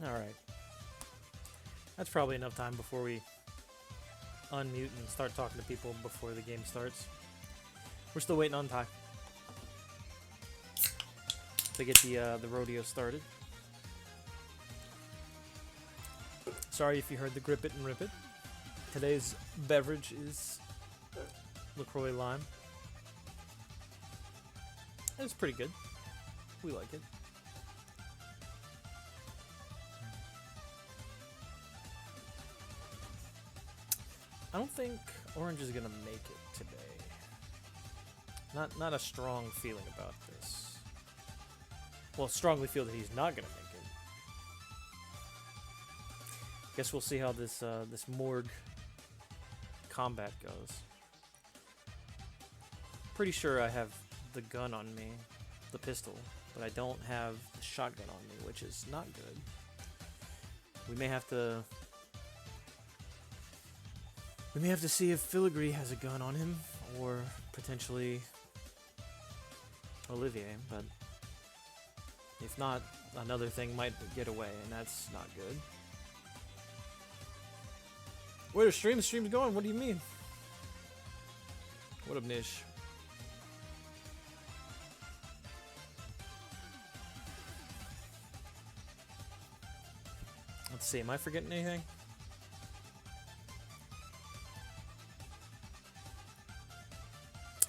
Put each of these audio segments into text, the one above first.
Alright. That's probably enough time before we unmute and start talking to people before the game starts. We're still waiting on Ty to get the rodeo started. Sorry if you heard the grip it and rip it. Today's beverage is LaCroix Lime. It's pretty good. We like it. I don't think Orange is gonna make it today. Not a strong feeling about this. Well, strongly feel that he's not gonna make it. Guess we'll see how this this morgue combat goes. Pretty sure I have the gun on me, the pistol, but I don't have the shotgun on me, which is not good. We may have to see if Filigree has a gun on him, or potentially Olivier, but if not, another thing might get away, and that's not good. Where the stream's going? What do you mean? What up, Nish? Let's see, am I forgetting anything?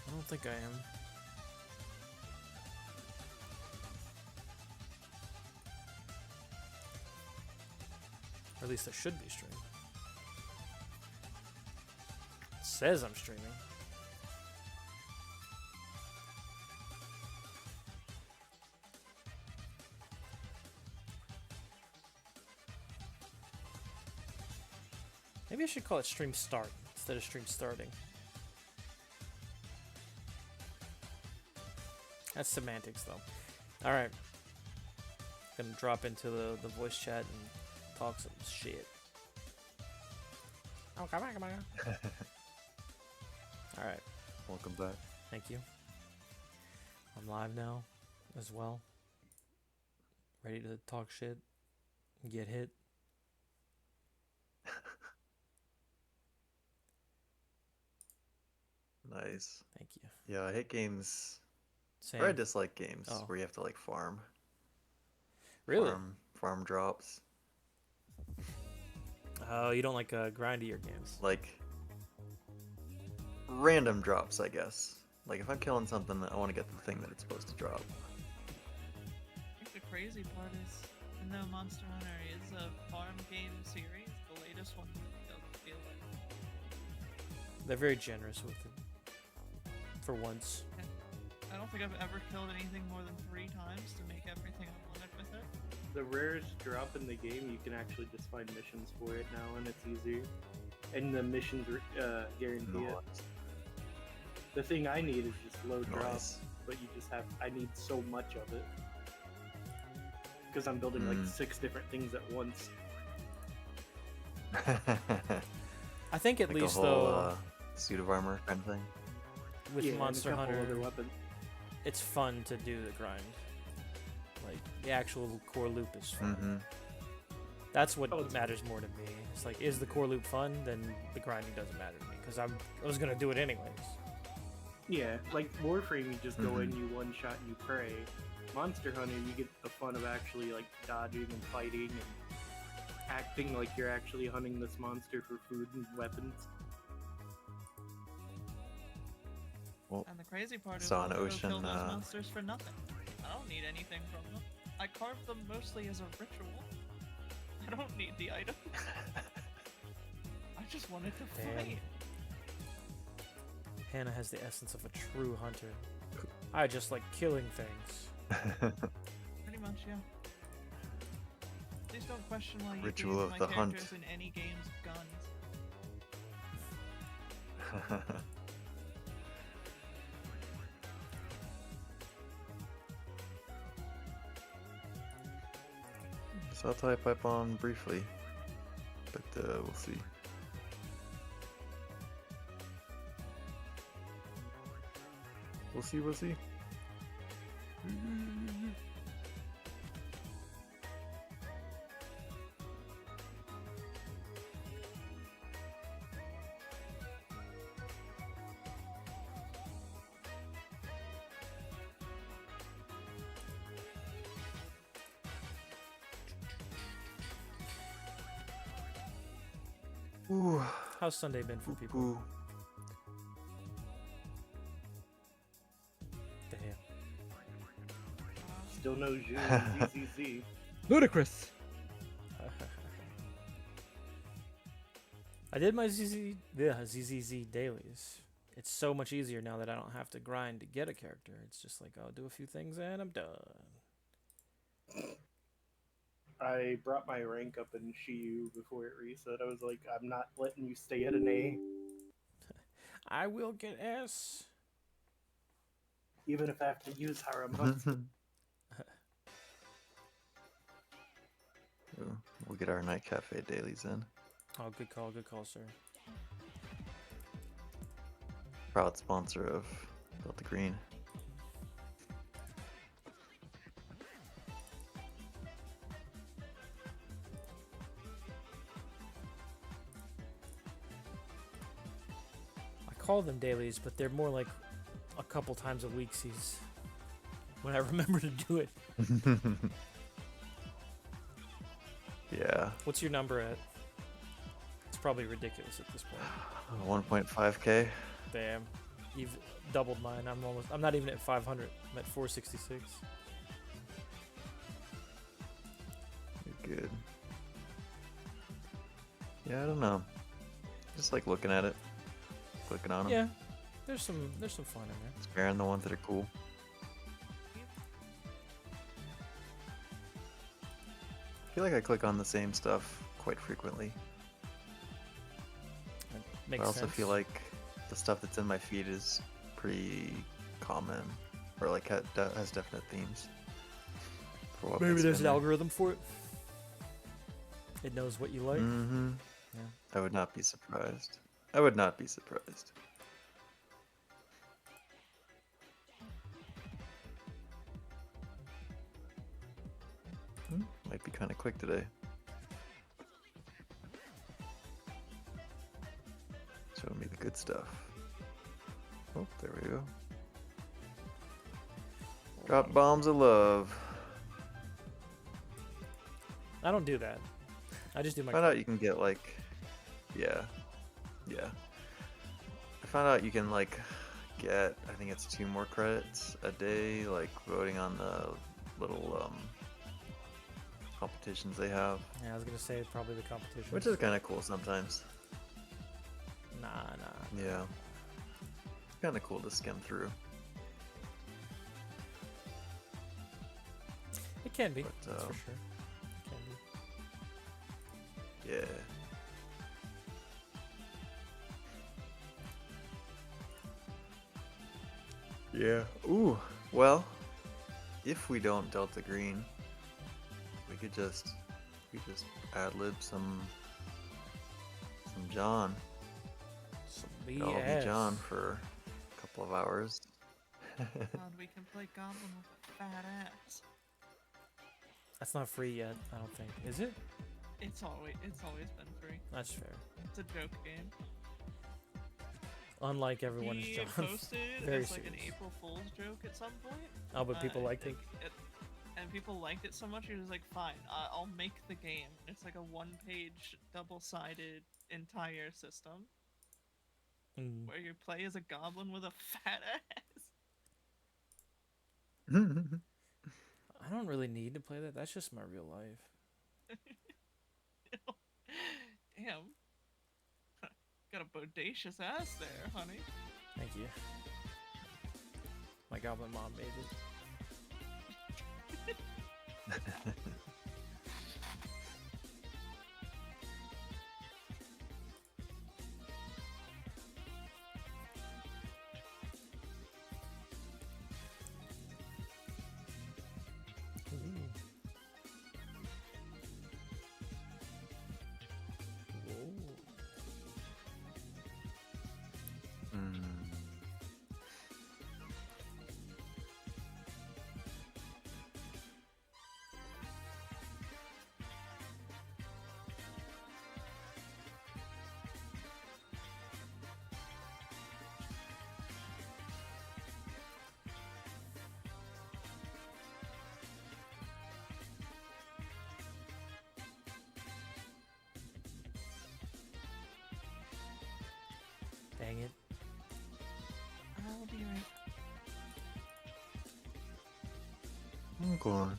I don't think I am. Or at least I should be streaming. It says I'm streaming. Maybe I should call it stream start instead of stream starting. That's semantics, though. Alright. Gonna drop into the voice chat and talk some shit. Oh, come on, come on. Alright. Welcome back. Thank you. I'm live now as well. Ready to talk shit and get hit. Nice. Thank you. Yeah, I hate games. Same. Or I dislike games Oh. where you have to like farm. Really? Farm drops. Oh, you don't like grindier games? Like random drops, I guess. Like if I'm killing something, I want to get the thing that it's supposed to drop. I think the crazy part is, even though Monster Hunter is a farm game series, the latest one doesn't feel like. They're very generous with it. For once. I don't think I've ever killed anything more than 3 times to make everything I wanted with it. The rarest drop in the game, you can actually just find missions for it now, and it's easier. And the missions guarantee it. Nice. The thing I need is just low Nice. drops, but you just have. I need so much of it because I'm building like 6 different things at once. I think at Like least a whole, though, suit of armor kind of thing. with Yeah, and a Monster couple Hunter, other weapons. it's fun to do the grind. Like the actual core loop is fun. Mm-hmm. That's what Oh, it's- matters more to me. It's like, is the core loop fun? Then the grinding doesn't matter to me because I was gonna do it anyways. Yeah, like Warframe, you just go in, Mhm. you one shot, and you pray. Monster Hunter, you get the fun of actually like dodging and fighting and acting like you're actually hunting this monster for food and weapons. Well, And the crazy part is Saw an I'll go ocean, kill those monsters for nothing. I don't need anything from them. I carved them mostly as a ritual. I don't need the item. I just wanted to Damn. fight. Hannah has the essence of a true hunter. I just like killing things. Pretty much, yeah. Please don't question why you Ritual can use of my the hunt. characters in any games with guns. So I'll tie pipe on briefly, but we'll see. We'll see. Ooh. How's Sunday been for people? Ooh. Damn. Still no June ZZZ. Ludicrous. I did my ZZZ dailies. It's so much easier now that I don't have to grind to get a character. It's just like, I'll do a few things and I'm done. I brought my rank up in Shiyu before it reset. I was like, I'm not letting you stay at an A, I will get S. even if I have to use Haramatsu. Ooh, we'll get our night cafe dailies in. Oh, good call, sir. Proud sponsor of Delta Green. I call them dailies, but they're more like a couple times a week when I remember to do it. Yeah. What's your number at? It's probably ridiculous at this point. 1.5k. Damn. You've doubled mine. I'm not even at 500. I'm at 466. You're good. Yeah, I don't know. Just like looking at it. Clicking on them. Yeah. There's some fun in there. Sparing the ones that are cool. I feel like I click on the same stuff quite frequently. That But makes I also sense. feel like the stuff that's in my feed is pretty common, or like has definite themes. For what Maybe puts there's in an there. algorithm for it. It knows what you like. Mm-hmm. Yeah. I would not be surprised. I would not be surprised. Might be kind of quick today. Showing me the good stuff. Oh, there we go. Drop bombs of love. I don't do that. I just do my. Found out you can get like, yeah. I found out you can like get, I think it's 2 more credits a day, like voting on the little competitions they have, Yeah, I was gonna say probably the competition. which is kind of cool sometimes. Nah. Yeah, kind of cool to skim through. It can be. But, That's for sure. It can be. Yeah. Yeah. Ooh. Well, if we don't Delta Green, we could just ad lib some John. Some Call me BS. John for a couple of hours. God, we can play Goblin with a fat ass. That's not free yet. I don't think. Is it? It's always been free. That's fair. It's a joke game. Unlike everyone's He John. posted Very as like an serious. April Fool's joke at some point. Oh, but people liked it. And people liked it so much, he was like, fine, I'll make the game. It's like a one-page, double-sided entire system Mm. where you play as a goblin with a fat ass. I don't really need to play that. That's just my real life. Damn. Got a bodacious ass there, honey. Thank you. My goblin mom made it. Dang it. I'll be right. I'm going.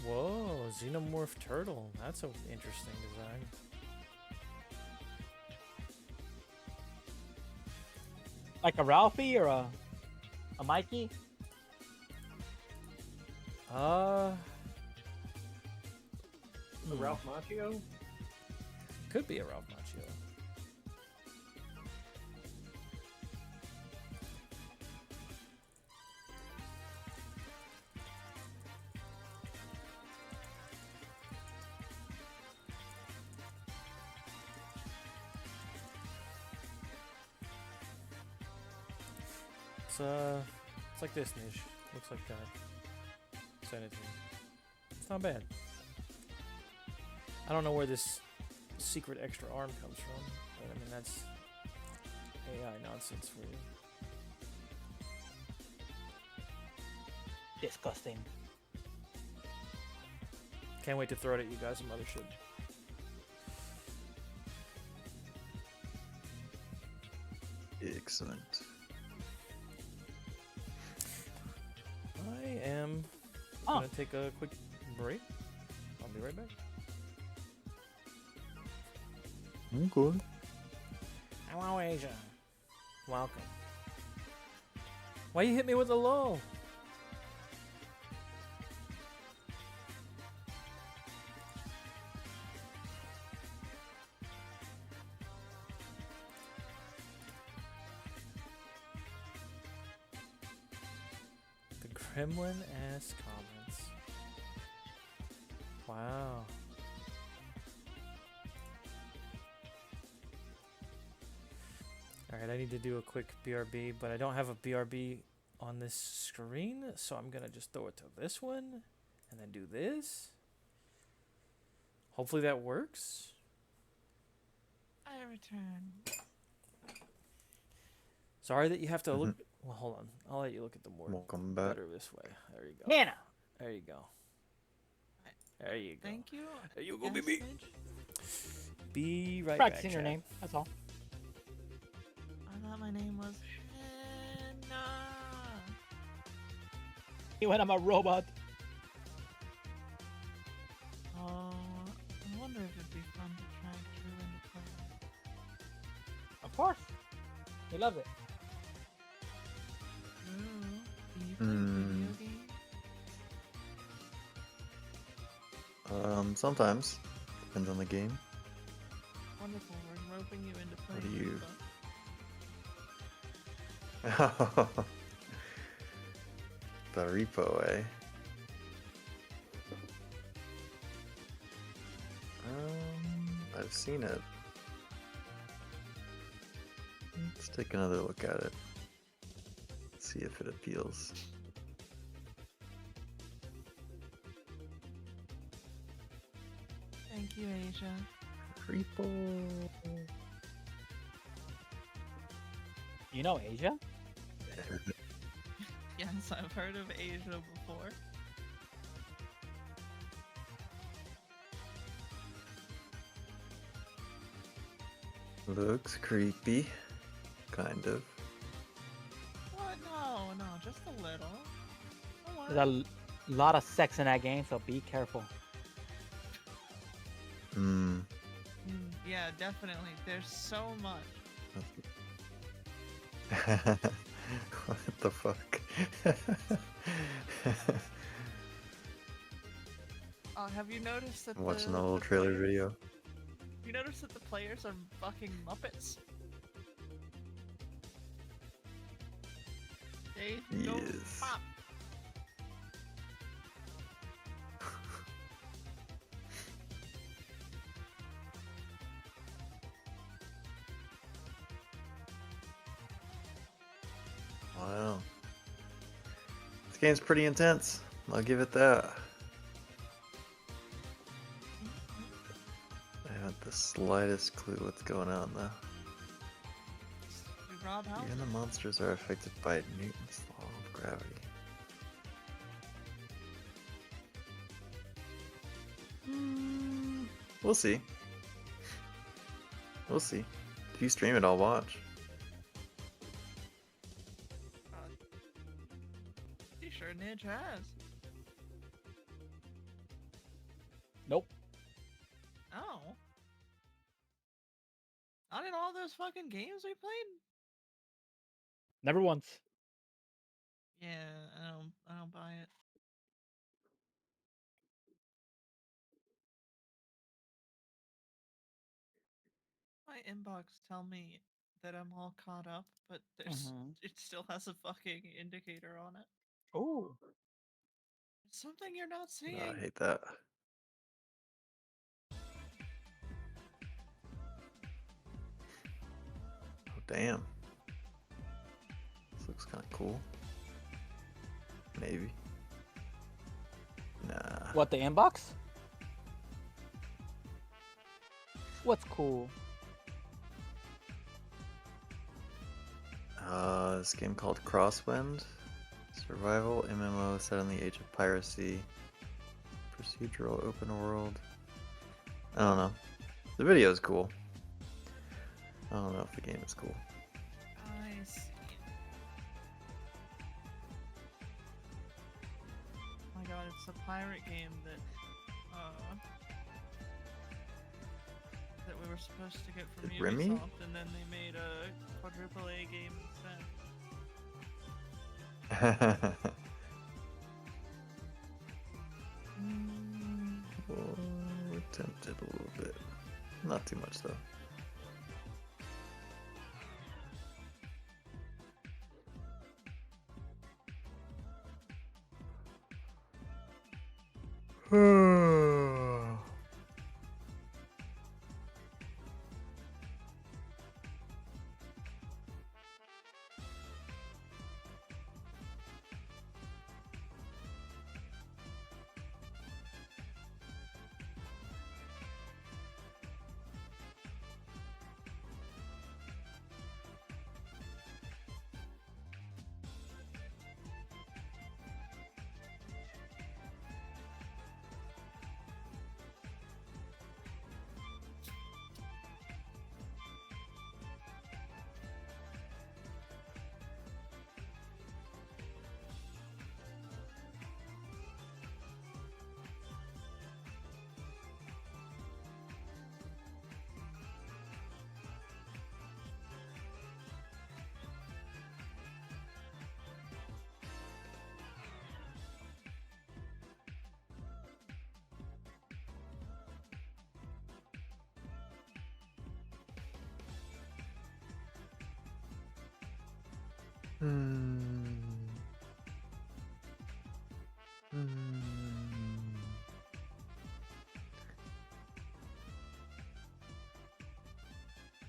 Whoa, xenomorph turtle. That's an interesting design. Like a Ralphie or a Mikey? The Hmm. Ralph Macchio? Could be a Ralph Macchio. It's like this niche. Looks like that. Send it to me. It's not bad. I don't know where this secret extra arm comes from, but I mean that's AI nonsense for you. Disgusting. Can't wait to throw it at you guys in Mothership. Excellent. I am Oh. gonna take a quick break. I'll be right back. I'm good. Hello, Asia. Welcome. Why you hit me with a low? The gremlin ass comments. Wow. Alright, I need to do a quick BRB, but I don't have a BRB on this screen, so I'm gonna just throw it to this one, and then do this. Hopefully that works. I return. Sorry that you have to look. Well, hold on. I'll let you look at the more Welcome back. better this way. There you go. Hannah! There you go. There you go. Thank you. There you go, Yes, baby. Midge. Be right Practicing back. your chat. name, that's all. I thought my name was Hannah. You went, I'm a robot. Oh, I wonder if it'd be fun to drag Drew into play. Of course. We love it. Drew, do you play video games? Sometimes. Depends on the game. Wonderful, we're roping you into playing. do you- FIFA. The repo, eh? I've seen it. Let's take another look at it. See if it appeals. Thank you, Asia. Repo. You know Asia? Yes, I've heard of Asia before. Looks creepy. Kind of. What? No, no, just a little. Don't worry. There's a lot of sex in that game, so be careful. Hmm. Yeah, definitely. There's so much. What the fuck? Have you noticed that I'm watching the the little trailer players- video. You notice that the players are fucking Muppets? They don't Yes. pop. Wow. This game's pretty intense. I'll give it that. I haven't the slightest clue what's going on though. We rob houses. Even the monsters are affected by Newton's law of gravity. We'll see. We'll see. If you stream it, I'll watch. Nidge has. Nope. Oh. Not in all those fucking games we played? Never once. Yeah, I don't buy it. My inbox tell me that I'm all caught up, but it still has a fucking indicator on it. Oh. It's something you're not No, seeing. I hate that. Oh, damn. This looks kind of cool. Maybe. Nah. What, the inbox? What's cool? This game called Crosswind. Survival MMO set in the age of piracy. Procedural open world. I don't know. The video is cool. I don't know if the game is cool. I see. Oh my god, it's a pirate game that we were supposed to get from Is it Remy? Ubisoft, and then they made a quadruple A game instead. Oh, we're tempted a little bit. Not too much though.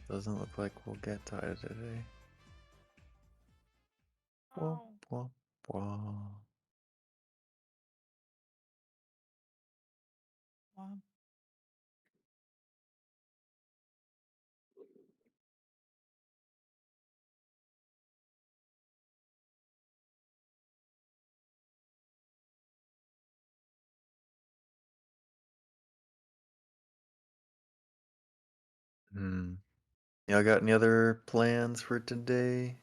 Doesn't look like we'll get to it today. Wah, Oh, wah, wah. wow. Y'all got any other plans for today?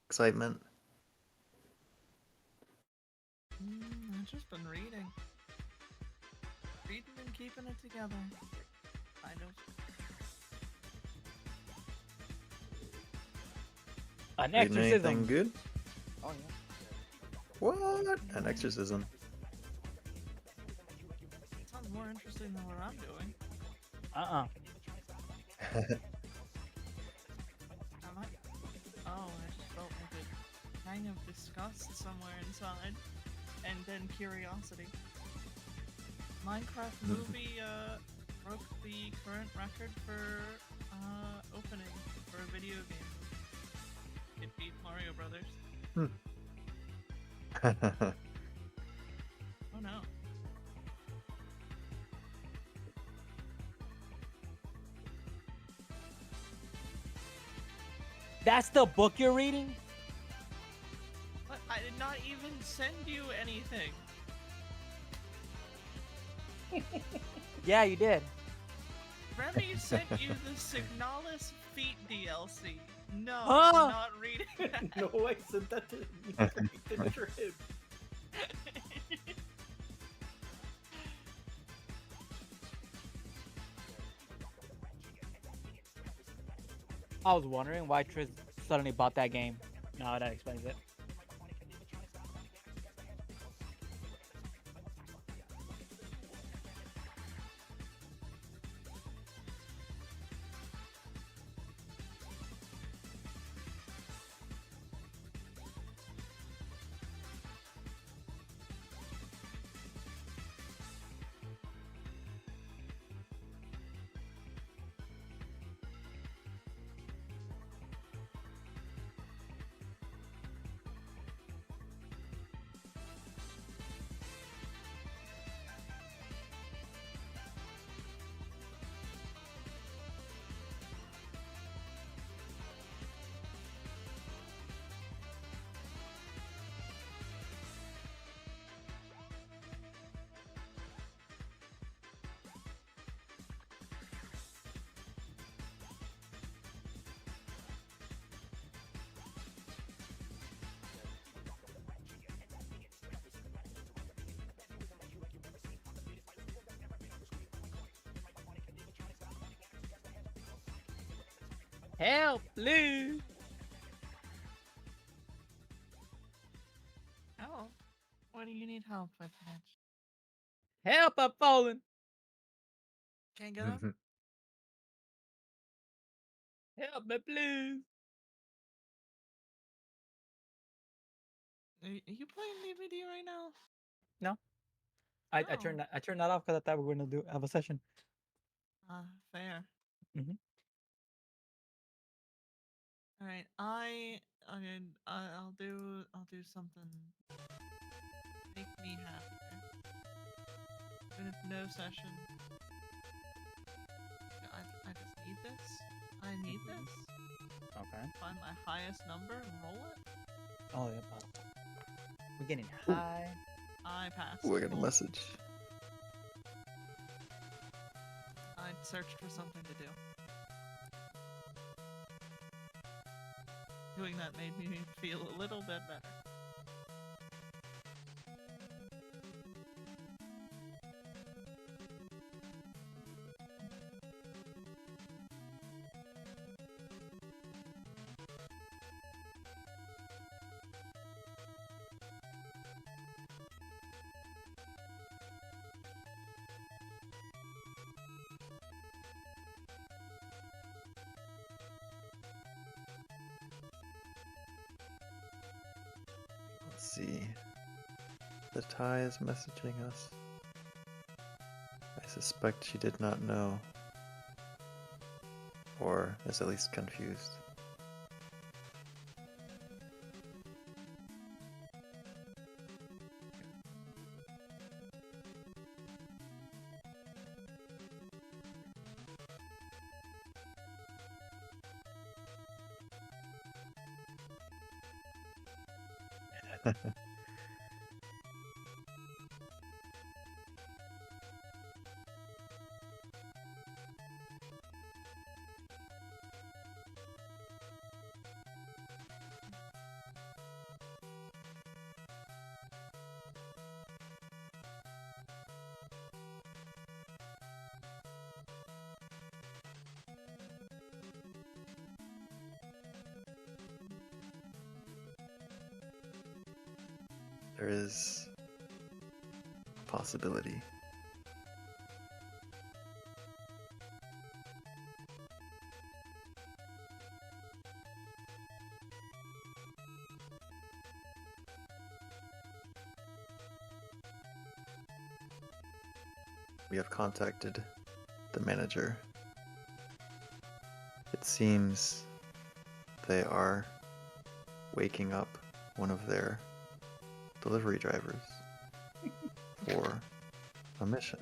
Excitement? I've just been reading. Reading and keeping it together. Kind of. An Reading anything exorcism. good? Oh yeah. What? An exorcism. Sounds more interesting than what I'm doing. Am I? Oh, I just felt like a kind of disgust somewhere inside. And then curiosity. Minecraft movie broke the current record for opening for a video game. It beat Mario Brothers. Oh no. That's the book you're reading? But I did not even send you anything. Yeah, you did. Remy sent you the Signalis Feet DLC. No, Huh? I'm not reading that. No, I sent that to make the trip. I was wondering why Triz suddenly bought that game. No, that explains it. Help, Lou! Oh, what do you need help with, Mitch? Help, I'm falling! Can't get up? Help me, please! Are you playing DVD right now? No. I Oh. turned that off because I thought we were gonna have a session. Fair. Mhm. All right, I'll do something make me happier. Even if no session. I just need this. I need this. Okay. Find my highest number and roll it. Oh yeah, bottle. We're getting high. I passed. Ooh, I got a Cool. message. I searched for something to do. Doing that made me feel a little bit better. Let's see. The Thai is messaging us. I suspect she did not know. Or is at least confused. There is a possibility. We have contacted the manager. It seems they are waking up one of their delivery drivers for a mission.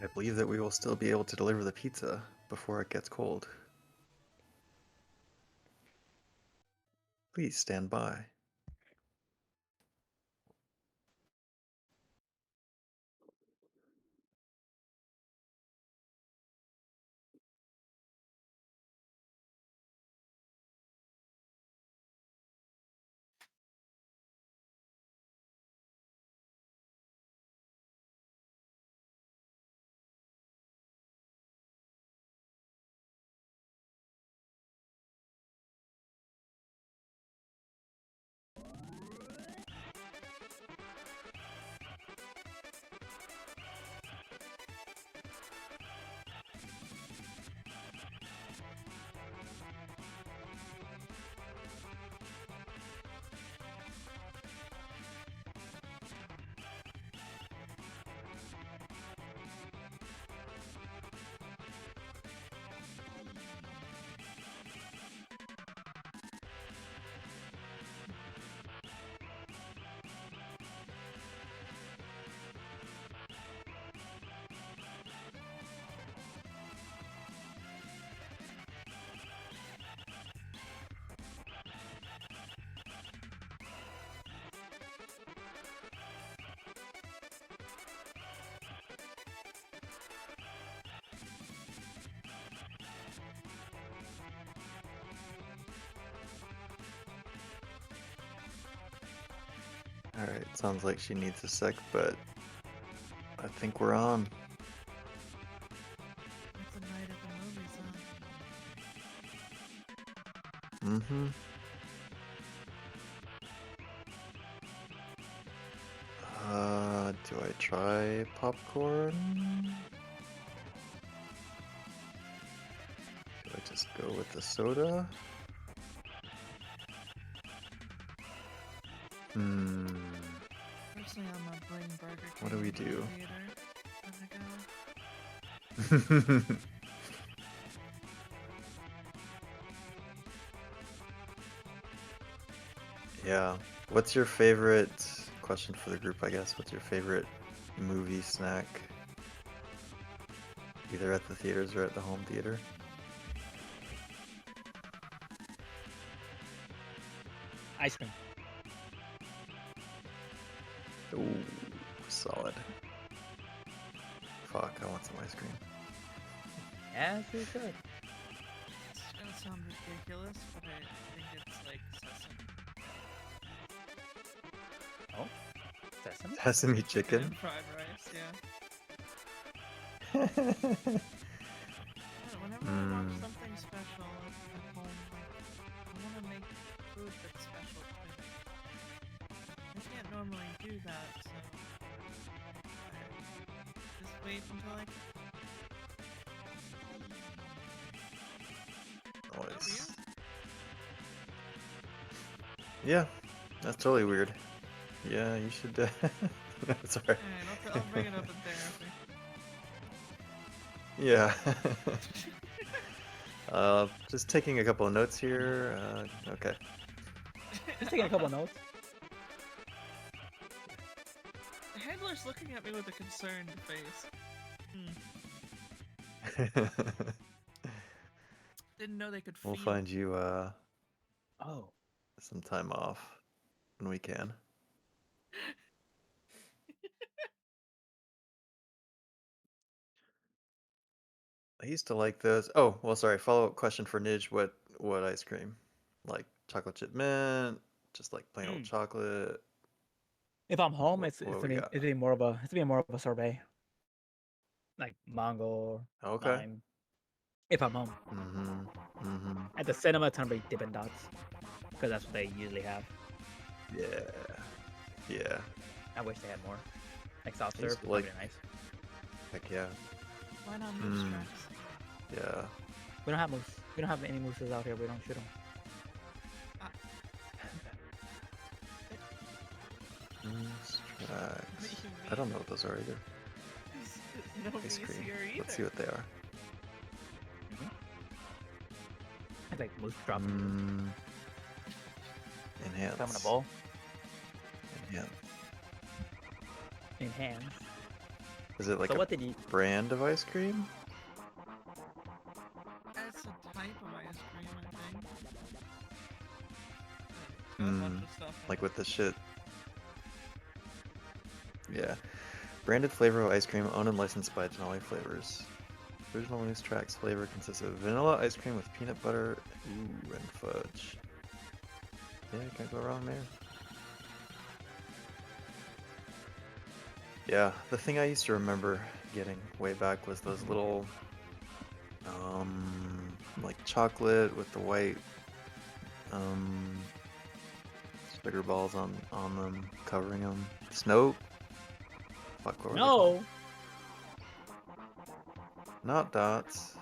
I believe that we will still be able to deliver the pizza before it gets cold. Please stand by. Alright, sounds like she needs a sec, but I think we're on. It's a night at the movies, huh? Mm-hmm. Do I try popcorn? Do I just go with the soda? Personally, I'm gonna bring Burger King What do we to the do? theater when I go. Yeah. What's your favorite question for the group, I guess? What's your favorite movie snack? Either at the theaters or at the home theater? Ice cream. Ooh, solid. Fuck, I want some ice cream. Yeah, it's pretty good. It's gonna sound ridiculous, but I think it's like sesame. Oh, sesame. Sesame chicken? And fried rice, yeah. Whenever I watch something special at home, like, I want to make food that's special too. I can't normally do that, so I just wait until I can. Nice. Yeah, that's totally weird. Yeah, you should. No, sorry. Alright, I'll bring it up in therapy. Yeah. Just taking a couple of notes here. Okay. Just taking a couple notes. The handler's looking at me with a concerned face. Didn't know they could feel. We'll find you Oh. some time off when we can. I used to like those. Oh, well, sorry. Follow-up question for Nidge. What ice cream? Like chocolate chip mint? Just like plain old chocolate? If I'm home, What we got? it's be more of a sorbet, like mango, Okay. lime. If I'm home, at the cinema, it's gonna be Dippin' Dots, because that's what they usually have. Yeah. Yeah. I wish they had more, like soft I used serve. to Like, like- nice. Heck yeah. Why not moose tracks? Yeah. We don't have moose. We don't have any mooses out here. We don't shoot them. Moose tracks. What do you I don't know what those are either. No Ice moose cream. here either. Let's see what they are. It's like moose drop. Enhance. Come in a bowl. Enhance. In hands. Is it like So a what did you? brand of ice cream? It's a type of ice cream, I think. A Hmm. bunch of stuff in Like it. with the shit. Yeah. Branded flavor of ice cream owned and licensed by Denali Flavors. Original Moose Tracks flavor consists of vanilla ice cream with peanut butter, and fudge. Yeah, you can't go wrong there. Yeah, the thing I used to remember getting way back was those little, like chocolate with the white, sugar balls on them, covering them. Snow. Fuck, what were they called? No. Not dots.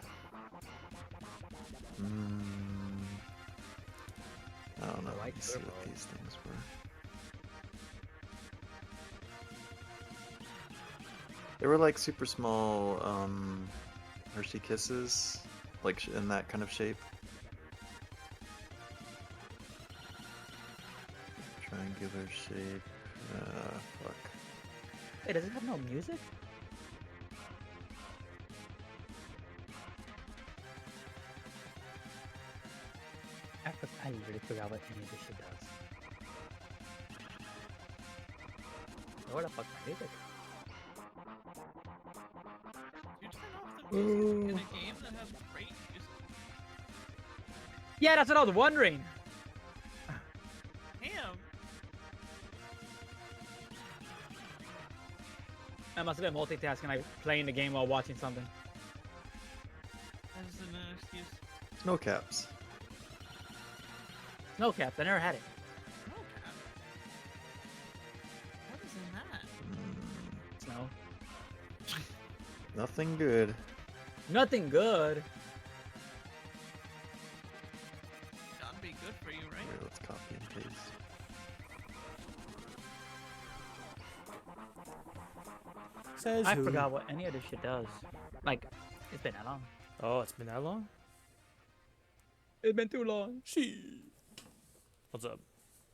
I don't know. White Let me see sugar what balls. these things were. They were like super small Hershey Kisses, like in that kind of shape. Triangular shape. Fuck. Hey, does it have no music? I literally forgot what any of this shit does. Where the fuck is my music? You turn off the music in a game that has great music. Yeah, that's what I was wondering. Damn. I must have been multitasking, like playing the game while watching something. That isn't an excuse. Snow caps. Snow caps, I never had it. Okay. What is in that? Snow. Nothing good. Nothing good. Gotta be good for you, right? Here, let's copy and paste. Says I who? forgot what any of this shit does. Like, it's been that long. Oh, it's been that long? It's been too long. She. What's up?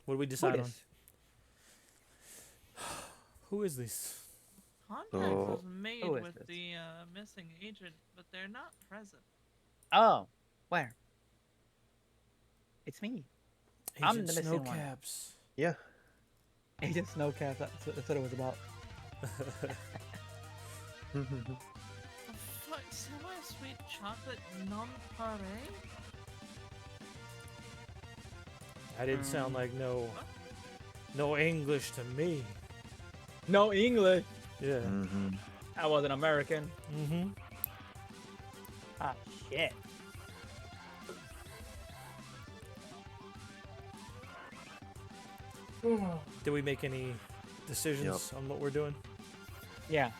What do we decide on? Who is this? Contact So- was made Who is with this? the missing agent, but they're not present. Oh, where? It's me. I'm Agent the missing one. Snowcaps. Yeah. Agent Snowcap. That's what it was about. The fuck? Semi-sweet chocolate nonpareil? That didn't sound like no English to me. No English. Yeah. Mm-hmm. I was an American. Mm-hmm. Ah, shit. Did we make any decisions on what we're doing? Yeah.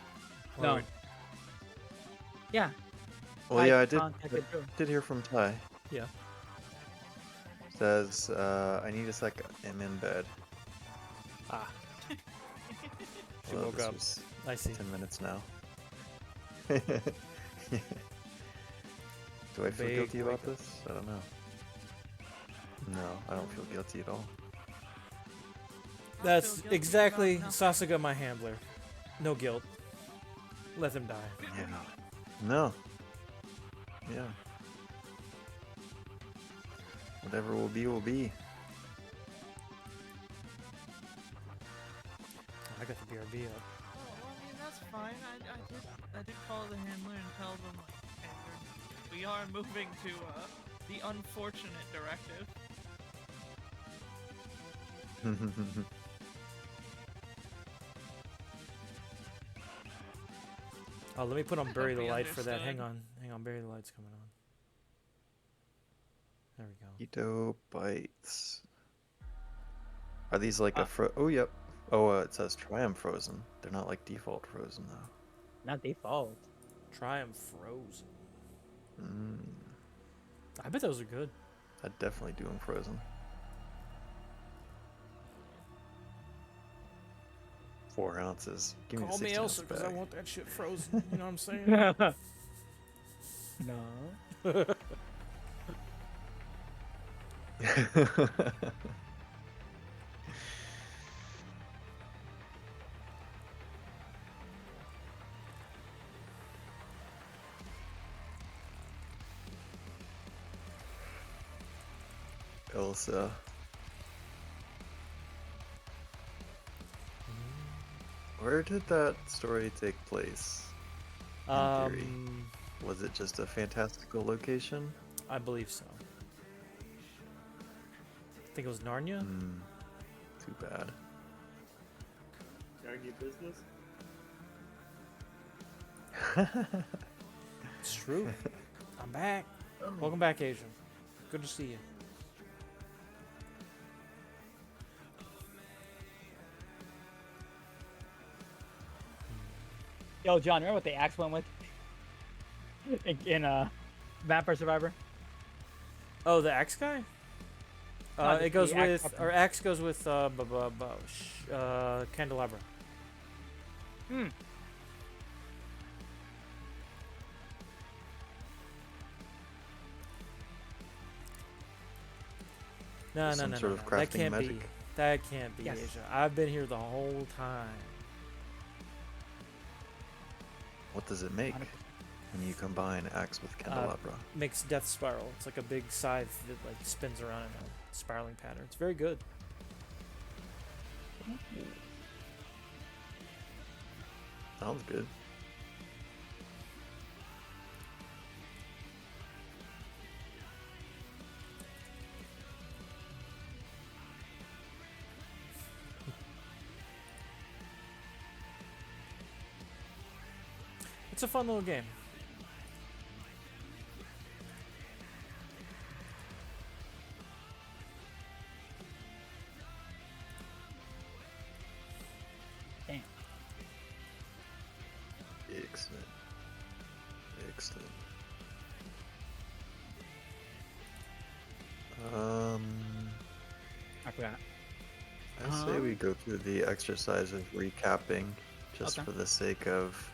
Or- No. Yeah. Well, yeah, I contacted Drew. did hear from Ty. Yeah. Says, I need a second. I'm in bed. Ah. She Well, woke this up. was I see. 10 minutes now. Do I feel Big guilty about wake up. this? I don't know. No, I don't feel guilty at all. I That's feel guilty exactly about nothing. Sasuga, my handler. No guilt. Let him die. Yeah. No. Yeah. Whatever will be, will be. I got the BRB up. Oh, well, I mean, that's fine. I did call the handler and tell them, like, hey, we are moving to the unfortunate directive. Oh, let me put on I bury hope the he light for that. Hang understood. on, bury the light's coming on. There we go. Keto bites. Are these like a oh, yep. Oh, it says Triumph frozen. They're not like default frozen though. Not default. Triumph frozen. Mm, I bet those are good. I'd definitely do them frozen. 4 ounces. Give me Call the me 16 Elsa ounce because I bag. want that shit frozen. You know what I'm saying? No. Elsa. Where did that story take place? theory. Was it just a fantastical location? I believe so. I think it was Narnia. Hmm. Too bad. Argue business. It's true. I'm back. Welcome back, Asian. Good to see you. Yo, John, remember what the axe went with? In Vampire Survivor? Oh, the axe guy? No, It goes the axe with, weapon. or axe goes with candelabra. Hmm. No, Some no, sort no, of no. That crafting can't magic? be. That can't be Yes. Asia. I've been here the whole time. What does it make 100%. when you combine axe with candelabra? Makes death spiral. It's like a big scythe that like spins around in a spiraling pattern. It's very good. Sounds good. It's a fun little game. Damn. Excellent. Excellent. I forgot. I say we go through the exercise of recapping, just Okay. for the sake of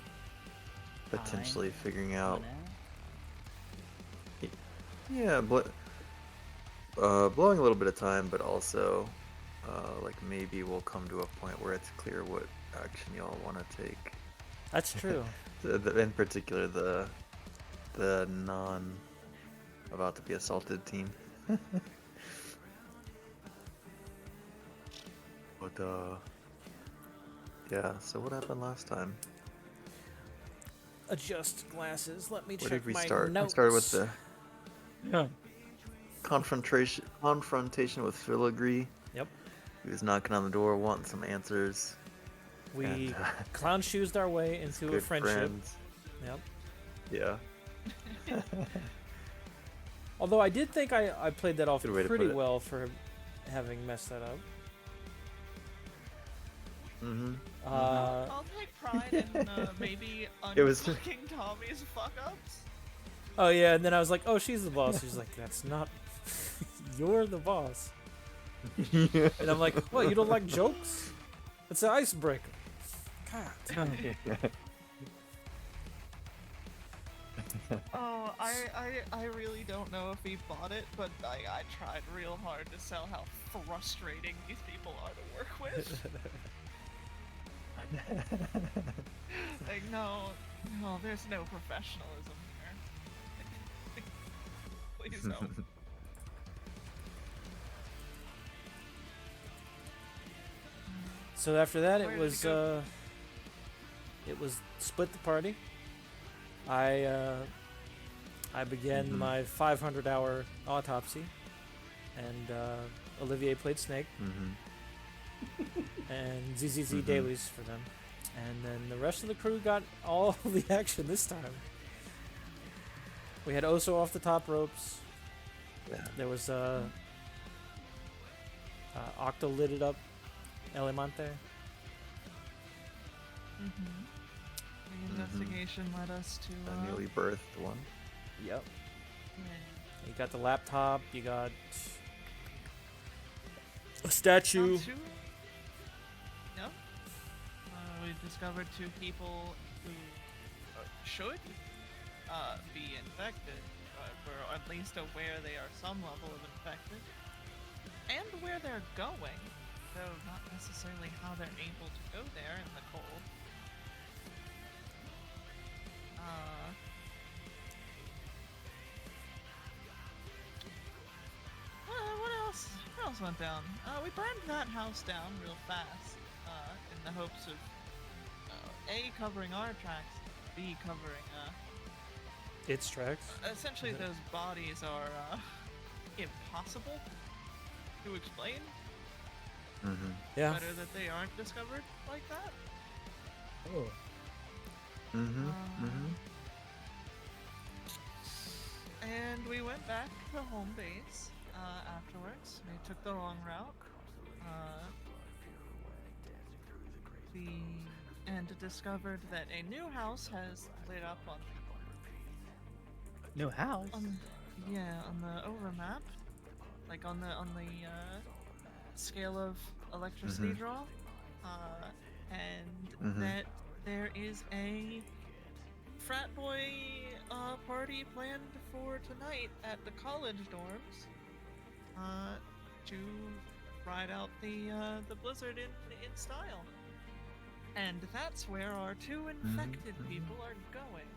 potentially figuring out. Yeah, blowing a little bit of time, but also, like maybe we'll come to a point where it's clear what action y'all want to take. That's true. In particular, the non about to be assaulted team. But yeah. So what happened last time? Adjust glasses. Let me Where check did we my start? notes. We started with the Yeah. confrontation with Filigree. Yep. He was knocking on the door, wanting some answers. We and, clown shoesed our way into a good friendship. friends. Yep. Yeah. Although I did think I played that off Good way to pretty put it. well for having messed that up. Mm-hmm. I'll take pride in maybe It was- unfucking Tommy's fuck ups. Oh yeah, and then I was like, oh, she's the boss. She's like, that's not. You're the boss. And I'm like, what? You don't like jokes? It's an icebreaker. God. Oh, I really don't know if he bought it, but I tried real hard to sell how frustrating these people are to work with. Like, no, there's no professionalism here. Please don't. So after that, Where it did was it go? split the party. I began my 500-hour autopsy, and Olivier played Snake, and ZZZ dailies for them, and then the rest of the crew got all the action this time. We had Oso off the top ropes. Yeah. There was Octo lit it up, Elemente. The investigation led us to. A newly birthed one. Yep. Yeah. You got the laptop. You got a statue. Not two? No. We discovered two people who should be infected, we're at least aware they are some level of infected, and where they're going, though not necessarily how they're able to go there in the cold. What else? What else went down? We burned that house down real fast, in the hopes of A, covering our tracks, B, covering Its tracks. essentially those bodies are impossible to explain. Yeah. Better that they aren't discovered like that. Oh. And we went back to home base afterwards. We took the long route. And discovered that a new house has lit up on New house. on the overmap, like on the scale of electricity draw, and that there is a frat boy party planned for tonight at the college dorms, to ride out the blizzard in style. And that's where our two infected people are going.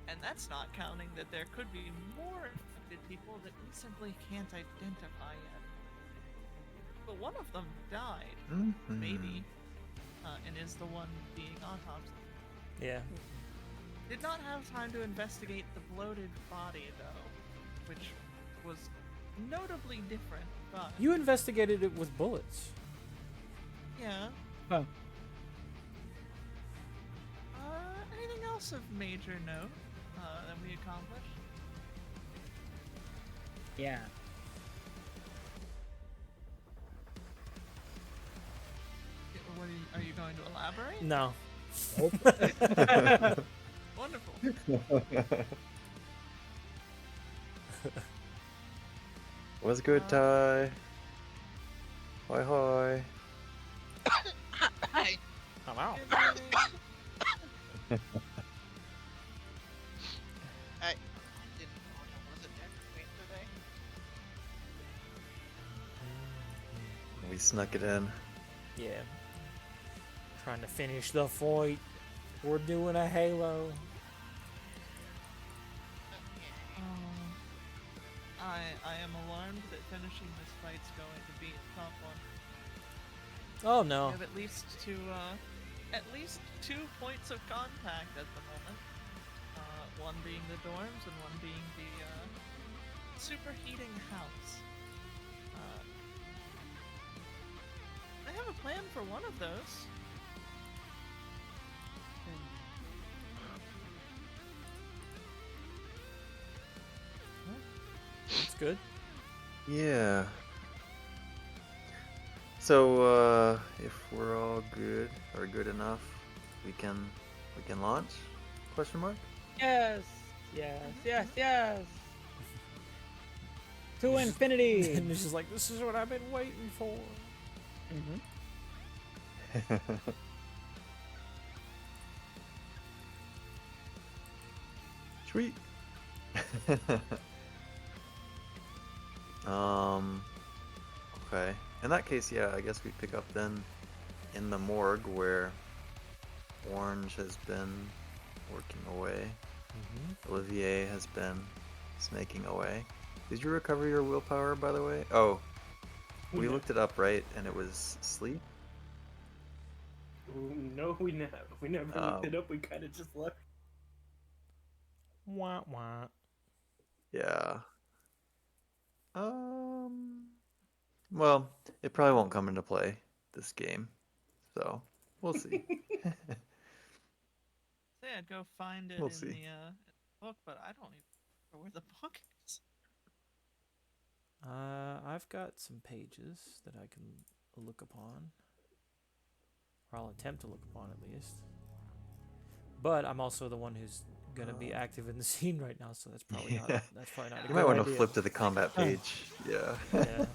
And that's not counting that there could be more infected people that we simply can't identify yet. But one of them died, maybe, and is the one being autopsied. Yeah. Did not have time to investigate the bloated body, though, which was notably different, but... You investigated it with bullets. Yeah. Oh. Anything else else of major note that we accomplished? Yeah. What are you going to elaborate? No. Nope. Wonderful. What's good, Ty? Hi, hi. Hi. I'm out. Good morning. I didn't know there was a dead queen today. We snuck it in. Yeah. Trying to finish the fight. We're doing a Halo. I am alarmed that finishing this fight's going to be a tough one. Oh We no. have at least two points of contact at the moment. One being the dorms and one being the superheating house. I have a plan for one of those. That's good. Yeah. So, if we're all good or good enough, we can launch? Question mark? Yes. Yes. Yes. Yes. To infinity. And it's just like, this is what I've been waiting for. Sweet. Okay. In that case, yeah, I guess we pick up then in the morgue where Orange has been working away. Olivier has been snaking away. Did you recover your willpower, by the way? Oh, we No. looked it up, right? And it was sleep? No, we never looked it up. We kind of just left. Wah wah. Yeah. Well, it probably won't come into play this game, so we'll see. Say I'd go find it We'll in see. the book, but I don't even know where the book is. I've got some pages that I can look upon. Or I'll attempt to look upon at least. But I'm also the one who's gonna be active in the scene right now, so that's probably not. Yeah. That's probably not a You good might want to idea. flip to the combat page. Yeah. Yeah.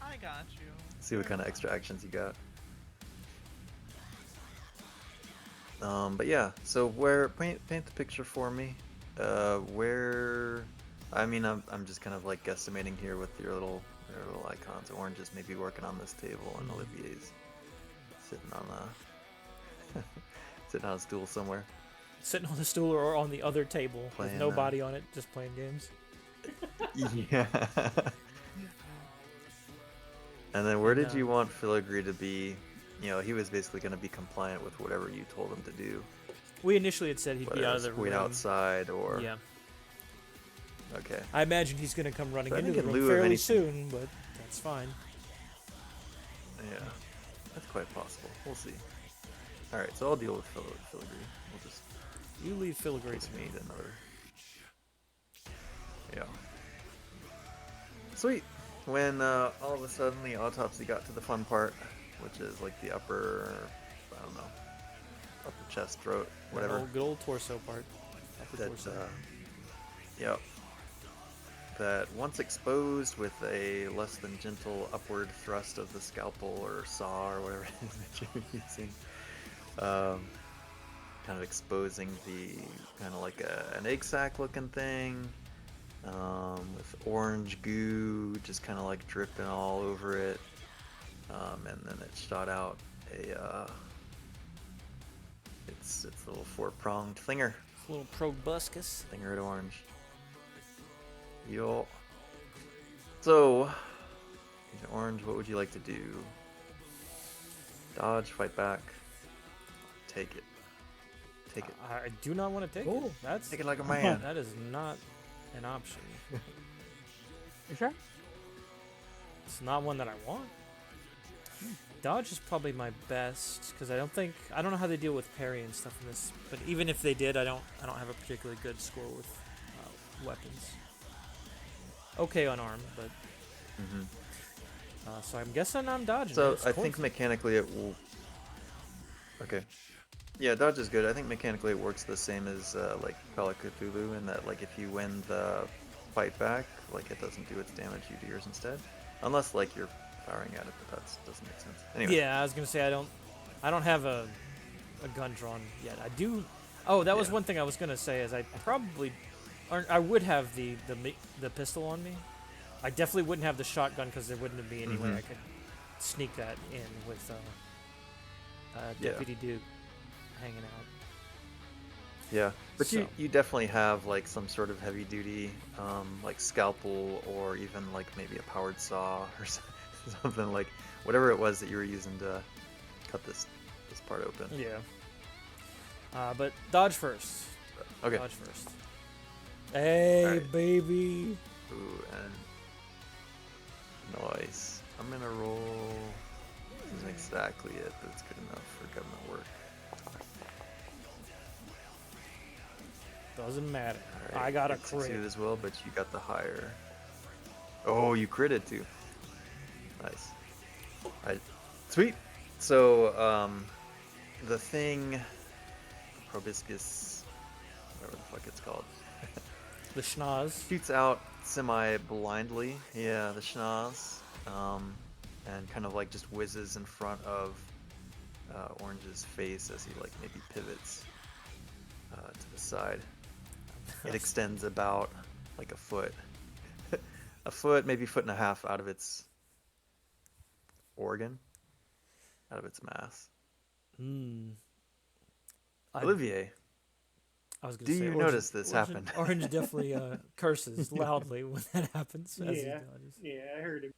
I got you. See what kind of extra actions you got. But yeah, so paint the picture for me. Where, I mean, I'm just kind of like guesstimating here with your little icons. Orange is maybe working on this table, and Olivier's sitting on sitting on a stool somewhere. Sitting on the stool or on the other table Playing, with nobody on it, just playing games. Yeah. And then where did No. you want Filigree to be? You know, he was basically going to be compliant with whatever you told him to do. We initially had said he'd Whether be out of it's the wait room. outside or... Yeah. Okay. I imagine he's gonna come running So I into think the in room lieu of fairly anything- soon, but that's fine. Yeah. That's quite possible. We'll see. Alright, so I'll deal with Filigree. We'll just... You leave filigree Case to we me. need another... Yeah. Sweet! When all of a sudden the autopsy got to the fun part, which is like the upper... I don't know. Upper chest, throat, whatever. Good old torso part. Upper That, torso. yep. That once exposed with a less than gentle upward thrust of the scalpel or saw or whatever it is that you're using, kind of exposing the kind of like an egg sac looking thing, with orange goo just kind of like dripping all over it, and then it shot out a its little four-pronged thinger. A little proboscis. Thinger at orange. Yo. So, Agent Orange, what would you like to do? Dodge, fight back, take it. Take it. I do not want to take Ooh. it. That's Take it like a man. that is not an option. You sure? It's not one that I want. Dodge is probably my best because I don't know how they deal with parry and stuff in this. But even if they did, I don't have a particularly good score with weapons. Okay, unarmed, but so I'm guessing I'm dodging. So It's I coin think flip. mechanically it will. Okay. Yeah, dodge is good. I think mechanically it works the same as like Call of Cthulhu in that like if you win the fight back, like it doesn't do its damage, you do yours instead. Unless like you're firing at it, but that doesn't make sense. Anyway. Yeah, I was gonna say I don't have a gun drawn yet. I do. Oh, that was Yeah. one thing I was gonna say is I I would have the pistol on me. I definitely wouldn't have the shotgun because there wouldn't be any way I could sneak that in with Deputy Duke hanging out. Yeah, but So- you definitely have like some sort of heavy duty like scalpel or even like maybe a powered saw or something like whatever it was that you were using to cut this part open. Yeah. But dodge first. Okay. Dodge first. Hey, Alright. baby. Ooh, and nice. I'm gonna roll. This isn't exactly it, but it's good enough for government work. Doesn't matter. Alright, I got a it succeeded crit. as well, but you got the higher. Oh, you critted too. Nice. Alright, sweet. So, the thing, proboscis, whatever the fuck it's called, The schnoz. shoots out semi-blindly. Yeah, the schnoz, and kind of like just whizzes in front of Orange's face as he like maybe pivots to the side. It extends about like a foot, a foot, maybe foot and a half out of its organ, out of its mass. Olivier, I was gonna do say, you Orange- notice this Orange- happen? Orange definitely curses loudly when that happens. As he Yeah. dodges. Yeah, I heard him.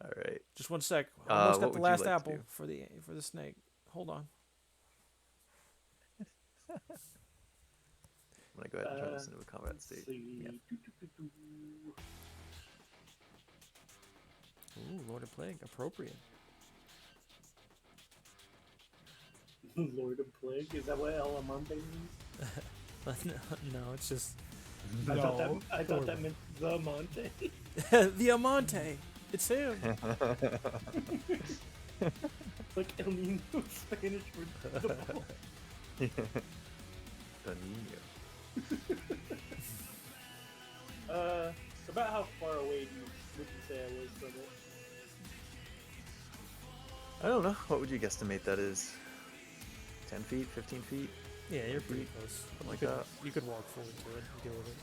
All right. Just one sec. Almost what got the would you last like to apple do? for the snake. Hold on. I'm gonna go ahead and turn this into a combat Let's state. see. Yeah. Ooh, Lord of Plague, appropriate. Lord of Plague? Is that what El Amante means? No, it's just I thought that Lord. meant the Monte. the Amante. It's him. Like El Nino Spanish for the ball. The Nino. About how far away would you say I was from it? I don't know. What would you guesstimate that is? 10 feet? 15 feet? Yeah, you're pretty close. Something like you could, that. You could walk forward to it and deal with it.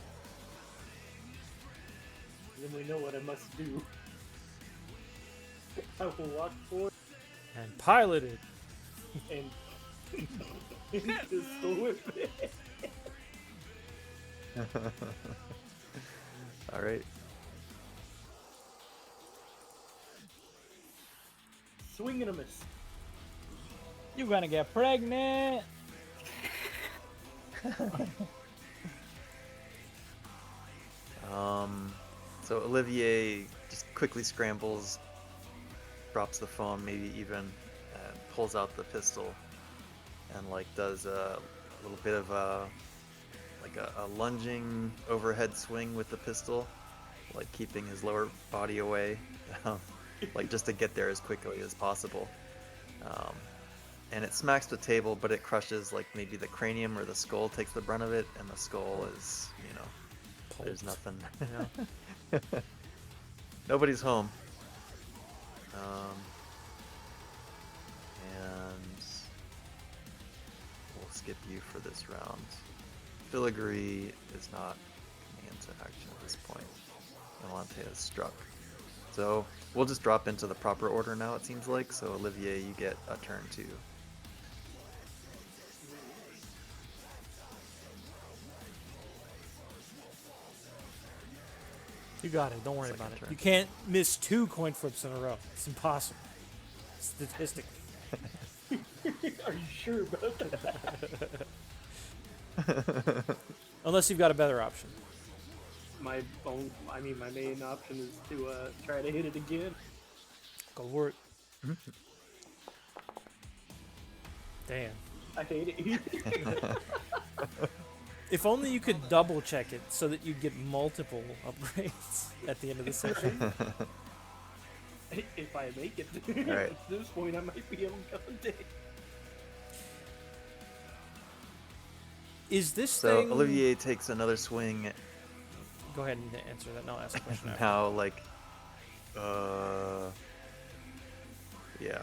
Then we know what I must do. I will walk forward And pilot it. and pistol whip it. All right. Swing and a miss. You're gonna get pregnant. So Olivier just quickly scrambles, drops the phone, maybe even, and pulls out the pistol, and like does a little bit of a lunging overhead swing with the pistol, like keeping his lower body away, like just to get there as quickly as possible. And it smacks the table, but it crushes like maybe the cranium or the skull takes the brunt of it, and the skull is, there's Pulped. nothing. Yeah. Nobody's home. And we'll skip you for this round. Filigree is not coming into action at this point. Alante has struck. So we'll just drop into the proper order now, it seems like. So Olivier, you get a turn too. You got it. Don't worry Second about it. turn. You can't miss 2 coin flips in a row. It's impossible. Statistically. Are you sure about that? Unless you've got a better option. My main option is to try to hit it again. Go work. Damn. I hate it. If only you could double check it so that you get multiple upgrades at the end of the session. If I make it Alright. at this point, I might be able to go a day. Is this So thing... Olivier takes another swing. Go ahead and answer that, and I'll ask a question after. Now, like, yeah,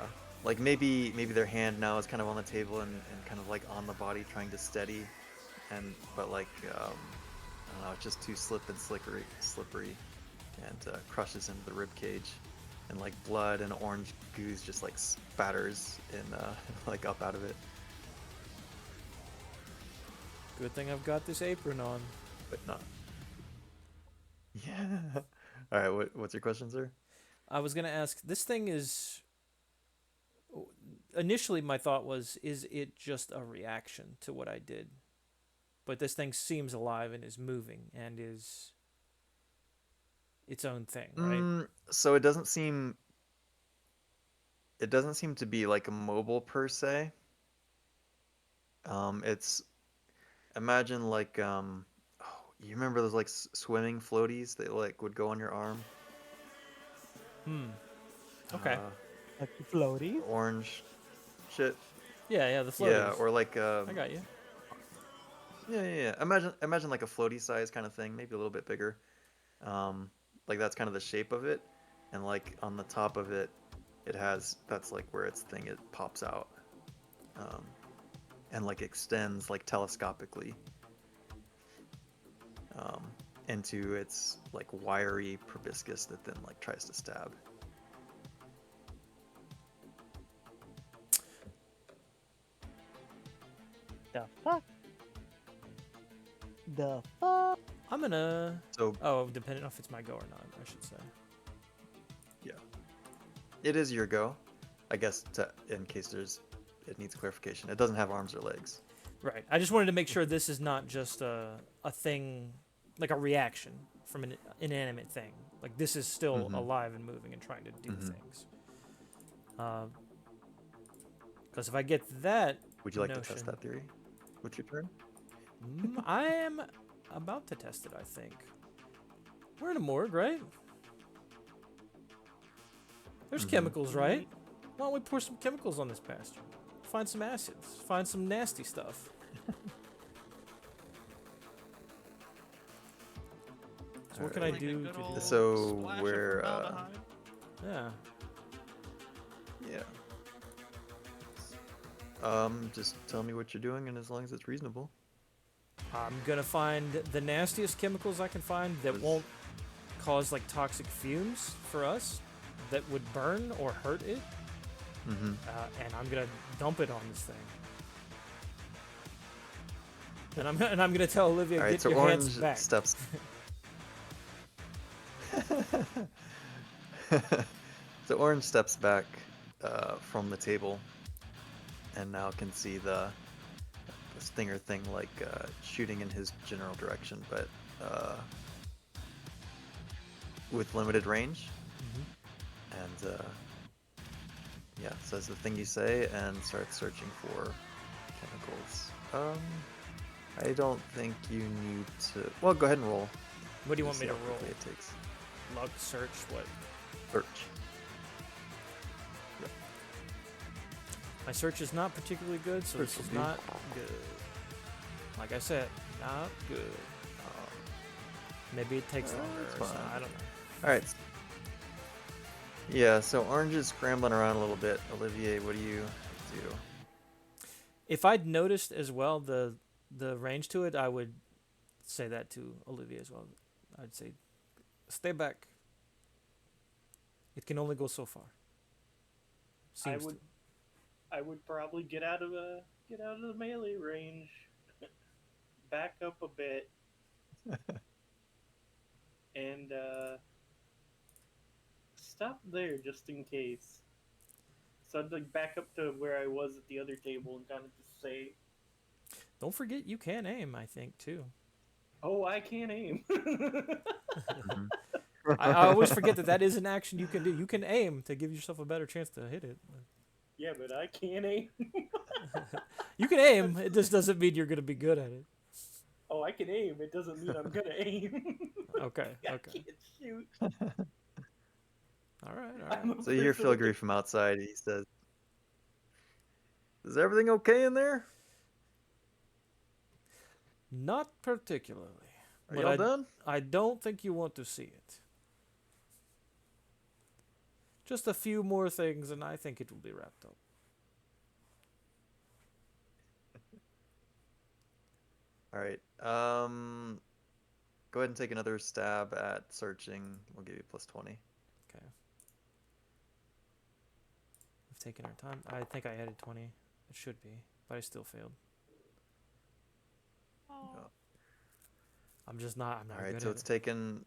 like maybe their hand now is kind of on the table and kind of like on the body, trying to steady, but like I don't know, it's just too slippery, and crushes into the rib cage, and like blood and orange goose just like spatters in like up out of it. Good thing I've got this apron on. But not. Yeah. All right. What's your question, sir? I was gonna ask. This thing is. Initially, my thought was, is it just a reaction to what I did? But this thing seems alive and is moving and is its own thing, right? So it doesn't seem to be like mobile per se. It's imagine like you remember those like swimming floaties that like would go on your arm? Okay. Like floaty. Orange shit. Yeah, the floaties. Yeah, or like I got you. yeah. Imagine like a floaty size kind of thing, maybe a little bit bigger. Like that's kind of the shape of it, and like on the top of it, that's like where its thing it pops out, and like extends like telescopically into its like wiry proboscis that then like tries to stab. The fuck? The fuck? I'm gonna. So Oh, depending on if it's my go or not, I should say. yeah, it is your go, I guess. In case it needs clarification, it doesn't have arms or legs. Right. I just wanted to make sure this is not just a thing, like a reaction from an inanimate thing. Like this is still alive and moving and trying to do things. Because if I get that, Would you like to notion, test that theory with your turn? I am about to test it. I think we're in a morgue, right? There's chemicals, right? Why don't we pour some chemicals on this bastard? Find some acids. Find some nasty stuff. So what can I Like a do good to do old that? So splash of we're formaldehyde. Yeah. Just tell me what you're doing, and as long as it's reasonable. I'm gonna find the nastiest chemicals I can find that won't cause like toxic fumes for us, that would burn or hurt it, and I'm gonna dump it on this thing. And I'm gonna tell Olivia, All right, get so your Orange hands back. steps. So Orange steps back from the table, and now can see the stinger thing like shooting in his general direction, but with limited range. And yeah, says the thing you say and starts searching for chemicals. I don't think you need to. Well, go ahead and roll. What do you want me See to how roll? quickly it takes. Luck, search, what? Search. My search is not particularly good, so this Search is will be- not good. Like I said, not good. Maybe it takes longer, it's or something, fine. I don't know. All right. Yeah, so Orange is scrambling around a little bit. Olivier, what do you do? If I'd noticed as well the range to it, I would say that to Olivia as well. I'd say, stay back. It can only go so far. Seems to. I would probably get out of the melee range, back up a bit, and stop there just in case. So I'd like back up to where I was at the other table and kind of just say, Don't forget you can aim, I think, too. "Oh, I can't aim." I always forget that is an action you can do. You can aim to give yourself a better chance to hit it. Yeah, but I can't aim. You can aim. It just doesn't mean you're gonna be good at it. Oh, I can aim. It doesn't mean I'm gonna aim. Okay. I Okay. can't shoot. All right. All I'm right. a So you hear person with Filigree from outside. He says, "Is everything okay in there? Not particularly. Are But y'all done?" I don't think you want to see it. Just a few more things, and I think it will be wrapped up. All right. Go ahead and take another stab at searching. We'll give you +20. Okay. We've taken our time. I think I added 20. It should be, but I still failed. Oh. I'm just not. I'm not All right, good so at it's it. taken.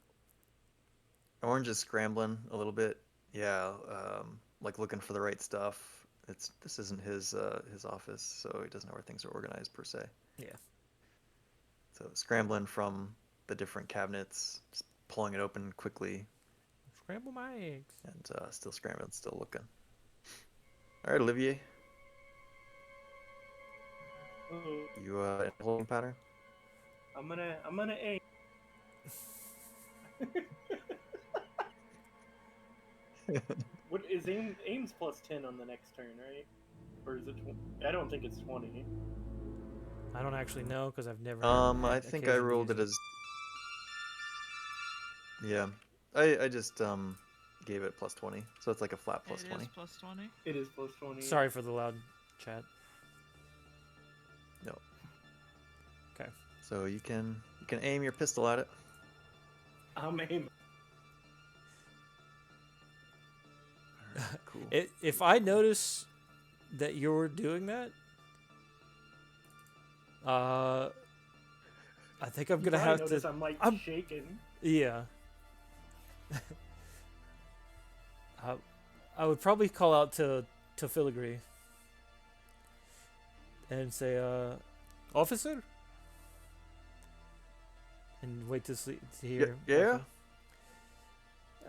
Orange is scrambling a little bit. Yeah, like looking for the right stuff. This isn't his office, so he doesn't know where things are organized per se. Yeah. So scrambling from the different cabinets, just pulling it open quickly, Scramble my eggs. and still scrambling, still looking. All right, Olivier, Oh, you in a holding pattern? I'm gonna aim. What is aim's +10 on the next turn, right? Or is it 20? I don't think it's 20. I don't actually know because I've never. I had think I occasion to rolled use it as. Yeah, I just gave it +20, so it's like a flat It +20. is +20. It is +20. Sorry for the loud chat. No. Okay. So you can aim your pistol at it. I'm aiming. Alright, cool. If I notice that you're doing that, I think I'm gonna have notice to. I'm like I'm- shaking. Yeah. I would probably call out to Filigree and say, "Officer," and wait to hear. Yeah?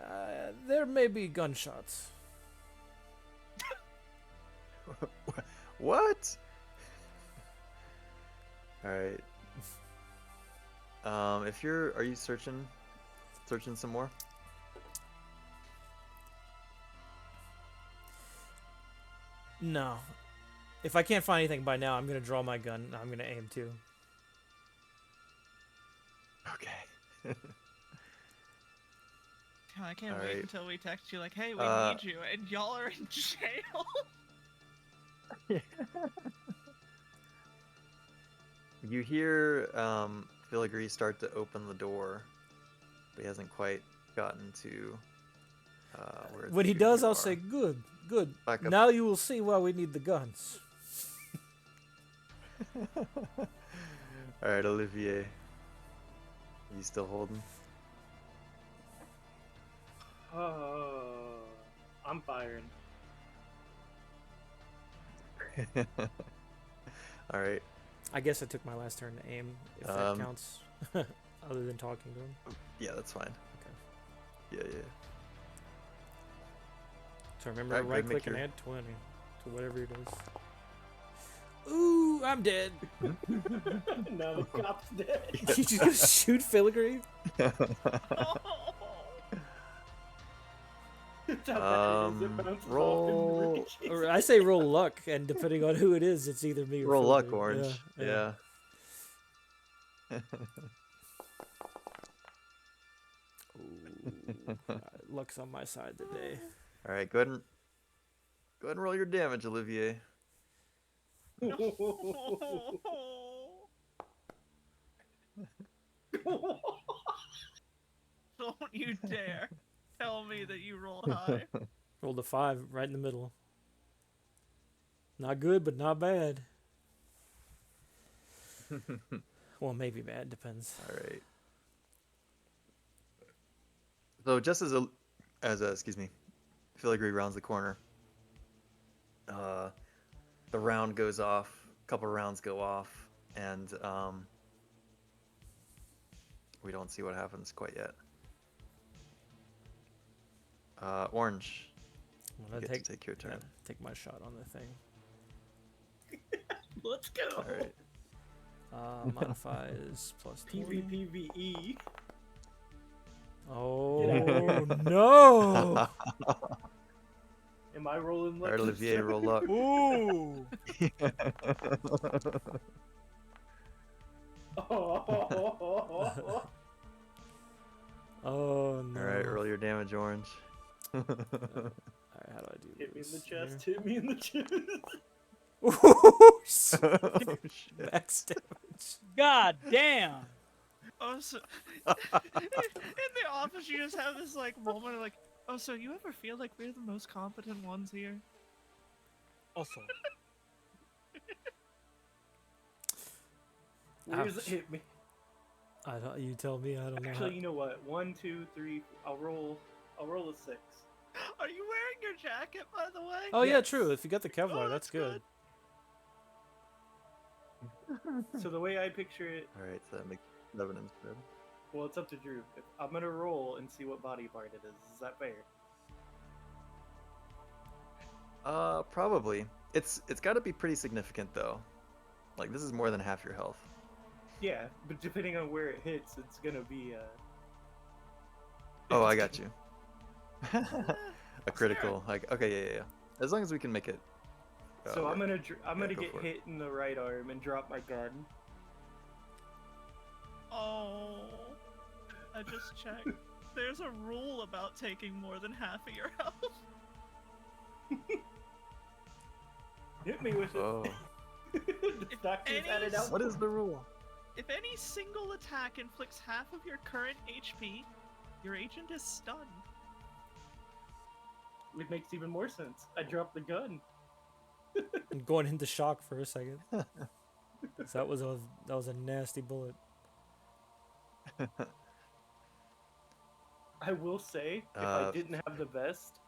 okay. There may be gunshots. What? All right. Are you searching some more? No. If I can't find anything by now, I'm gonna draw my gun. I'm gonna aim too. Okay. God, I can't All wait right. until we text you like, hey, we Uh, need you, and y'all are in jail. You hear Filigree start to open the door, but he hasn't quite gotten to where. When he you does, I'll are. say, "Good, good. Back up. Now you will see why we need the guns." All right, Olivier. You still holding? I'm firing. All right. I guess I took my last turn to aim, if that counts. Other than talking to him. Yeah, that's fine. Okay. Yeah. So remember Right, to go right ahead and make click and your- add 20 to whatever it is. Ooh, I'm dead. Now the cop's dead. You just gonna shoot Filigree? That's how bad it is. It bounces off and roll- ricochets. Or I say roll luck, and depending on who it is, it's either me or Roll luck, Filigree. Orange. Yeah. Ooh, luck's on my side today. All right, go ahead and roll your damage, Olivier. Don't you dare tell me that you roll high. Rolled a 5 right in the middle. Not good, but not bad. Well, maybe bad, depends. All right. So just as Filigree rounds the corner, the round goes off. A couple rounds go off, and we don't see what happens quite yet. Orange. I'm You gonna get to take your turn. take my shot on the thing. Let's go. All right. Modify is plus 20. PvPvE. Oh no! Am I rolling All luck? right, this Olivier, turn? roll luck. Ooh! Oh, Oh no! All right, roll your damage, Orange. Alright, how do I do hit me in the this? chest. Hit me in the chest. Ooh, Oh, shit. max damage. God damn. Oh, so in the office, you just have this like moment of like, oh, so you ever feel like we're the most competent ones here? Also, Where's it Ouch. hit me? I don't. You tell me. I don't know. Actually, you know what? 1, 2, 3. I'll roll a 6. Are you wearing your jacket, by the way? Oh yeah, Yes. true. If you got the Kevlar, Oh, that's good. So the way I picture it, All right, so that makes 11 instead. well, it's up to Drew. I'm gonna roll and see what body part it is. Is that fair? Probably. It's got to be pretty significant though. Like this is more than half your health. Yeah, but depending on where it hits, it's gonna be. Oh, it's I got gonna- you. A critical. Like okay, yeah. As long as we can make it. So I'm work. gonna go get for it. hit in the right arm and drop my gun. Oh, I just checked. There's a rule about taking more than half of your health. Hit me with it. Oh, The doctor's any added out. what is the rule? If any single attack inflicts half of your current HP, your agent is stunned. It makes even more sense. I dropped the gun. I'm going into shock for a second. 'Cause that was a nasty bullet. I will say, if I didn't have the vest,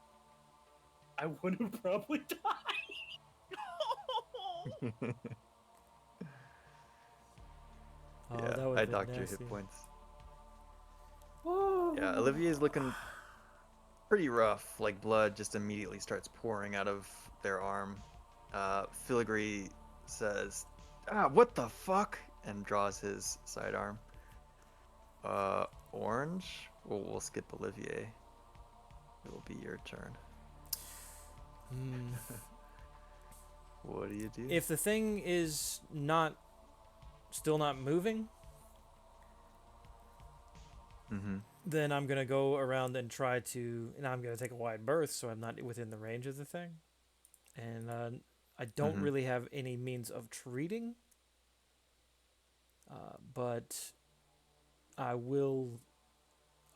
I would have probably died. Oh, yeah, that would I have been docked your nasty. hit points. Yeah, Olivier's looking pretty rough. Like blood just immediately starts pouring out of their arm. Filigree says, "Ah, what the fuck?" and draws his sidearm. Orange. We'll skip Olivier. It will be your turn. Hmm. What do you do? If the thing is still not moving, Mm-hmm. then I'm gonna go around and try to, and I'm gonna take a wide berth so I'm not within the range of the thing. And I don't Mhm. really have any means of treating, but I will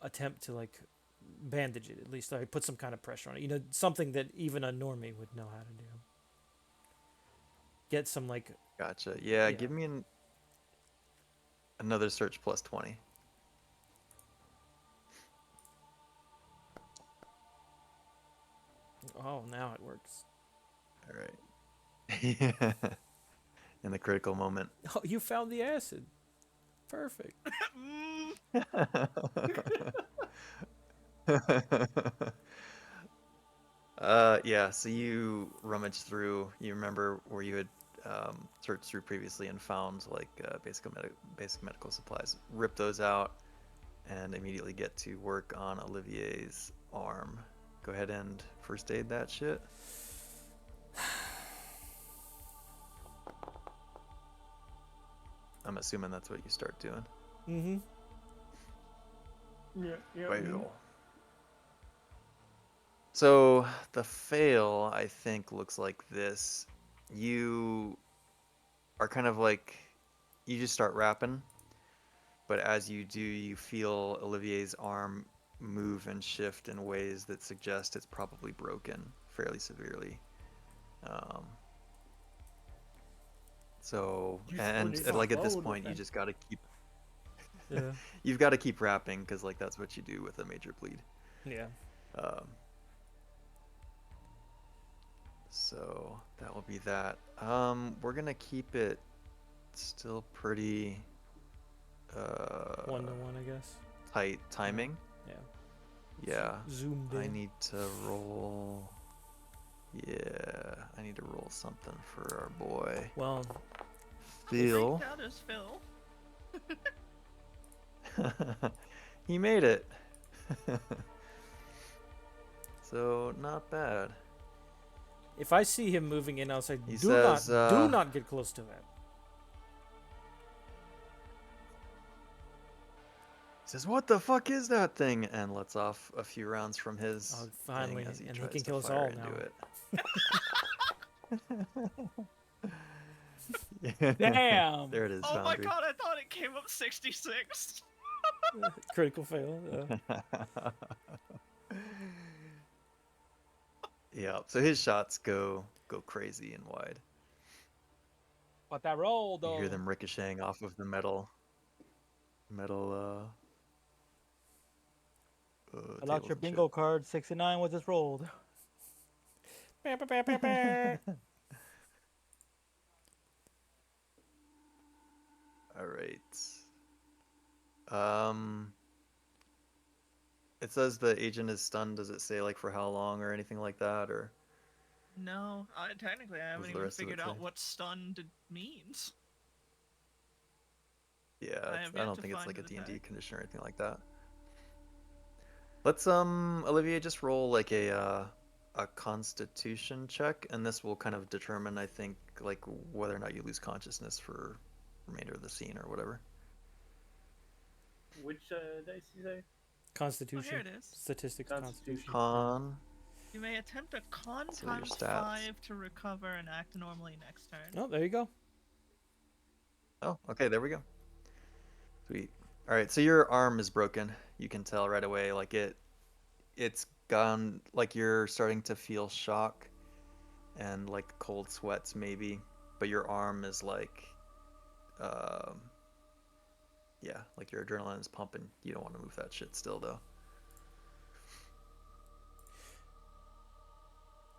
attempt to like bandage it at least. I put some kind of pressure on it. You know, something that even a normie would know how to do. Get some like Gotcha. Yeah, Yeah. give me another search plus 20. oh, now it works. All right. In the critical moment. Oh, you found the acid. Perfect. Yeah, so you rummage through. You remember where you had searched through previously and found like basic medical supplies. Rip those out and immediately get to work on Olivier's arm. Go ahead and first aid that shit. I'm assuming that's what you start doing. Mm-hmm. Yeah. Fail. So the fail, I think, looks like this. You are kind of like, you just start rapping, but as you do, you feel Olivier's arm move and shift in ways that suggest it's probably broken fairly severely. So, You and split it like at this off, point, you okay. just gotta keep, Yeah. you've got to keep rapping because like that's what you do with a major bleed. Yeah. So that will be that. We're gonna keep it still pretty 1-to-1, I guess. tight timing. Yeah. Yeah. Zoomed in. I need to roll. Yeah, I need to roll something for our boy Well, Phil. Freaked out as Phil. He made it. So not bad. if I see him moving in, I'll say, He do says, not get close to that. He says, "What the fuck is that thing?" And lets off a few rounds from his Oh, finally, thing as he and he tries can to kill us fire all into it. Damn. There it is, Oh my Foundry. god, I thought it came up 66. Critical fail. Yeah, so his shots go crazy and wide. But that roll, You though. hear them ricocheting off of the metal Fill out tables your and shit. bingo card. 69 was just rolled. Bah, bah, bah, bah, bah. All right. It says the agent is stunned. Does it say like for how long or anything like that, or No, technically I haven't the even rest of it figured out say? what stunned means. Yeah, I have I yet don't to think it's find like a the D&D tag. condition or anything like that. Let's Olivier, just roll like a constitution check, and this will kind of determine, I think, like whether or not you lose consciousness for remainder of the scene or whatever. Which dice you say? Constitution. Oh, here it is. Statistics. Constitution. Constitution. Con. You may attempt a con So your times stats. 5 to recover and act normally next turn. Oh, there you go. Oh, okay, there we go. Sweet. All right, so your arm is broken. You can tell right away, like it's gone, like you're starting to feel shock and like cold sweats maybe, but your arm is like, yeah, like your adrenaline is pumping. You don't want to move that shit still though.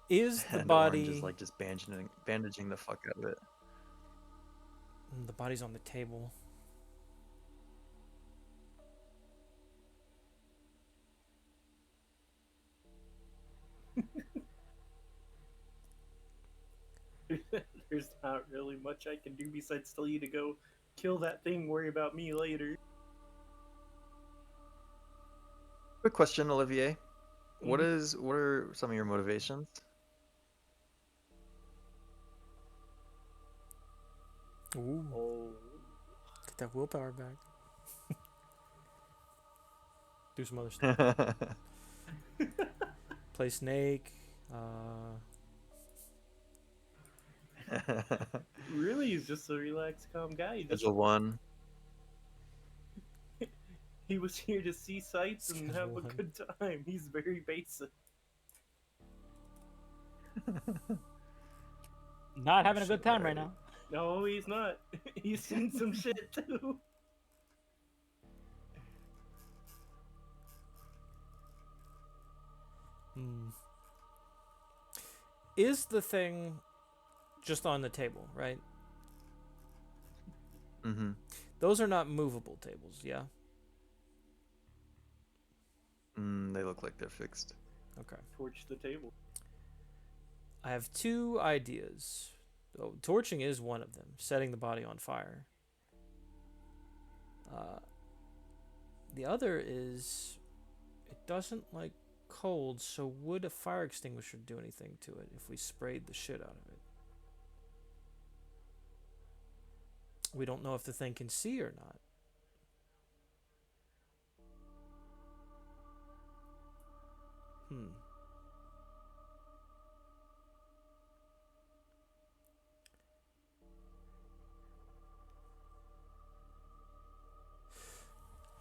Is the And Orange body? is like just bandaging the fuck out of it. The body's on the table. There's not really much I can do besides tell you to go kill that thing, worry about me later. Quick question, Olivier. What Mhm. what are some of your motivations? Ooh, Oh. get that willpower back. Do some other stuff. Play Snake. Really, he's just a relaxed, calm guy. He As just a one. he was here to see sights and have Schedule a one. good time. He's very basic. Not having a good time right Alright. now. No, he's not. He's seen some shit too. Hmm. Is the thing just on the table, right? Mm-hmm. Those are not movable tables, yeah? They look like they're fixed. Okay. Torch the table. I have two ideas. Oh, torching is one of them. Setting the body on fire. The other is it doesn't like cold, so would a fire extinguisher do anything to it if we sprayed the shit out of it? We don't know if the thing can see or not.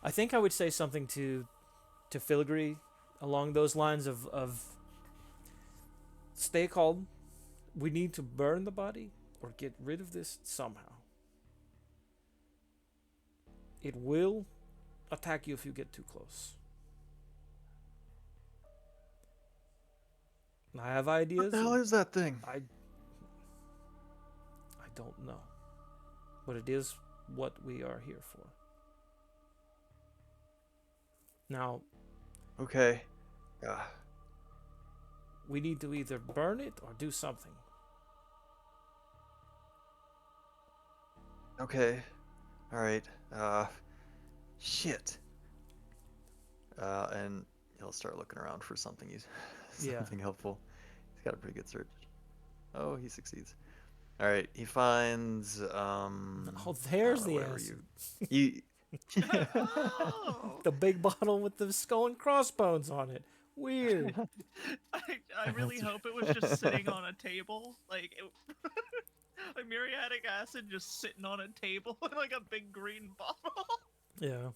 I think I would say something to Filigree along those lines of stay calm. We need to burn the body or get rid of this somehow. It will attack you if you get too close. I have ideas. What the hell is that thing? I don't know. But it is what we are here for. Now, Okay. Uh, We need to either burn it or do something. okay. All right. Shit. And he'll start looking around for something Yeah. something helpful. He's got a pretty good search. Oh, he succeeds. All right, he finds Oh, there's I don't know, the whatever acid. you Oh! The big bottle with the skull and crossbones on it. Weird. I really hope it was just sitting on a table, like like muriatic acid just sitting on a table in like a big green bottle. Yeah.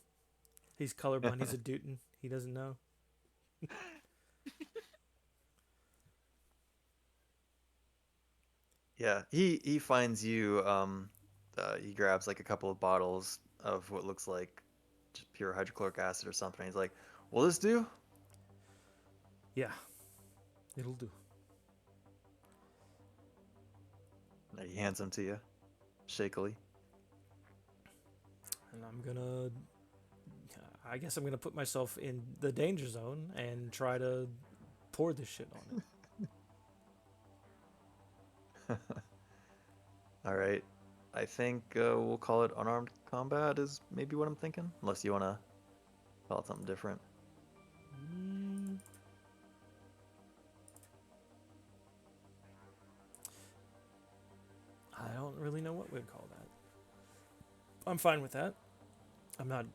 He's colorblind. He's a Duton. He doesn't know. Yeah, he finds you. He grabs like a couple of bottles of what looks like just pure hydrochloric acid or something. He's like, "Will this do?" Yeah. It'll do. And he hands them to you, shakily. And I'm gonna. I guess I'm gonna put myself in the danger zone and try to pour this shit on it. All right, I think we'll call it unarmed combat. Is maybe what I'm thinking, unless you wanna call it something different. Mm. I don't really know what we'd call that. I'm fine with that. I'm not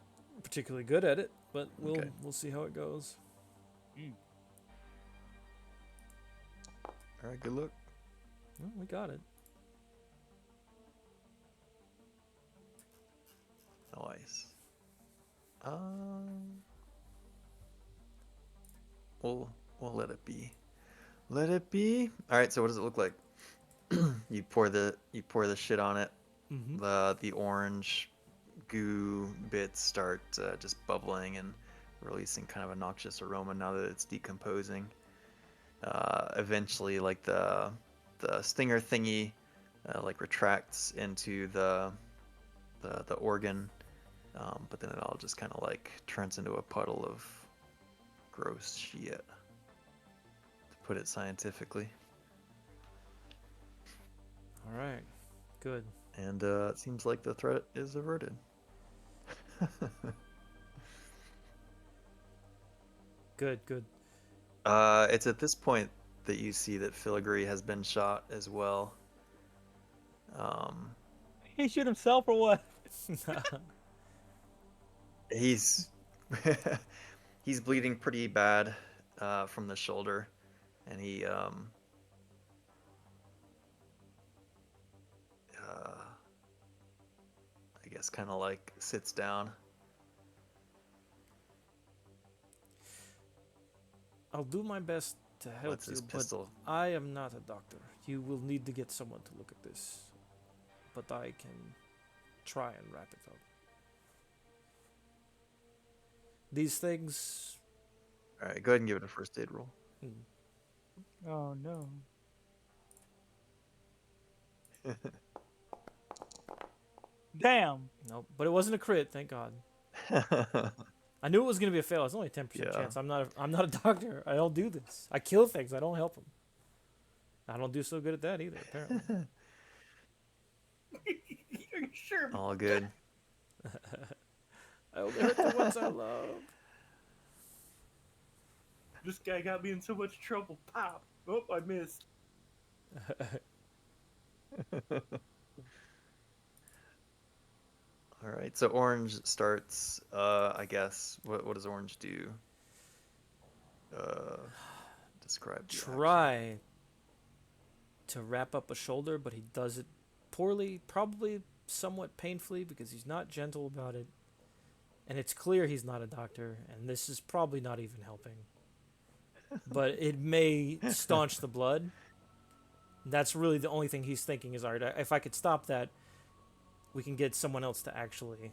particularly good at it, but Okay. we'll see how it goes. All right, good luck. Well, we got it. Nice. We'll let it be. Let it be. All right. So what does it look like? You pour the shit on it. Mm-hmm. The orange goo bits start just bubbling and releasing kind of a noxious aroma now that it's decomposing. Eventually, like the stinger thingy, like retracts into the organ, but then it all just kind of like turns into a puddle of gross shit, to put it scientifically. All right. Good. And it seems like the threat is averted. Good. Good. It's at this point that you see that Filigree has been shot as well. He shoot himself or what? He's he's bleeding pretty bad from the shoulder, and he I guess kind of like sits down. I'll do my best to help Lets his you, pistol. but I am not a doctor. You will need to get someone to look at this, but I can try and wrap it up. These things. All right, go ahead and give it a first aid roll. Oh no. Damn. Nope, but it wasn't a crit, thank God. I knew it was gonna be a fail. It's only a 10% Yeah. chance. I'm not a doctor. I don't do this. I kill things. I don't help them. I don't do so good at that either. Apparently. Are you sure? All good. I only hurt the ones I love. This guy got me in so much trouble. Pop. Oh, I missed. All right, so Orange starts. I guess what does Orange do? Describe. The action. Try to wrap up a shoulder, but he does it poorly, probably somewhat painfully because he's not gentle about it. And it's clear he's not a doctor, and this is probably not even helping. But it may staunch the blood. That's really the only thing he's thinking is, all right, if I could stop that, we can get someone else to actually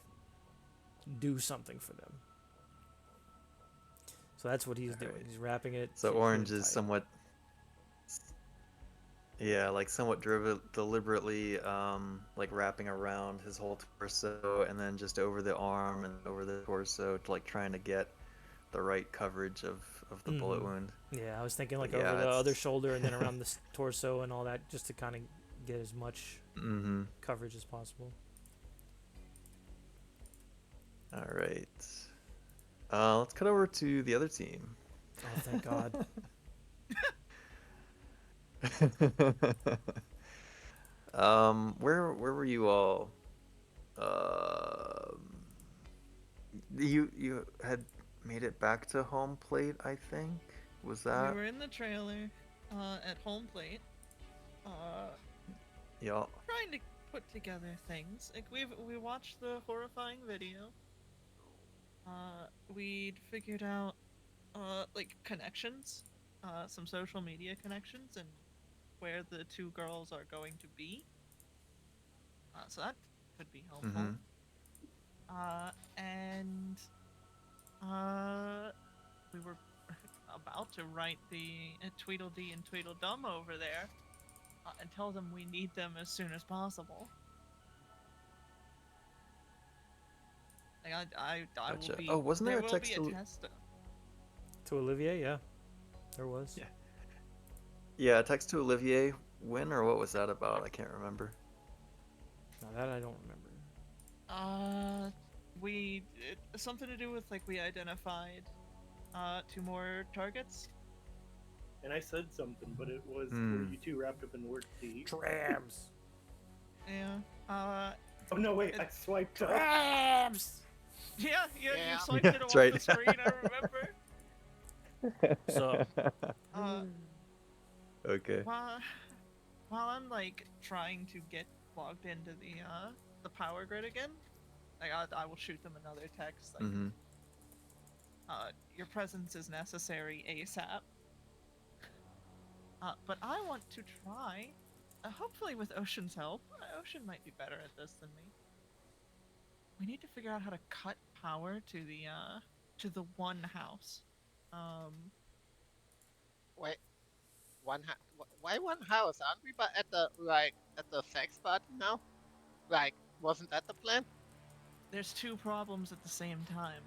do something for them. So that's what he's doing. Alright. He's wrapping it. So keeping it Orange is tight. somewhat, yeah, like somewhat deliberately, like wrapping around his whole torso and then just over the arm and over the torso, to like trying to get the right coverage of the bullet wound. Yeah, I was thinking like But yeah, over the other it's- shoulder and then around the torso and all that, just to kind of get as much coverage as possible. All right. Let's cut over to the other team. Oh, thank God. Where were you all? You had made it back to home plate, I think. Was We that were in the trailer at home plate, y'all? trying to put together things. Like we watched the horrifying video. We'd figured out like connections, some social media connections, and where the two girls are going to be. So that could be helpful. And we were about to write the Tweedledee and Tweedledum over there and tell them we need them as soon as possible. Like I Gotcha. will be. Oh, wasn't there a will text be a to- test. To Olivier, yeah, there was. Yeah. Yeah, text to Olivier. When or what was that about? I can't remember. Now that I don't remember. Something to do with like we identified 2 more targets. And I said something, but it was were you two wrapped up in work to eat? Trams. Yeah. Oh no, wait! I swiped up. Trams. Yeah, you Yeah. swiped it That's off right. the screen. I remember. So Okay. While I'm like trying to get logged into the power grid again, like I will shoot them another text like, your presence is necessary ASAP. But I want to try, hopefully with Ocean's help. Ocean might be better at this than me. We need to figure out how to cut power to the one house. Wait, why one house? Aren't we at the sex party now? Like, wasn't that the plan? There's 2 problems at the same time.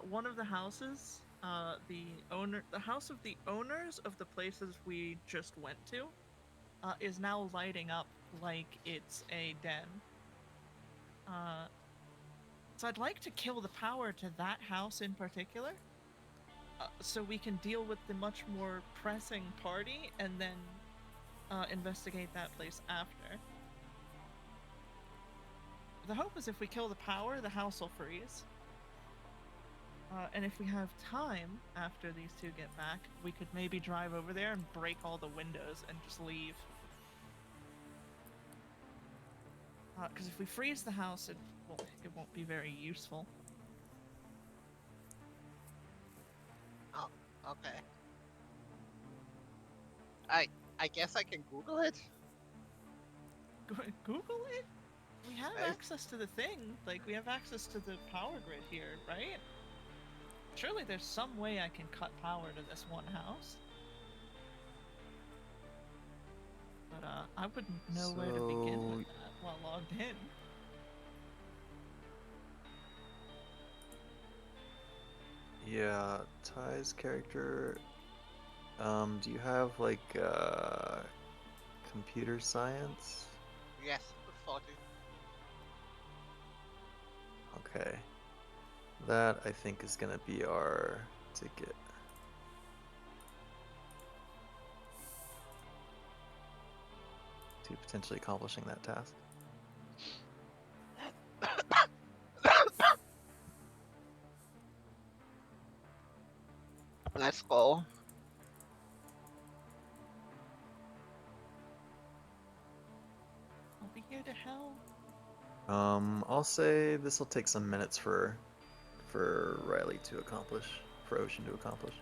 One of the houses, the house of the owners of the places we just went to, is now lighting up like it's a den. So I'd like to kill the power to that house in particular, so we can deal with the much more pressing party and then investigate that place after. The hope is if we kill the power, the house will freeze. And if we have time after these 2 get back, we could maybe drive over there and break all the windows and just leave. Because if we freeze the house, it won't be very useful. Oh, okay. I guess I can Google it. Google it? We have Right. access to the thing. Like, we have access to the power grid here, right? Surely there's some way I can cut power to this one house. But I wouldn't know where to begin with that while logged in. Yeah, Ty's character. Do you have like computer science? Yes, 40. Okay. That I think is gonna be our ticket. To potentially accomplishing that task. Let's go. I'll be here to help. I'll say this will take some minutes for Riley to accomplish, for Ocean to accomplish.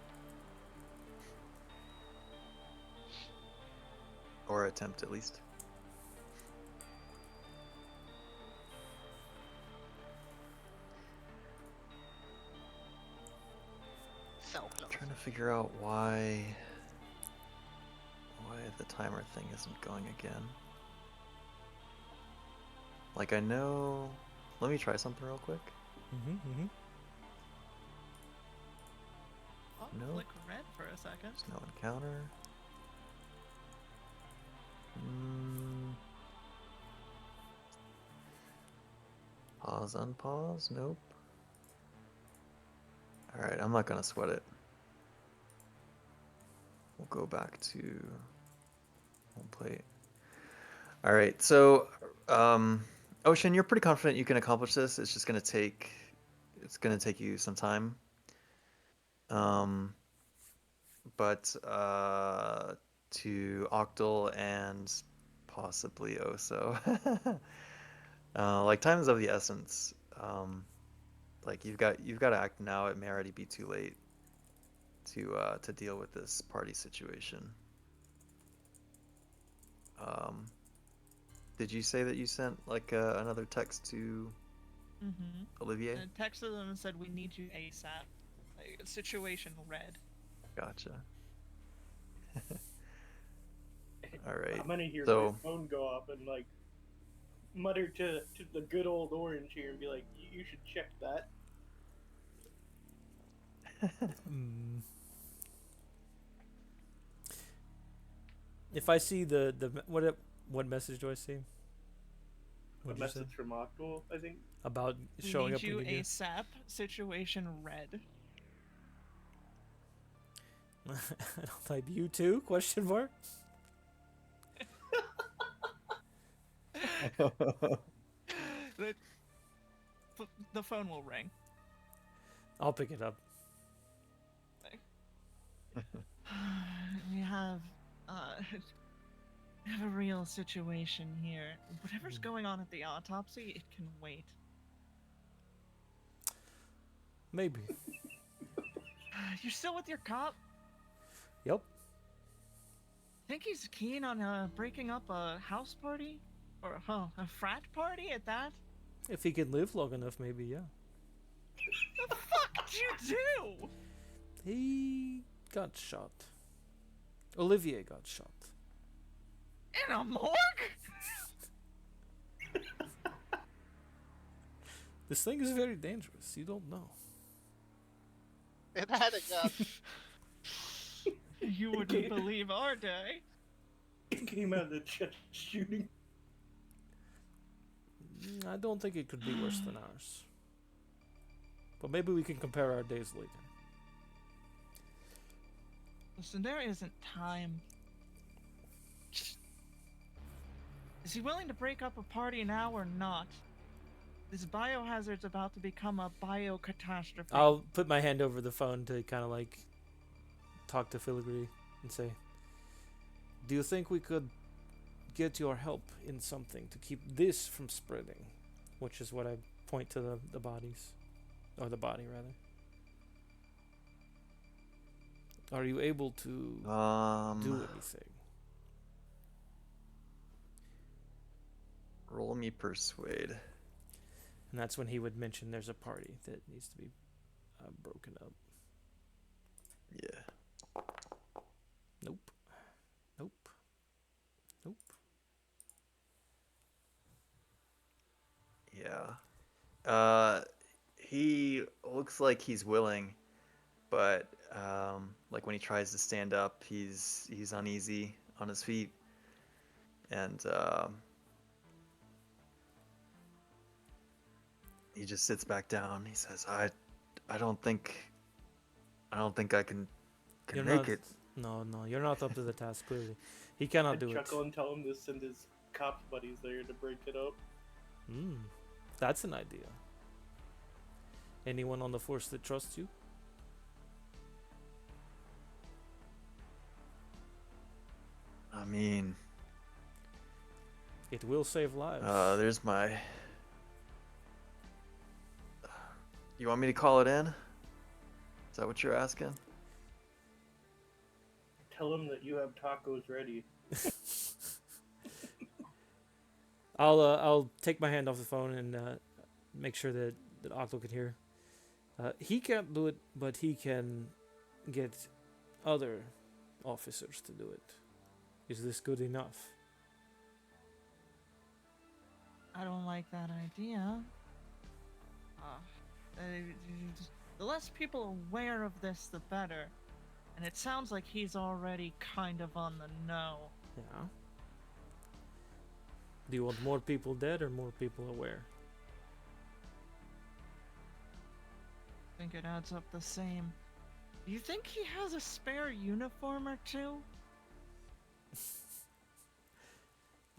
Or attempt at least. So close. Trying to figure out why the timer thing isn't going again. Like I know, let me try something real quick. Nope. flick red for a second. There's no encounter. Pause, unpause. Nope. Alright, I'm not gonna sweat it. We'll go back to home plate. Alright, so Ocean, you're pretty confident you can accomplish this. It's just gonna take you some time. But to Octal and possibly Oso. Like time is of the essence. Like you've got to act now. It may already be too late to deal with this party situation. Did you say that you sent like another text to Olivier? I texted them and said we need you ASAP. Like, situation red. Gotcha. All right. I'm gonna hear So- my phone go up and like mutter to the good old orange here and be like, you should check that. If I see the what message do I see? A What'd you say? message from Octal, I think. About We showing need up you in the ASAP. Situation red. I'll type you too? Question mark. The phone will ring. I'll pick it up. We have a real situation here. Whatever's going on at the autopsy, it can wait. Maybe. You're still with your cop? Yep. Think he's keen on breaking up a house party? Or a frat party at that? If he can live long enough, maybe, yeah. The fuck did you do? He got shot. Olivier got shot. In a morgue? This thing is very dangerous. You don't know. It had a gun. You wouldn't believe our day. It came out of the chest shooting. I don't think it could be worse than ours. But maybe we can compare our days later. Listen, there isn't time. Is he willing to break up a party now or not? This biohazard's about to become a biocatastrophe. I'll put my hand over the phone to kind of like talk to Filigree and say, do you think we could get your help in something to keep this from spreading? Which is what I point to the bodies. Or the body, rather. Are you able to do anything? Roll me persuade. And that's when he would mention there's a party that needs to be broken up. Yeah. Nope. Nope. Nope. Yeah. He looks like he's willing, but like when he tries to stand up, he's uneasy on his feet, and he just sits back down. He says, "I don't think I can You're make not- it." No, you're not up to the task, clearly. He cannot I'd do it. chuckle and tell him to send his cops buddies there to break it up. That's an idea. Anyone on the force that trusts you? I mean, It will save lives. there's my. You want me to call it in? Is that what you're asking? Tell him that you have tacos ready. I'll take my hand off the phone and make sure that Octo can hear. He can't do it, but he can get other officers to do it. Is this good enough? I don't like that idea. The less people aware of this, the better. And it sounds like he's already kind of on the know. Yeah. Do you want more people dead or more people aware? I think it adds up the same. Do you think he has a spare uniform or two?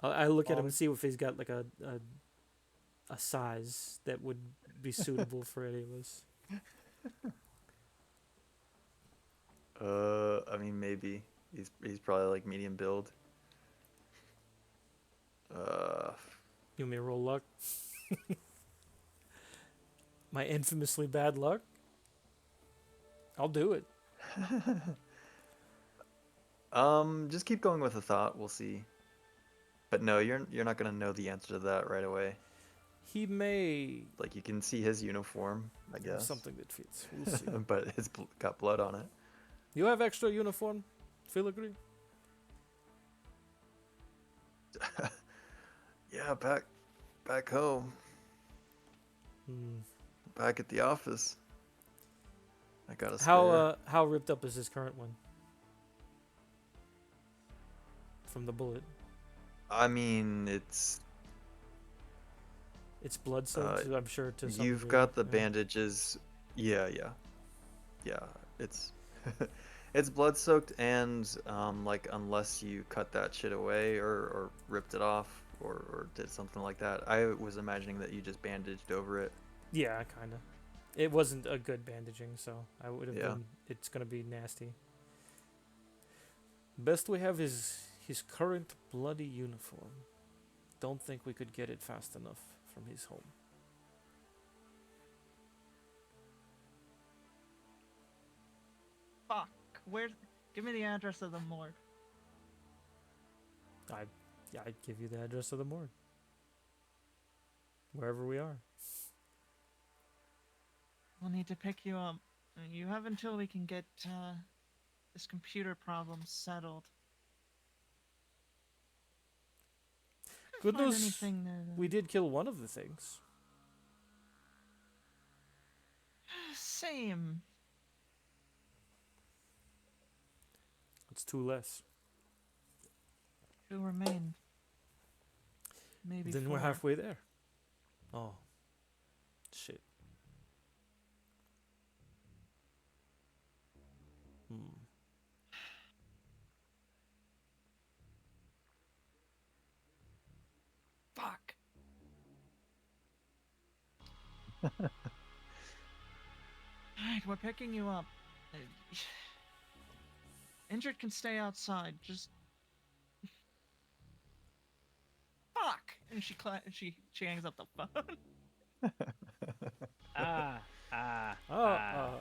I look at him and see if he's got like a size that would be suitable for any of us. I mean, maybe he's probably like medium build. You want me to roll luck? My infamously bad luck? I'll do it. Just keep going with the thought. We'll see. But no, you're not gonna know the answer to that right away. He may Like you can see his uniform, I guess. something that fits. We'll see. But it's got blood on it. You have extra uniform, filigree? Yeah, back home, Hmm. back at the office. I got a spare. How ripped up is his current one? From the bullet. I mean, it's Blood soaked, I'm sure, to some you've degree. got the Yeah. bandages. Yeah. It's it's blood soaked, and like unless you cut that shit away or ripped it off or did something like that, I was imagining that you just bandaged over it. Yeah, kind of. It wasn't a good bandaging, so I would have Yeah. been. It's gonna be nasty. Best we have is his current bloody uniform. Don't think we could get it fast enough from his home. Fuck. Where's... Give me the address of the morgue. I'd give you the address of the morgue. Wherever we are. We'll need to pick you up. You have until we can get this computer problem settled. Good Find news. anything there, though. We did kill one of the things. Same. It's two less. Two remain. Maybe Then four. we're halfway there. Oh. Shit. Fuck. Alright, we're picking you up. Injured can stay outside. Just fuck. And she hangs up the phone. Oh.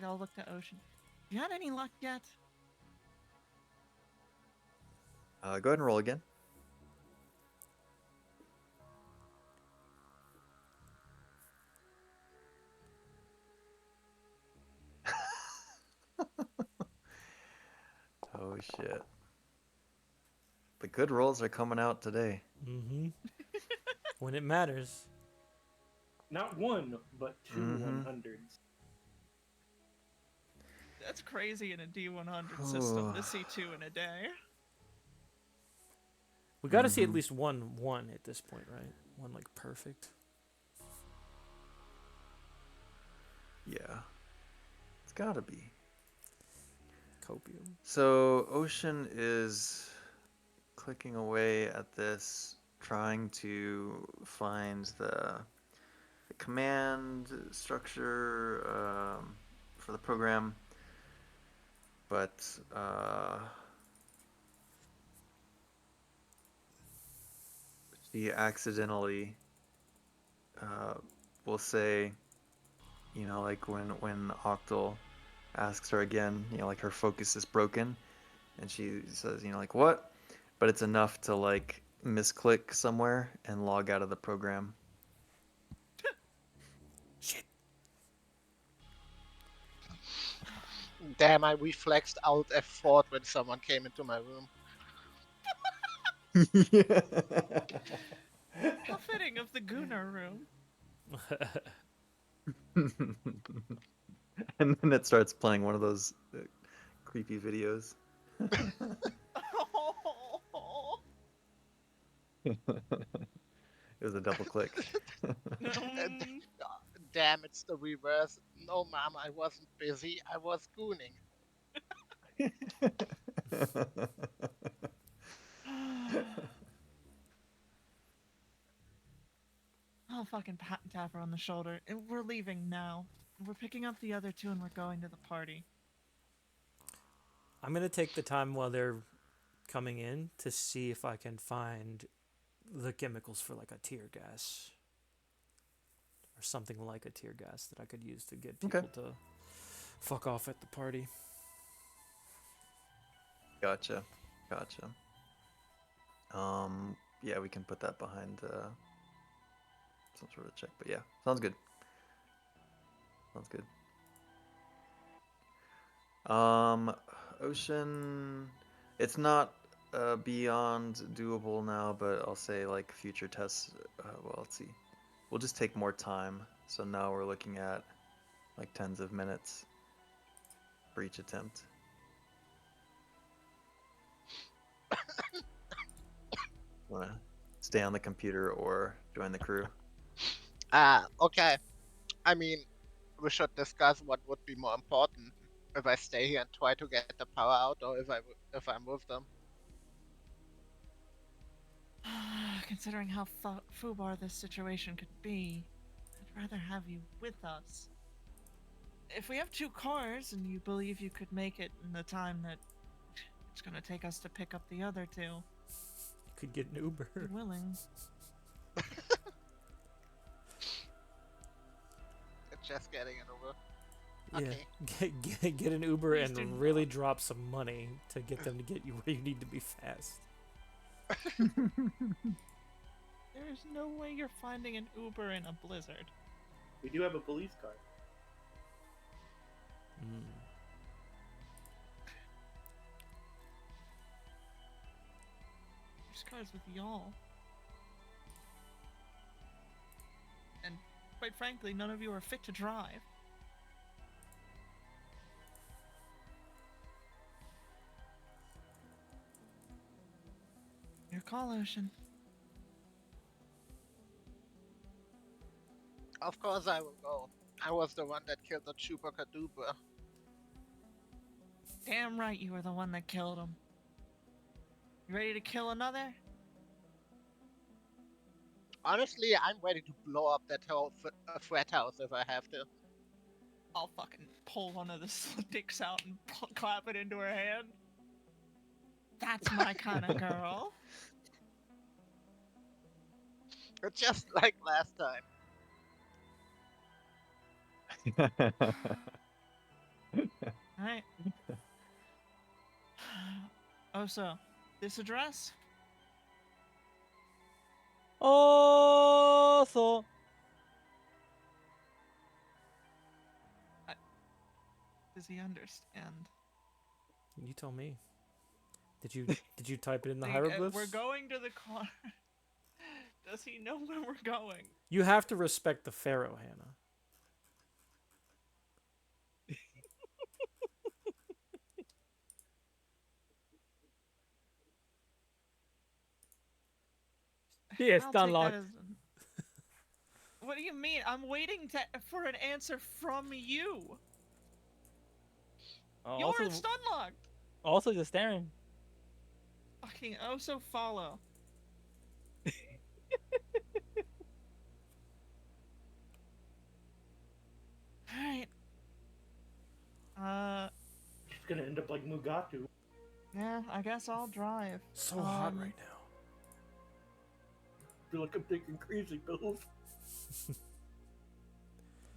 I'll look to Ocean. You had any luck yet? Go ahead and roll again. Oh shit. The good rolls are coming out today. Mm-hmm. When it matters. Not one, but two Mhm. 100s. That's crazy in a D100 system to see two in a day. We gotta see at least one at this point, right? One like perfect. Yeah. It's gotta be. Copium. So Ocean is clicking away at this, trying to find the command structure for the program, but she accidentally will say, you know, like when Octal asks her again, you know, like her focus is broken, and she says, you know, like what? But it's enough to like misclick somewhere and log out of the program. Shit. Damn, I reflexed out F4 when someone came into my room. How fitting of the Gunnar room. And then it starts playing one of those creepy videos. It was a double click. Damn, it's the reverse. No, mom, I wasn't busy. I was gooning. I'll fucking tap her on the shoulder. We're leaving now. We're picking up the other two and we're going to the party. I'm gonna take the time while they're coming in to see if I can find the chemicals for like a tear gas or something like a tear gas that I could use to get people to fuck off at the party. Gotcha. Yeah, we can put that behind some sort of check, but yeah, sounds good. Ocean, it's not beyond doable now, but I'll say like future tests. Well, let's see. We'll just take more time. So now we're looking at like tens of minutes for each attempt. Wanna stay on the computer or join the crew? Okay. I mean, we should discuss what would be more important. If I stay here and try to get the power out, or if I move them. Considering how foobar this situation could be, I'd rather have you with us. If we have 2 cars and you believe you could make it in the time that it's gonna take us to pick up the other 2, You could get an Uber. be willing. Just getting an Uber. Yeah, Okay. get an Uber Please do and really drop some money to get them to get you where you need to be fast. There's no way you're finding an Uber in a blizzard. We do have a police car. This car's with y'all. And quite frankly, none of you are fit to drive. Your call, Ocean. Of course I will go. I was the one that killed the Chupacadupa. Damn right you were the one that killed him. You ready to kill another? Honestly, I'm ready to blow up that whole frat house if I have to. I'll fucking pull one of the sticks out and clap it into her hand. That's my kind of girl. Just like last time. Alright. Oh, so, this address? Also, Does he understand? You tell me. Did you type it in the Like, hieroglyphs? we're going to the car. Does he know where we're going? You have to respect the Pharaoh, Hannah. yes, I'll take unlocked. that as What do you mean? I'm waiting for an answer from you. You're Also, stun locked. also just staring. Fucking so follow. Alright. She's gonna end up like Mugatu. Yeah, I guess I'll drive. So hot right now. Feel like I'm taking crazy pills.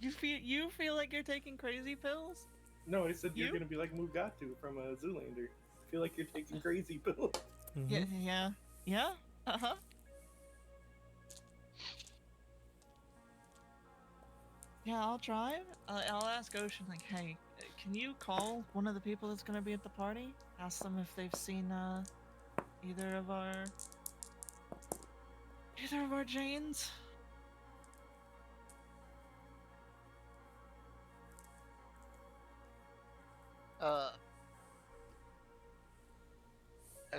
You feel like you're taking crazy pills? No, I said you're You? gonna be like Mugatu from Zoolander. I feel like you're taking crazy pills. Mhm. Yeah. Uh-huh. Yeah, I'll drive. I'll ask Ocean, like, hey, can you call one of the people that's gonna be at the party? Ask them if they've seen either of our Janes.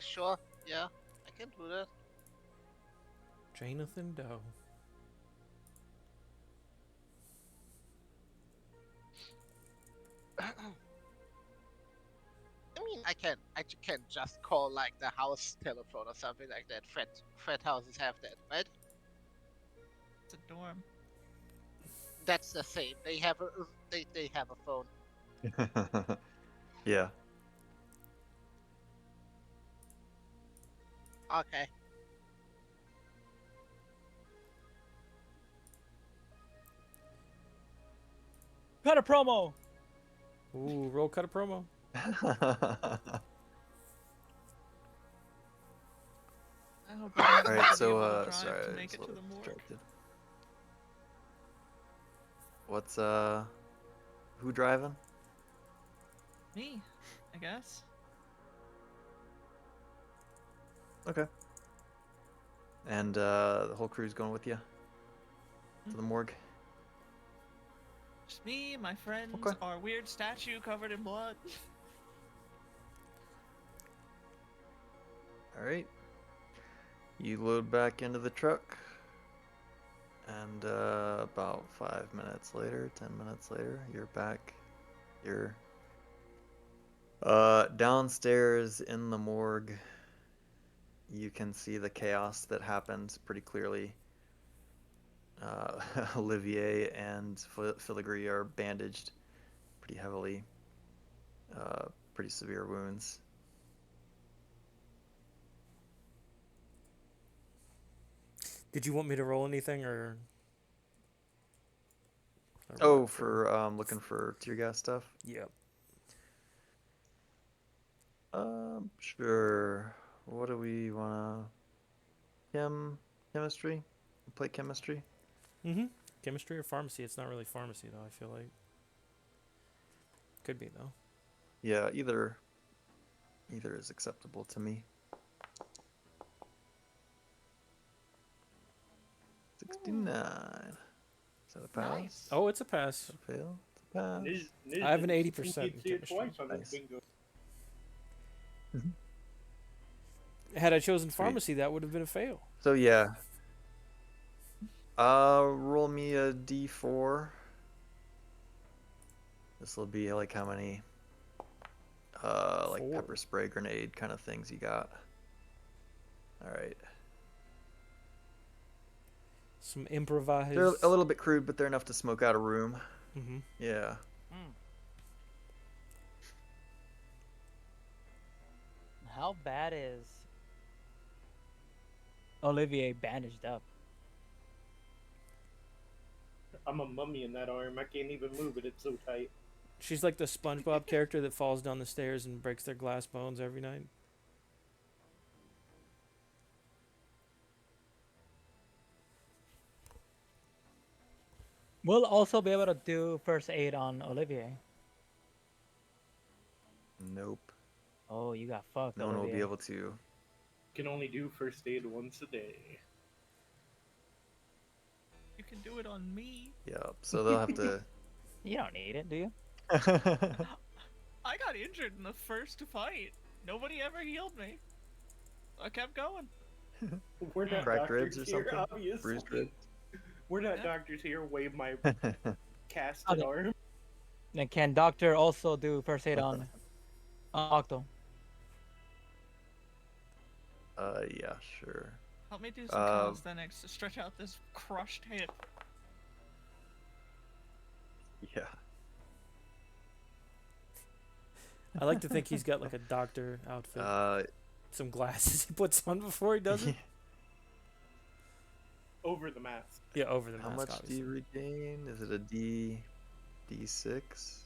sure. Yeah, I can do that. Jonathan Doe. I mean, I can just call like the house telephone or something like that. Frat houses have that, right? It's a dorm. That's the same. They have a phone. Yeah. Okay. Cut a promo. Ooh, roll cut a promo. I hope I'm Alright, going to be so, able to drive sorry, to I make was it a to the little morgue. distracted. What's, who driving? Me, I guess. Okay. And, the whole crew's going with you? To the morgue? Just me, my friends, Okay. our weird statue covered in blood. Alright. You load back into the truck. And, about 5 minutes later, 10 minutes later, you're back. You're, downstairs in the morgue. You can see the chaos that happened pretty clearly. Olivier and Filigree are bandaged pretty heavily. Pretty severe wounds. Did you want me to roll anything or Oh, what for looking for tear gas stuff? Yeah. Sure. What do we wanna? Chemistry? Play chemistry? Mm-hmm. Chemistry or pharmacy? It's not really pharmacy though, I feel like. Could be though. Yeah, either is acceptable to me. 69. Is that a pass? Nice. Oh, it's a pass. Is that a fail? It's a pass. I have an didn't 80% think you'd see it chemistry. twice on this Nice. bingo. Had I chosen Sweet. pharmacy, that would have been a fail. So yeah. Roll me a d4. This will be like how many like 4. pepper spray grenade kind of things you got. Alright. Some improvised. They're a little bit crude, but they're enough to smoke out a room. Mm-hmm. Yeah. How bad is Olivier bandaged up? I'm a mummy in that arm. I can't even move it. It's so tight. She's like the SpongeBob character that falls down the stairs and breaks their glass bones every night. We'll also be able to do first aid on Olivier. Nope. Oh, you got fucked, No one will Olivier. be able to. Can only do first aid once a day. You can do it on me. Yep. So they'll have to. You don't need it, do you? I got injured in the first fight. Nobody ever healed me. I kept going. We're not Cracked ribs doctors or here, something? obviously. Bruised ribs. We're not Yeah. doctors here. Wave my casted Okay. arm. Then can Doctor also do first aid on Octo? Yeah, sure. Help me do some calisthenics to stretch out this crushed hip. Yeah. I like to think he's got like a doctor outfit. Some glasses he puts on before he does it. Over the mask. Yeah, over the How mask, much obviously. do you regain? Is it a D6?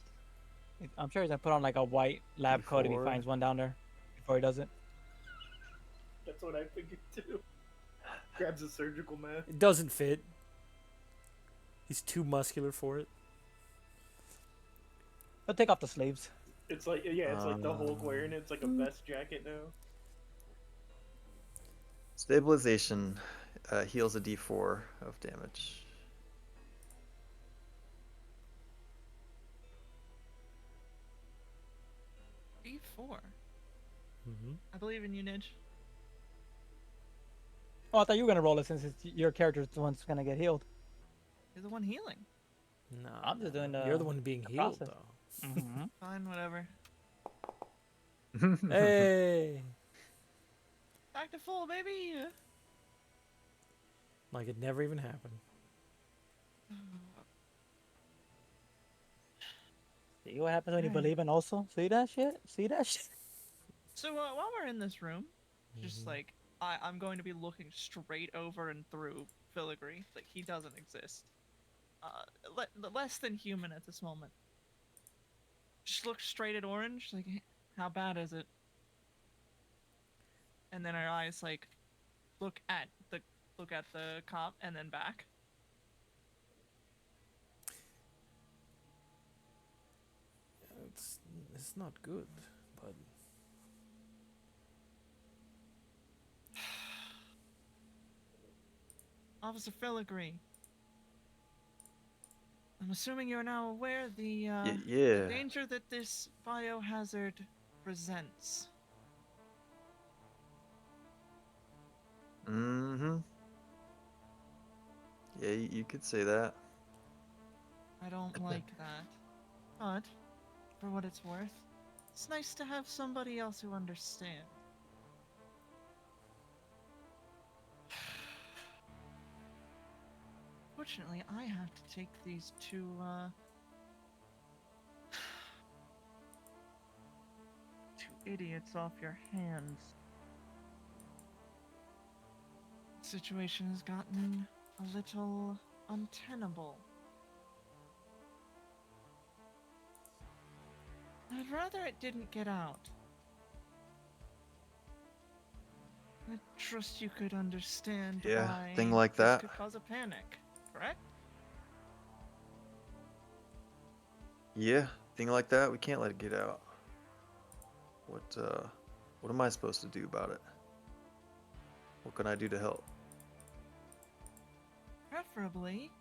I'm sure he's gonna put on like a white lab coat if he D4. finds one down there before he does it. That's what I figured too. Grabs a surgical mask. It doesn't fit. He's too muscular for it. He'll take off the sleeves. It's like, yeah, it's like the Hulk wearing it. It's like a vest jacket now. Stabilization heals a D4 of damage. D4. Mm-hmm. I believe in you, Nidge. Oh, I thought you were gonna roll it since your character's the one that's gonna get healed. You're the one healing. No, I'm just doing you're the one being the healed, process. though. Mm-hmm. Fine, whatever. Hey, Back to full, baby. like it never even happened. See what happens when you Alright. believe in also? See that shit? See that shit? So while we're in this room, just Mhm. like I'm going to be looking straight over and through Filigree. Like he doesn't exist. Less than human at this moment. Just look straight at Orange. Like, how bad is it? And then our eyes like look at the cop and then back. It's not good, but Officer Filigree. I'm assuming you're now aware the Yeah. danger that this biohazard presents. Mm-hmm. Yeah, you could say that. I don't like that. But, for what it's worth, it's nice to have somebody else who understands. Fortunately, I have to take these two idiots off your hands. The situation has gotten a little untenable. I'd rather it didn't get out. I trust you could understand Yeah, why thing like this that. could cause a panic, correct? Yeah, thing like that. We can't let it get out. What am I supposed to do about it? What can I do to help? Preferably,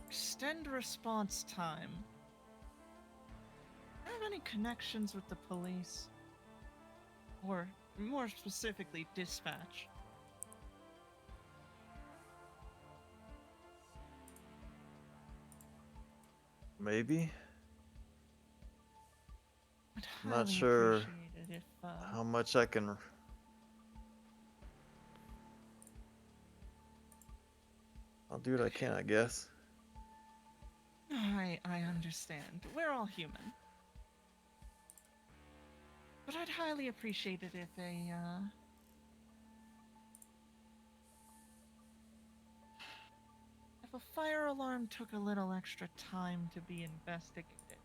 extend response time. Do you have any connections with the police? Or, more specifically, dispatch? Maybe. I'd I'm not highly sure appreciate it if, how much I can. I'll do what I can, I guess. I understand. We're all human. But I'd highly appreciate it if if a fire alarm took a little extra time to be investigated.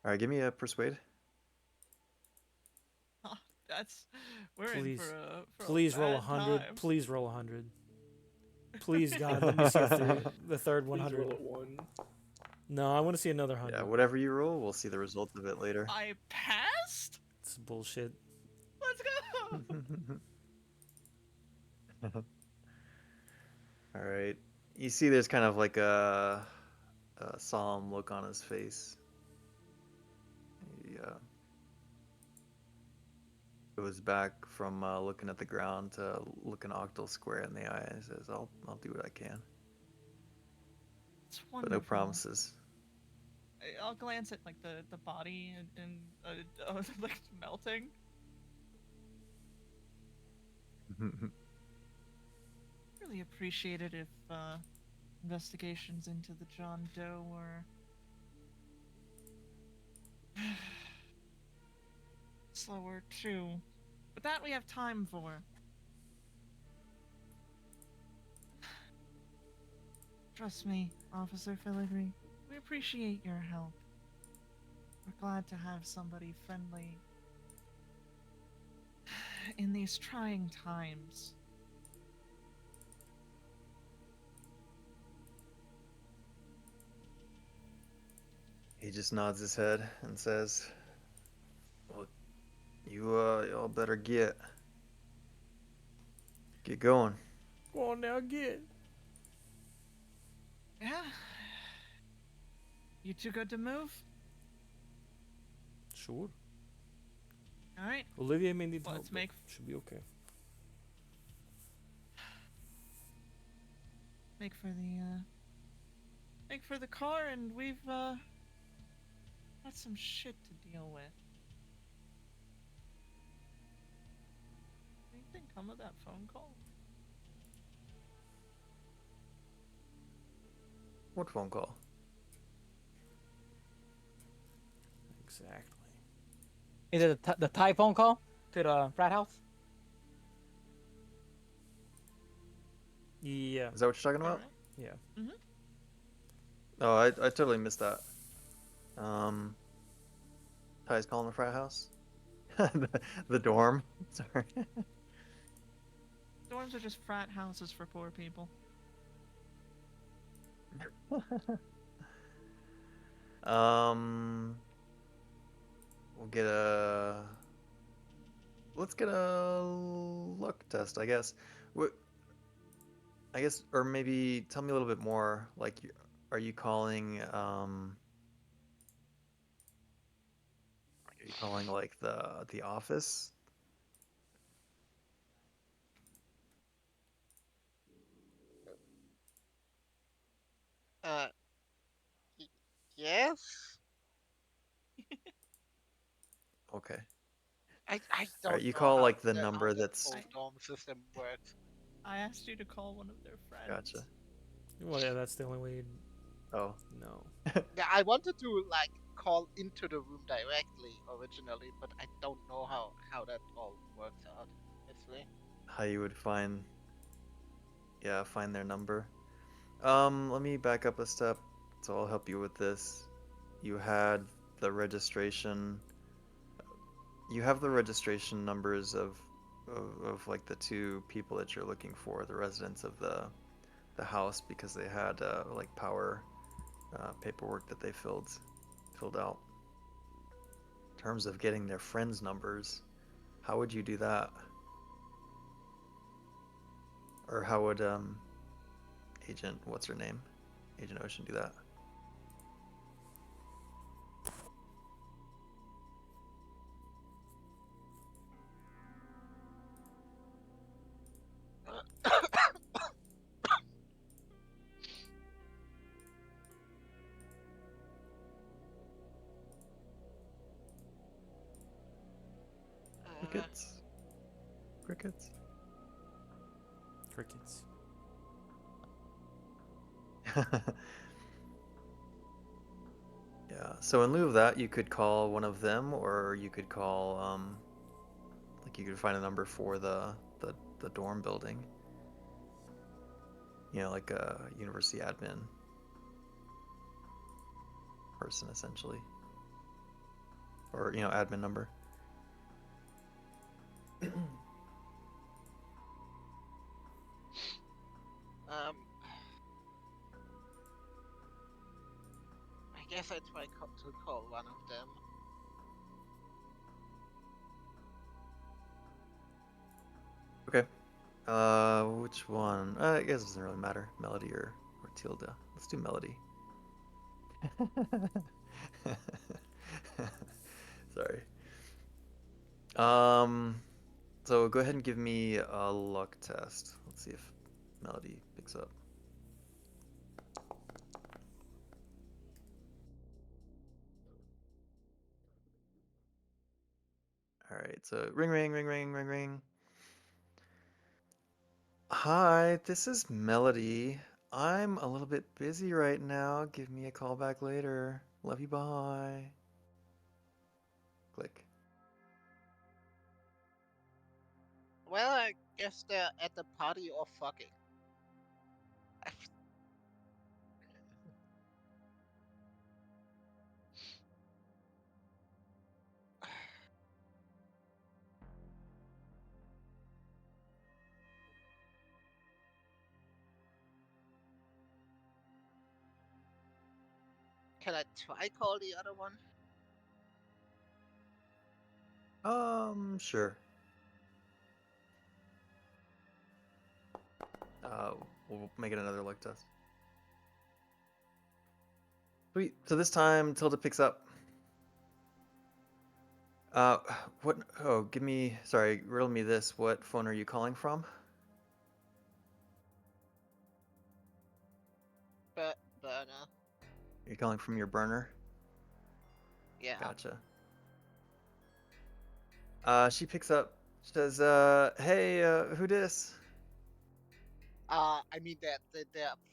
All right, give me a persuade. Oh, we're in Please. for Please a roll bad 100. time. Please roll 100. Please, God, let me see the third Please 100. roll a 1. No, I want to see another 100. Yeah, whatever you roll, we'll see the results of it later. I passed? It's bullshit. Let's go! All right. You see, there's kind of like a solemn look on his face. He goes back from looking at the ground to looking Octal square in the eye and says, "I'll do what I can, It's but wonderful. no promises." I'll glance at like the body and like melting. Really appreciate it if investigations into the John Doe were slower too. But that we have time for. Trust me, Officer Filigree. We appreciate your help. We're glad to have somebody friendly in these trying times. He just nods his head and says, "Well, y'all better get going." Go on now, get. Yeah. You too good to move? Sure. All right. Olivia may need Well, help. let's but make Should be okay. make for the car, and we've got some shit to deal with. Anything come of that phone call? What phone call? Exactly. Is it the Thai phone call to the frat house? Yeah. Is that what you're talking All about? right. Yeah. Mm-hmm. Oh, I totally missed that. Ty's calling the frat house? the dorm? Sorry. Dorms are just frat houses for poor people. We'll get a. Let's get a luck test, I guess. What? I guess, or maybe tell me a little bit more. Like, are you calling? Are you calling like the office? Uh, y- yes. Okay. I All right. don't You know call how like the how number the that's. whole dorm system works. I asked you to call one of their friends. Gotcha. Well, yeah, that's the only way you'd Oh. know. Yeah, I wanted to like call into the room directly originally, but I don't know how that all works out. Honestly. How you would find. Yeah, find their number. Let me back up a step, so I'll help you with this. You had the registration. You have the registration numbers of like the two people that you're looking for, the residents of the house, because they had like power paperwork that they filled out. In terms of getting their friends' numbers, how would you do that? Or how would Agent, what's her name? Agent Ocean do that? Crickets. Crickets. Crickets. Yeah. So in lieu of that, you could call one of them, or you could call like you could find a number for the dorm building. You know, like a university admin person, essentially, or admin number. Um, I guess I try to call one of them. Okay. Which one? I guess it doesn't really matter. Melody or Tilda. Let's do Melody. Sorry. So go ahead and give me a luck test. Let's see if Melody picks up. All right. So ring, ring, ring, ring, ring, ring. Hi, this is Melody. I'm a little bit busy right now. Give me a call back later. Love you. Bye. Click. Well, I guess they're at the party or fucking. Can I try call the other one? Sure. we'll make it another luck test. Sweet. So this time Tilda picks up. What? Oh, riddle me this. What phone are you calling from? Burner. You're calling from your burner? Yeah. Gotcha. She picks up. She says, hey, who dis? I mean they're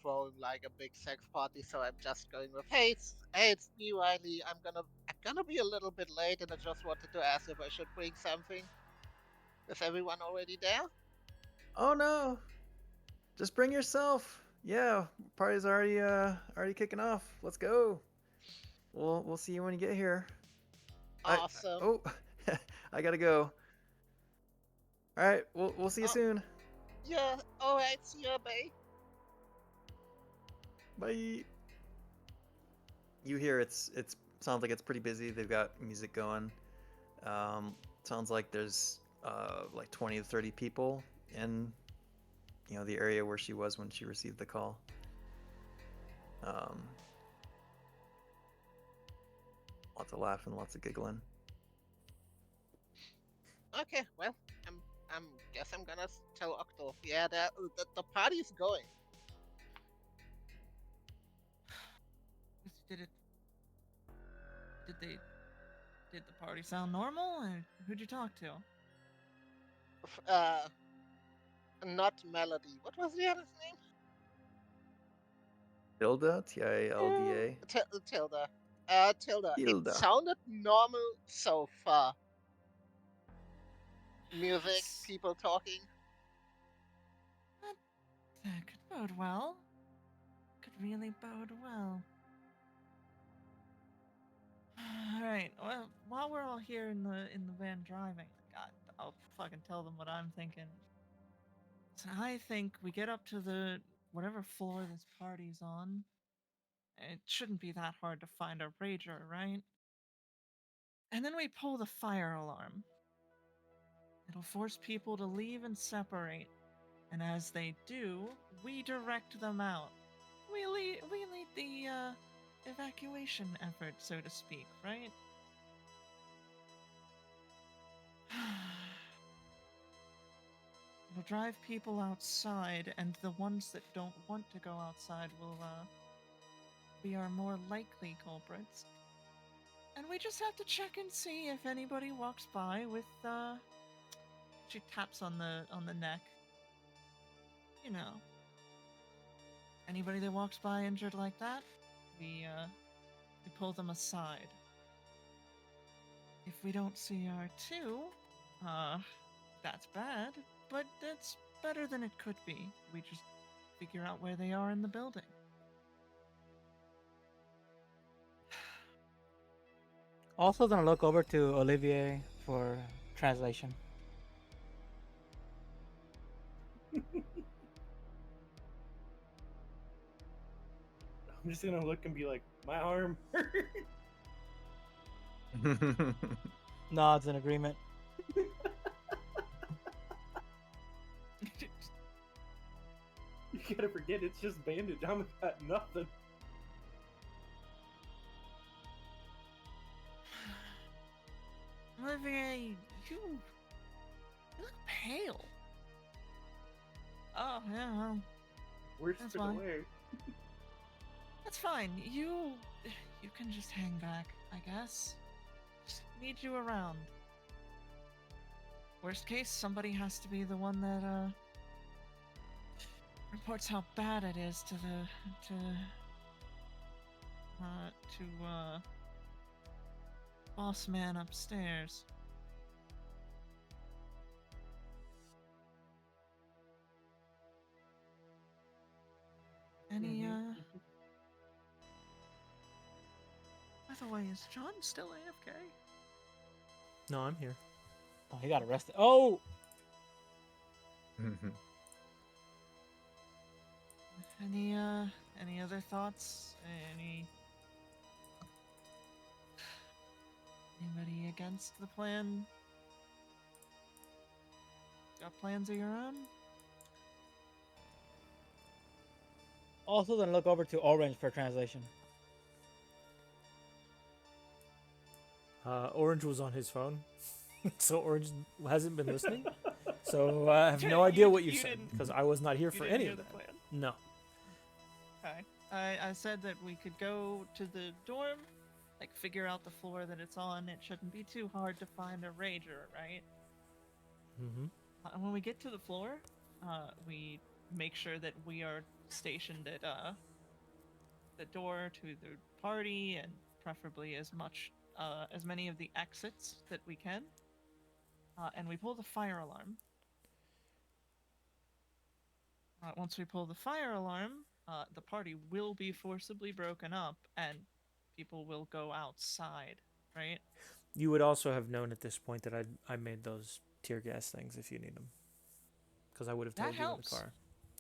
throwing like a big sex party, so I'm just going with, it's me, Riley. I'm gonna be a little bit late, and I just wanted to ask if I should bring something. Is everyone already there? Oh no, just bring yourself. Yeah, party's already kicking off. Let's go. We'll see you when you get here. Awesome. Oh, I gotta go. All right, we'll see you soon. Yeah. All right. See you, babe. Bye. You hear it's sounds like it's pretty busy. They've got music going. Sounds like there's like 20 to 30 people in the area where she was when she received the call. Lots of laughing, lots of giggling. Okay. Well, guess I'm gonna tell Octo. Yeah, the party's going. Did the party sound normal, or who'd you talk to? Not Melody. What was the other's name? Tilda, Tilda. Tilda. Tilda. It Tilda. sounded normal so far. Music, people talking. That could bode well. Could really bode well. Alright, well, while we're all here in the van driving, I'll fucking tell them what I'm thinking. So I think we get up to the whatever floor this party's on. It shouldn't be that hard to find a rager, right? And then we pull the fire alarm. It'll force people to leave and separate. And as they do, we direct them out. We lead the evacuation effort, so to speak, right? It'll drive people outside, and the ones that don't want to go outside will be our more likely culprits. And we just have to check and see if anybody walks by with she taps on the neck. You know. Anybody that walks by injured like that, we pull them aside. If we don't see R2, that's bad, but that's better than it could be. We just figure out where they are in the building. Also, gonna look over to Olivier for translation. I'm just gonna look and be like, my arm hurt. Nods in agreement. You gotta forget it's just bandage. I'm got nothing. Olivier, you look pale. Oh, yeah, well, Worse That's for the fine. wear. that's fine. You can just hang back, I guess. Just need you around. Worst case, somebody has to be the one that reports how bad it is to boss man upstairs. Any by the way, is John still AFK? No, I'm here. Oh, he got arrested. Oh! Any other thoughts? Anybody against the plan? Got plans of your own? Also, then look over to Orange for translation. Orange was on his phone, so Orange hasn't been listening. So I have no idea what you said because I was not here for any of that. Plan. No. Okay. I said that we could go to the dorm, like figure out the floor that it's on. It shouldn't be too hard to find a rager, right? Mm-hmm. And when we get to the floor, we make sure that we are stationed at the door to the party, and preferably as many of the exits that we can. And we pull the fire alarm. Once we pull the fire alarm, the party will be forcibly broken up, and people will go outside, right? You would also have known at this point that I made those tear gas things if you need them, because I would have That told you in the helps. car.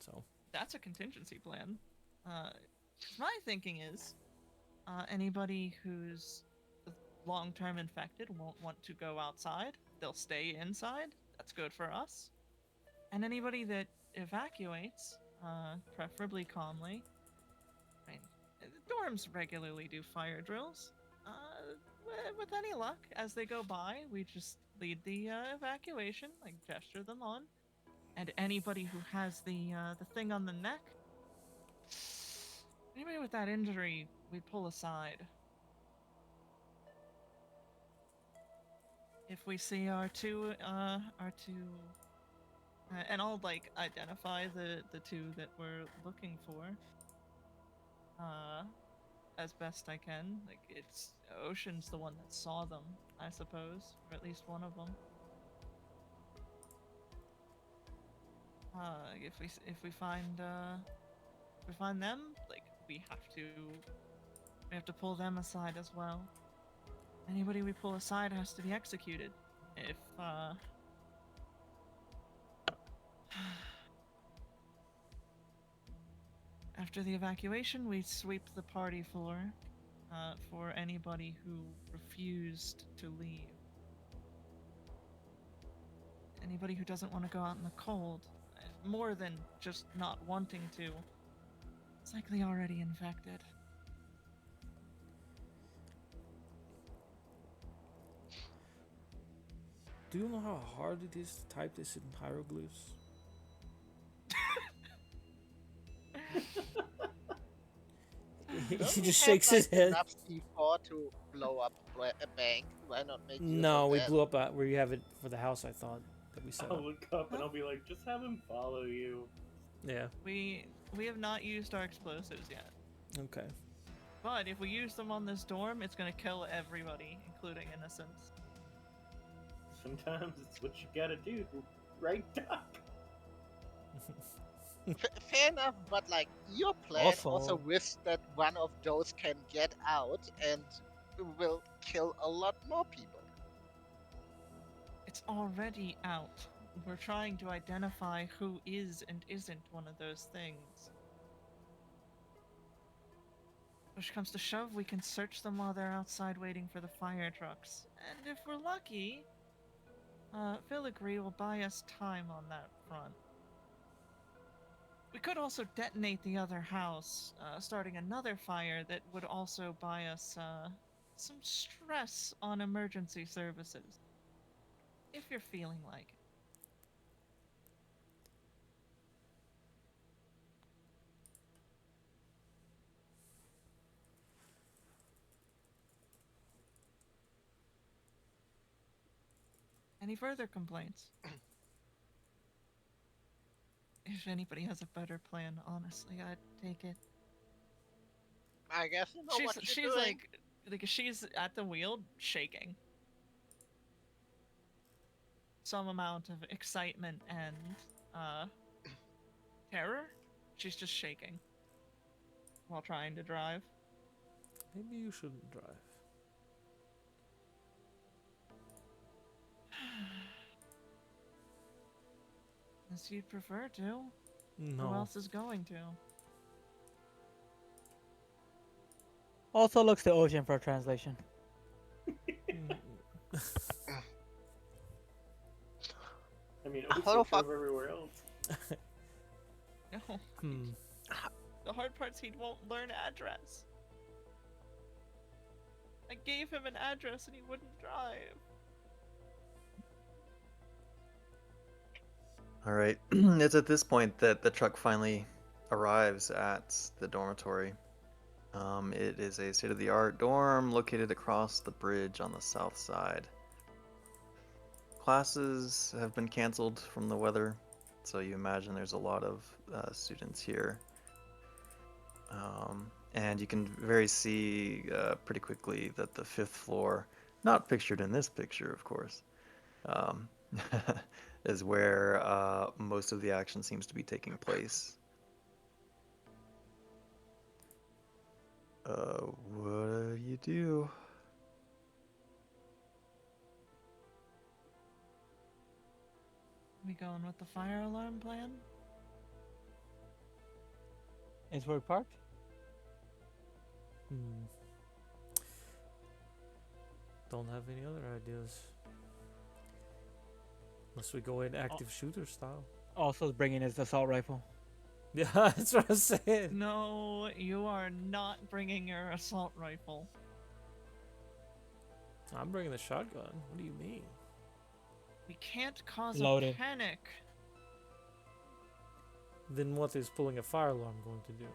So That's a contingency plan. 'Cause my thinking is, anybody who's long-term infected won't want to go outside. They'll stay inside. That's good for us. And anybody that evacuates, preferably calmly. I mean, the dorms regularly do fire drills. With any luck, as they go by, we just lead the evacuation, like gesture them on. And anybody who has the thing on the neck, anybody with that injury, we pull aside. If we see our two, and I'll like identify the two that we're looking for, as best I can. Like it's Ocean's the one that saw them, I suppose, or at least one of them. If we find them, like we have to pull them aside as well. Anybody we pull aside has to be executed. If after the evacuation, we sweep the party floor for anybody who refused to leave. Anybody who doesn't want to go out in the cold, more than just not wanting to, it's likely already infected. do you know how hard it is to type this in hieroglyphs? He Don't we just have, shakes his head. enough C4 to blow up a bank? Why not make use No, of we that? blew up where you have it for the house. I thought that we set I'll up. look up and I'll be like, just have him follow you. Yeah. We have not used our explosives yet. Okay. But if we use them on this dorm, it's gonna kill everybody, including innocents. Sometimes it's what you gotta do, right, Doc? Fair enough, but like your plan also Also- risks that one of those can get out and will kill a lot more people. It's already out. We're trying to identify who is and isn't one of those things. Push comes to shove, we can search them while they're outside waiting for the fire trucks. And if we're lucky, Filigree will buy us time on that front. We could also detonate the other house, starting another fire that would also buy us some stress on emergency services. If you're feeling like it. Any further complaints? If anybody has a better plan, honestly, I'd take it. I guess you know what she's you're doing. like she's at the wheel, shaking. Some amount of excitement and terror. She's just shaking while trying to drive. Maybe you shouldn't drive. As you'd prefer to. Who No. else is going to? Also looks to Ocean for translation. Mm, I mean, Hello, also fuck. drove everywhere else. No. hmm. The hard part's he won't learn address. I gave him an address and he wouldn't drive. All right. It's at this point that the truck finally arrives at the dormitory. It is a state-of-the-art dorm located across the bridge on the south side. Classes have been canceled from the weather, so you imagine there's a lot of students here. And you can see pretty quickly that the 5th floor, not pictured in this picture, of course, is where most of the action seems to be taking place. What do you do? We going with the fire alarm plan? Is where we parked? Don't have any other ideas. Unless we go in active shooter style. Also bringing his assault rifle. Yeah, that's what I'm saying. No, you are not bringing your assault rifle. I'm bringing the shotgun. What do you mean? We can't cause Loaded. a panic. Then what is pulling a fire alarm going to do?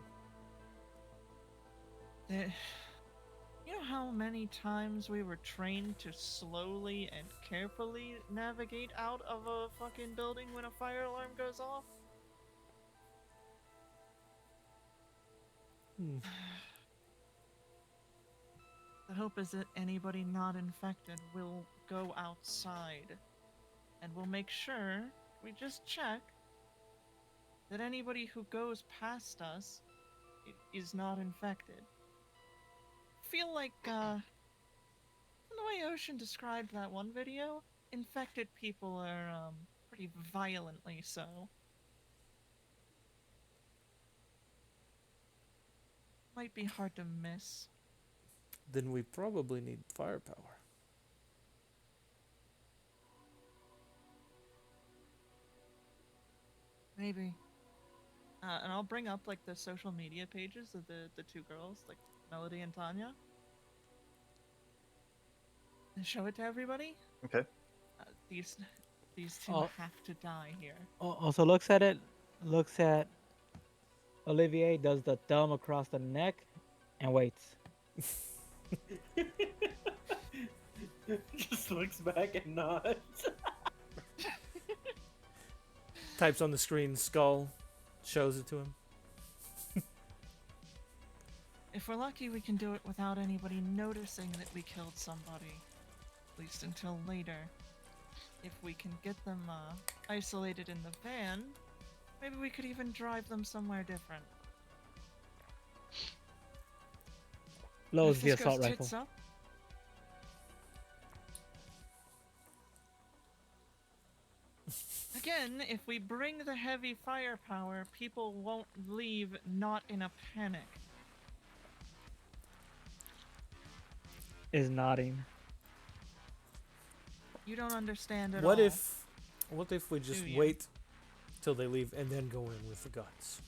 You know how many times we were trained to slowly and carefully navigate out of a fucking building when a fire alarm goes off? The hope is that anybody not infected will go outside. And we'll make sure, we just check, that anybody who goes past us is not infected. Feel like, the way Ocean described that one video, infected people are, pretty violently so. Might be hard to miss. Then we probably need firepower. Maybe. And I'll bring up, like, the social media pages of the two girls, like, Melody and Tanya. And show it to everybody. Okay. These two Oh. have to die here. Also looks at it, looks at Olivier, does the thumb across the neck, and waits. Just looks back and nods. Types on the screen, skull, shows it to him. If we're lucky, we can do it without anybody noticing that we killed somebody. At least until later. If we can get them isolated in the van, maybe we could even drive them somewhere different. Loads If the this assault goes rifle. tits up, again, if we bring the heavy firepower, people won't leave not in a panic. Is nodding. You don't understand at What all. what if we just Do you? wait till they leave and then go in with the guns?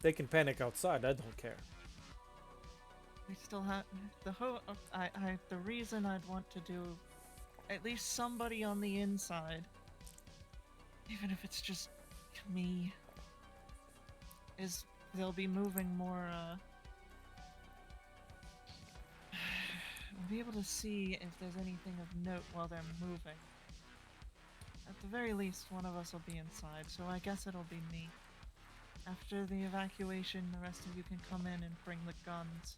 They can panic outside, I don't care. We still have the reason I'd want to do at least somebody on the inside, even if it's just me, is they'll be moving more, we'll be able to see if there's anything of note while they're moving. At the very least, one of us will be inside, so I guess it'll be me. After the evacuation, the rest of you can come in and bring the guns.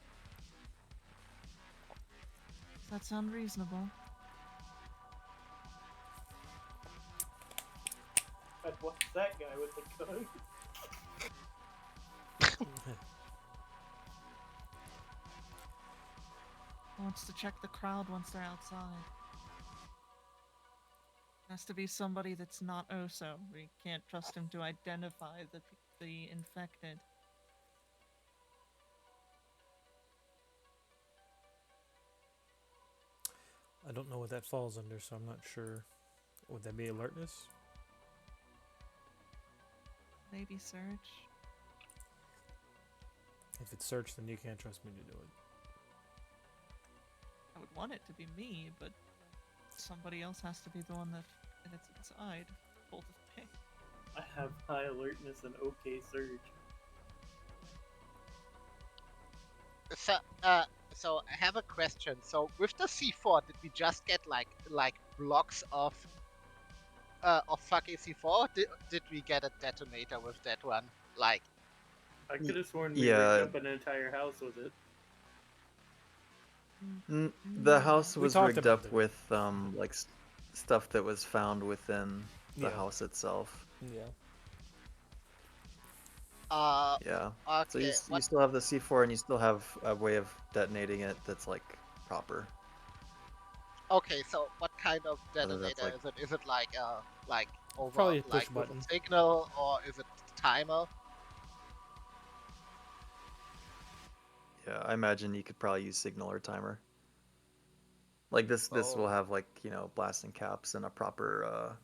Does that sound reasonable? But what's that guy with the gun? Wants to check the crowd once they're outside. Has to be somebody that's not Oso. We can't trust him to identify the infected. I don't know what that falls under, so I'm not sure. Would that be alertness? Maybe search. If it's searched, then you can't trust me to do it. I would want it to be me, but somebody else has to be the one that's inside. Hold the thing. I have high alertness and OK surge. So I have a question. So with the C4, did we just get like blocks of fucking C4? Or did we get a detonator with that one? Like, I could have sworn we Yeah. rigged up an entire house with it. The house We was talked rigged about up it. with like stuff that was found within the Yeah. house itself. Yeah. Yeah. So okay, you still have the C4 and you still have a way of detonating it that's like proper. okay, so what kind of Whether that's, detonator is it? Is it like over Probably a push like with button. a signal, or is it timer? Yeah, I imagine you could probably use signal or timer. Like this will Oh. have like, blasting caps and a proper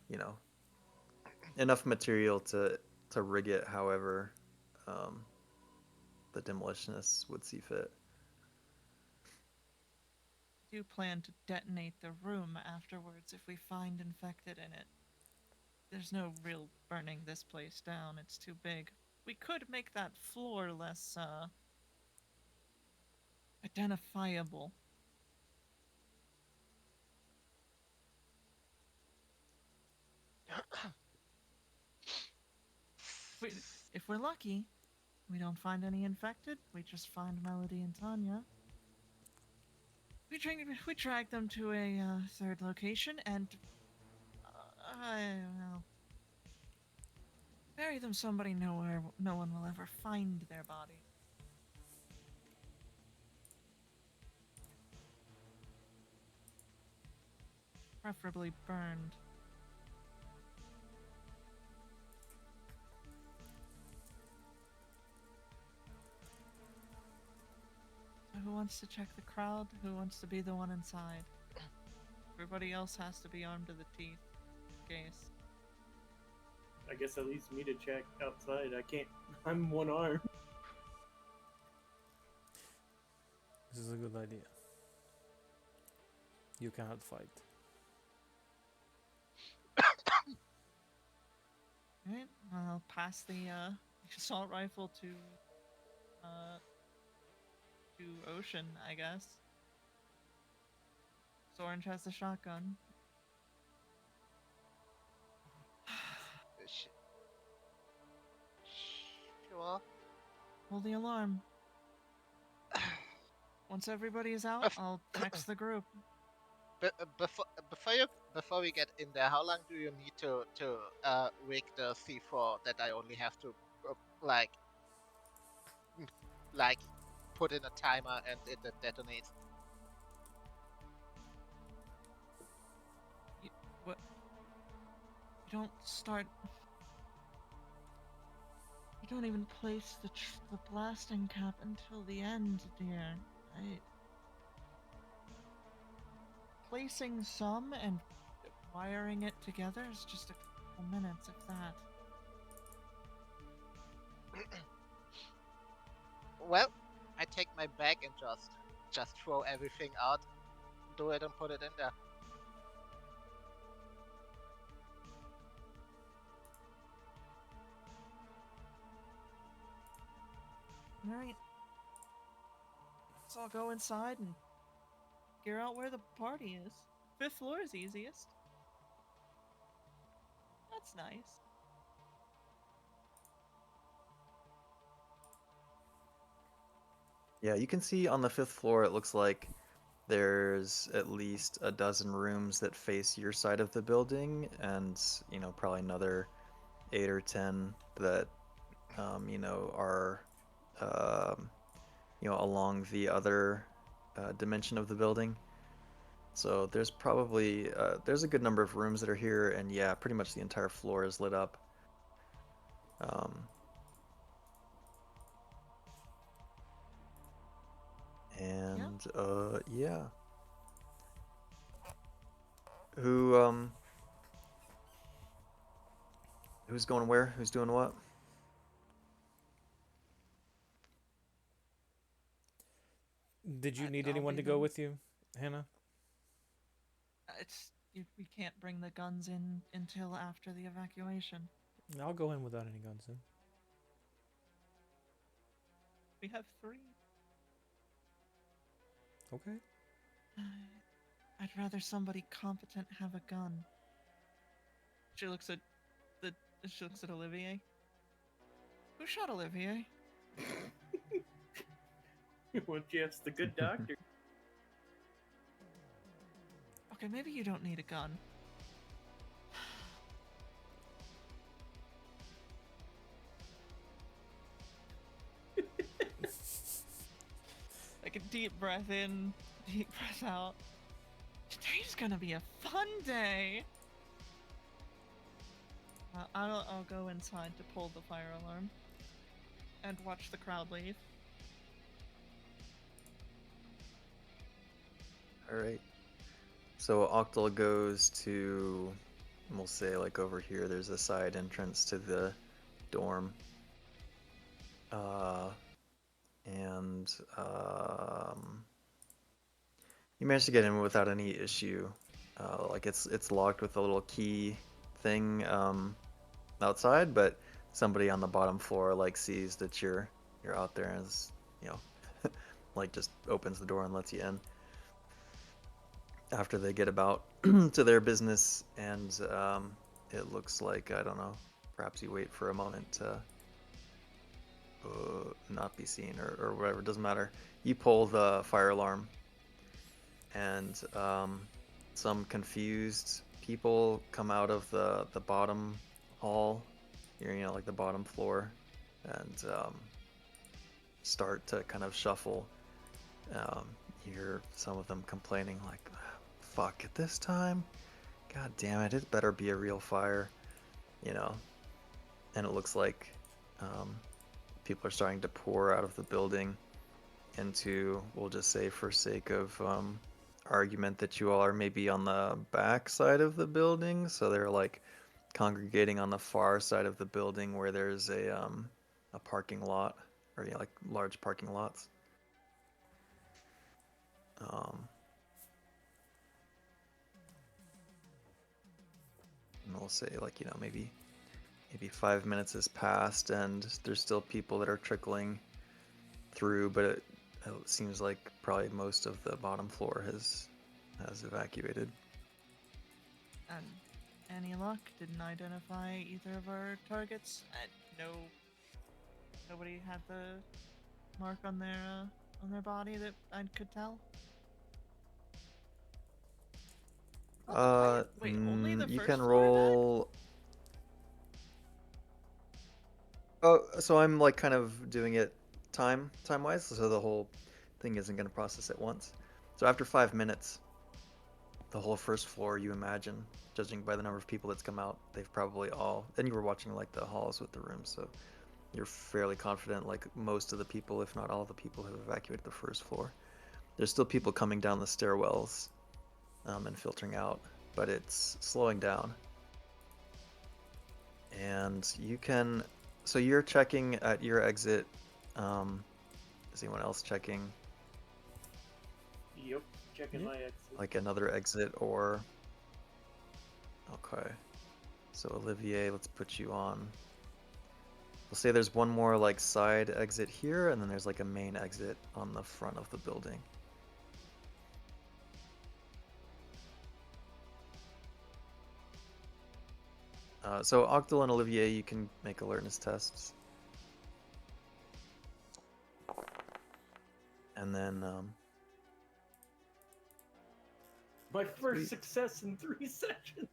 enough material to rig it however the demolitionists would see fit. Do plan to detonate the room afterwards if we find infected in it. There's no real burning this place down, it's too big. We could make that floor less, identifiable. If we're lucky, we don't find any infected, we just find Melody and Tanya. We drag them to a third location and, well, bury them somebody nowhere no one will ever find their body. Preferably burned. So who wants to check the crowd? Who wants to be the one inside? Everybody else has to be armed to the teeth. Case. I guess that leaves me to check outside. I can't. I'm one arm. This is a good idea. You cannot fight. Alright, I'll pass the assault rifle to Ocean, I guess. So Orange has the shotgun. Sure. Hold the alarm. Once everybody is out, I'll text the group. Before we get in there, how long do you need to rig the C4 that I only have to like put in a timer and it detonates? What? You don't start. You don't even place the blasting cap until the end, dear. Placing some and wiring it together is just a couple minutes, if that. Well, I take my bag and just throw everything out, do it and put it in there. Alright. So I'll go inside and figure out where the party is. 5th floor is easiest. That's nice. Yeah, you can see on the 5th floor it looks like there's at least a dozen rooms that face your side of the building and, probably another 8 or 10 that are along the other dimension of the building. So there's probably there's a good number of rooms that are here, and yeah, pretty much the entire floor is lit up. And yeah. Who's going where? Who's doing what? Did you I'll need anyone be to go them. with you, Hannah? We can't bring the guns in until after the evacuation. I'll go in without any guns then. We have 3. Okay. I'd rather somebody competent have a gun. She looks at Olivier. Who shot Olivier? Well, Jeff's the good doctor. Okay, maybe you don't need a gun. Like a deep breath in, deep breath out. Today's gonna be a fun day. I'll go inside to pull the fire alarm and watch the crowd leave. All right. So Octal goes to, we'll say like over here. There's a side entrance to the dorm. And you managed to get in without any issue. Like it's locked with a little key thing outside, but somebody on the bottom floor like sees that you're out there and is, you know, like just opens the door and lets you in. After they get about to their business, and it looks like, I don't know, perhaps you wait for a moment to not be seen or whatever, doesn't matter. You pull the fire alarm, and some confused people come out of the bottom hall, you know, like the bottom floor, and start to kind of shuffle. You hear some of them complaining like, fuck it this time, god damn it, it better be a real fire, you know. And it looks like people are starting to pour out of the building into, we'll just say for sake of argument, that you all are maybe on the back side of the building, so they're like congregating on the far side of the building where there's a parking lot, or, you know, like large parking lots. And we'll say, like, you know, maybe 5 minutes has passed and there's still people that are trickling through, but it seems like probably most of the bottom floor has evacuated. And any luck? Didn't identify either of our targets. No, nobody had the mark on their body that I could tell. Wait, only the You first can floor roll. Oh, so I'm like kind of doing it time-wise, so the whole thing isn't going to process at once. So after 5 minutes, the whole first floor, you imagine, judging by the number of people that's come out, they've probably all, and you were watching like the halls with the rooms, so you're fairly confident like most of the people, if not all of the people, have evacuated the first floor. There's still people coming down the stairwells and filtering out, but it's slowing down. And you can, so you're checking at your exit. Is anyone else checking? Yep, checking my exit. Like another exit or? Okay. So Olivier, let's put you on. We'll say there's one more like side exit here, and then there's like a main exit on the front of the building. So Octal and Olivier, you can make alertness tests. And then My first success in 3 sessions.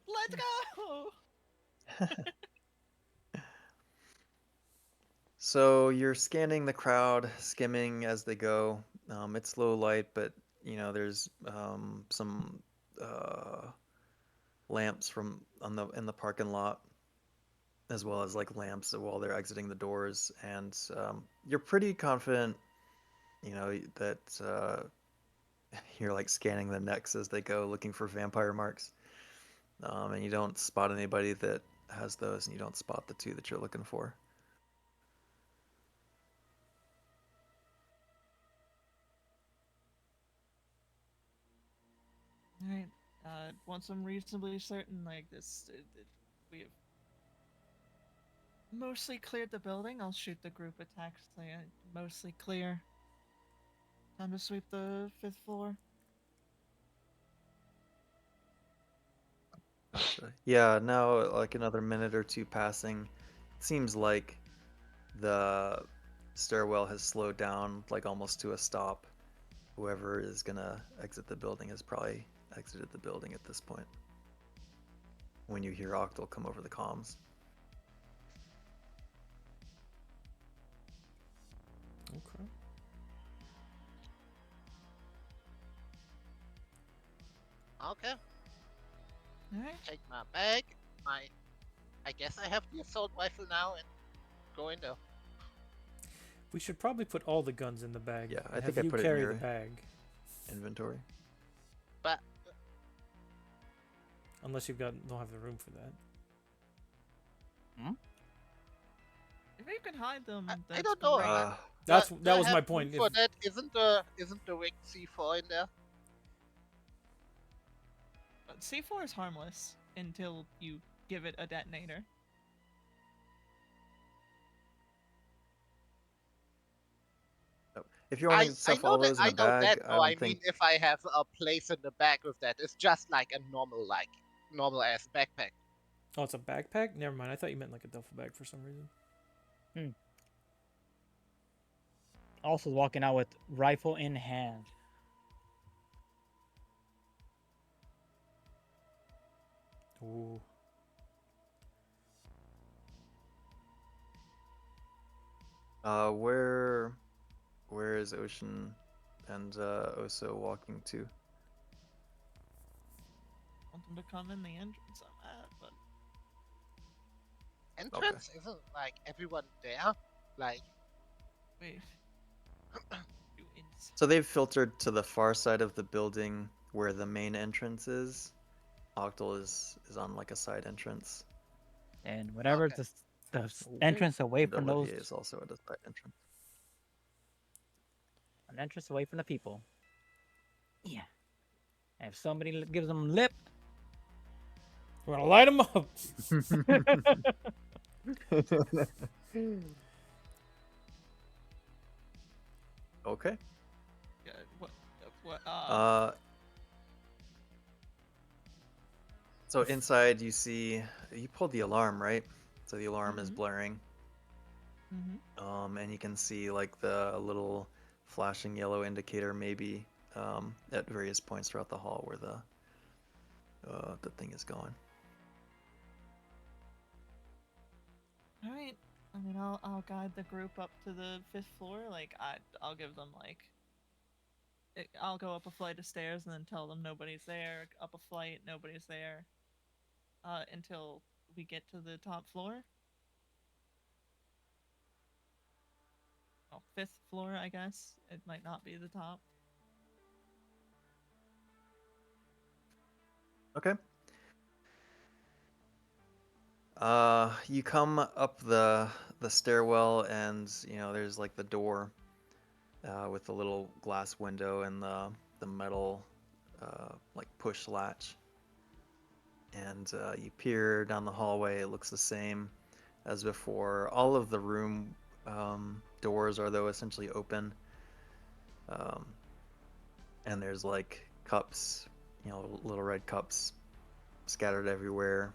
Let's go! So you're scanning the crowd, skimming as they go. It's low light, but you know there's some lamps from in the parking lot, as well as like lamps while they're exiting the doors, and you're pretty confident, you know, that you're like scanning the necks as they go, looking for vampire marks, and you don't spot anybody that has those, and you don't spot the 2 that you're looking for. once I'm reasonably certain, like this, we have mostly cleared the building, I'll shoot the group attacks. Like, mostly clear. Time to sweep the 5th floor. Gotcha. Yeah, now like another minute or two passing. It seems like the stairwell has slowed down like almost to a stop. Whoever is gonna exit the building has probably exited the building at this point. When you hear Octal come over the comms. Okay. Okay, Alright. take my bag. I guess I have the assault rifle now and go in there. We should probably put all the guns in the bag. Yeah, I and think have I you put it in carry your the bag, inventory. But unless you've got don't have the room for that. If you can hide them, I that's don't know. great. That do I was have my room point. For If, that, isn't the rig C4 in there? But C4 is harmless until you give it a detonator. If you're wanting to stuff all those in a bag, I No, I don't mean think. if I have a place in the back with that, it's just like a normal ass backpack. oh, it's a backpack. Never mind. I thought you meant like a duffel bag for some reason. Also walking out with rifle in hand. Ooh. Where is Ocean and Oso walking to? Want them to come in the entrance I'm at, but Entrance isn't like everyone there. Like wait. You ins- So they've filtered to the far side of the building where the main entrance is. Octal is on like a side entrance. And whatever Okay. the Okay. entrance away And from Olivier those, is also at a side entrance. an entrance away from the people. Yeah. And if somebody gives them lip, We're gonna light them up. Okay. what? So inside you see you pulled the alarm, right? So the alarm is Mhm. blaring. Mm-hmm. And you can see like the little flashing yellow indicator maybe at various points throughout the hall where the thing is going. All right. I mean, I'll guide the group up to the 5th floor. Like I'll give them I'll go up a flight of stairs and then tell them nobody's there. Up a flight, nobody's there. Until we get to the top floor. Well, 5th floor, I guess. It might not be the top. Okay. You come up the stairwell and you know there's like the door with the little glass window and the metal like push latch. And you peer down the hallway. It looks the same as before. All of the room doors are though essentially open. And there's like cups, you know, little red cups scattered everywhere.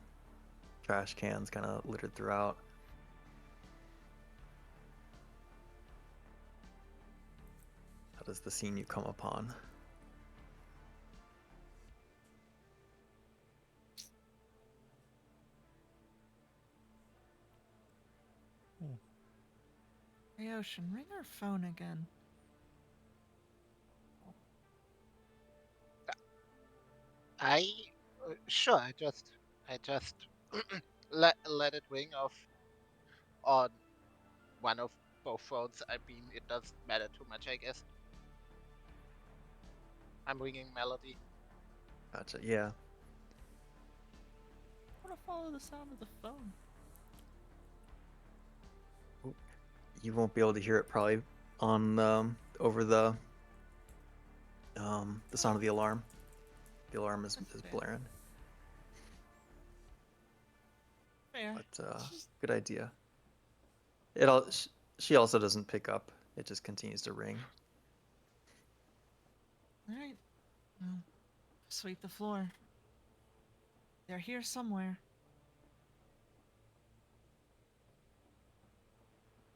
Trash cans kind of littered throughout. That is the scene you come upon. Hey, Ocean, ring our phone again. Sure. I just let it ring off on one of both phones. I mean, it doesn't matter too much, I guess. I'm ringing Melody. Gotcha. Yeah. I want to follow the sound of the phone. You won't be able to hear it probably on over the sound of the alarm, the alarm is That's fair. blaring. Fair. But good idea. She also doesn't pick up. It just continues to ring. All right. Well, sweep the floor. They're here somewhere.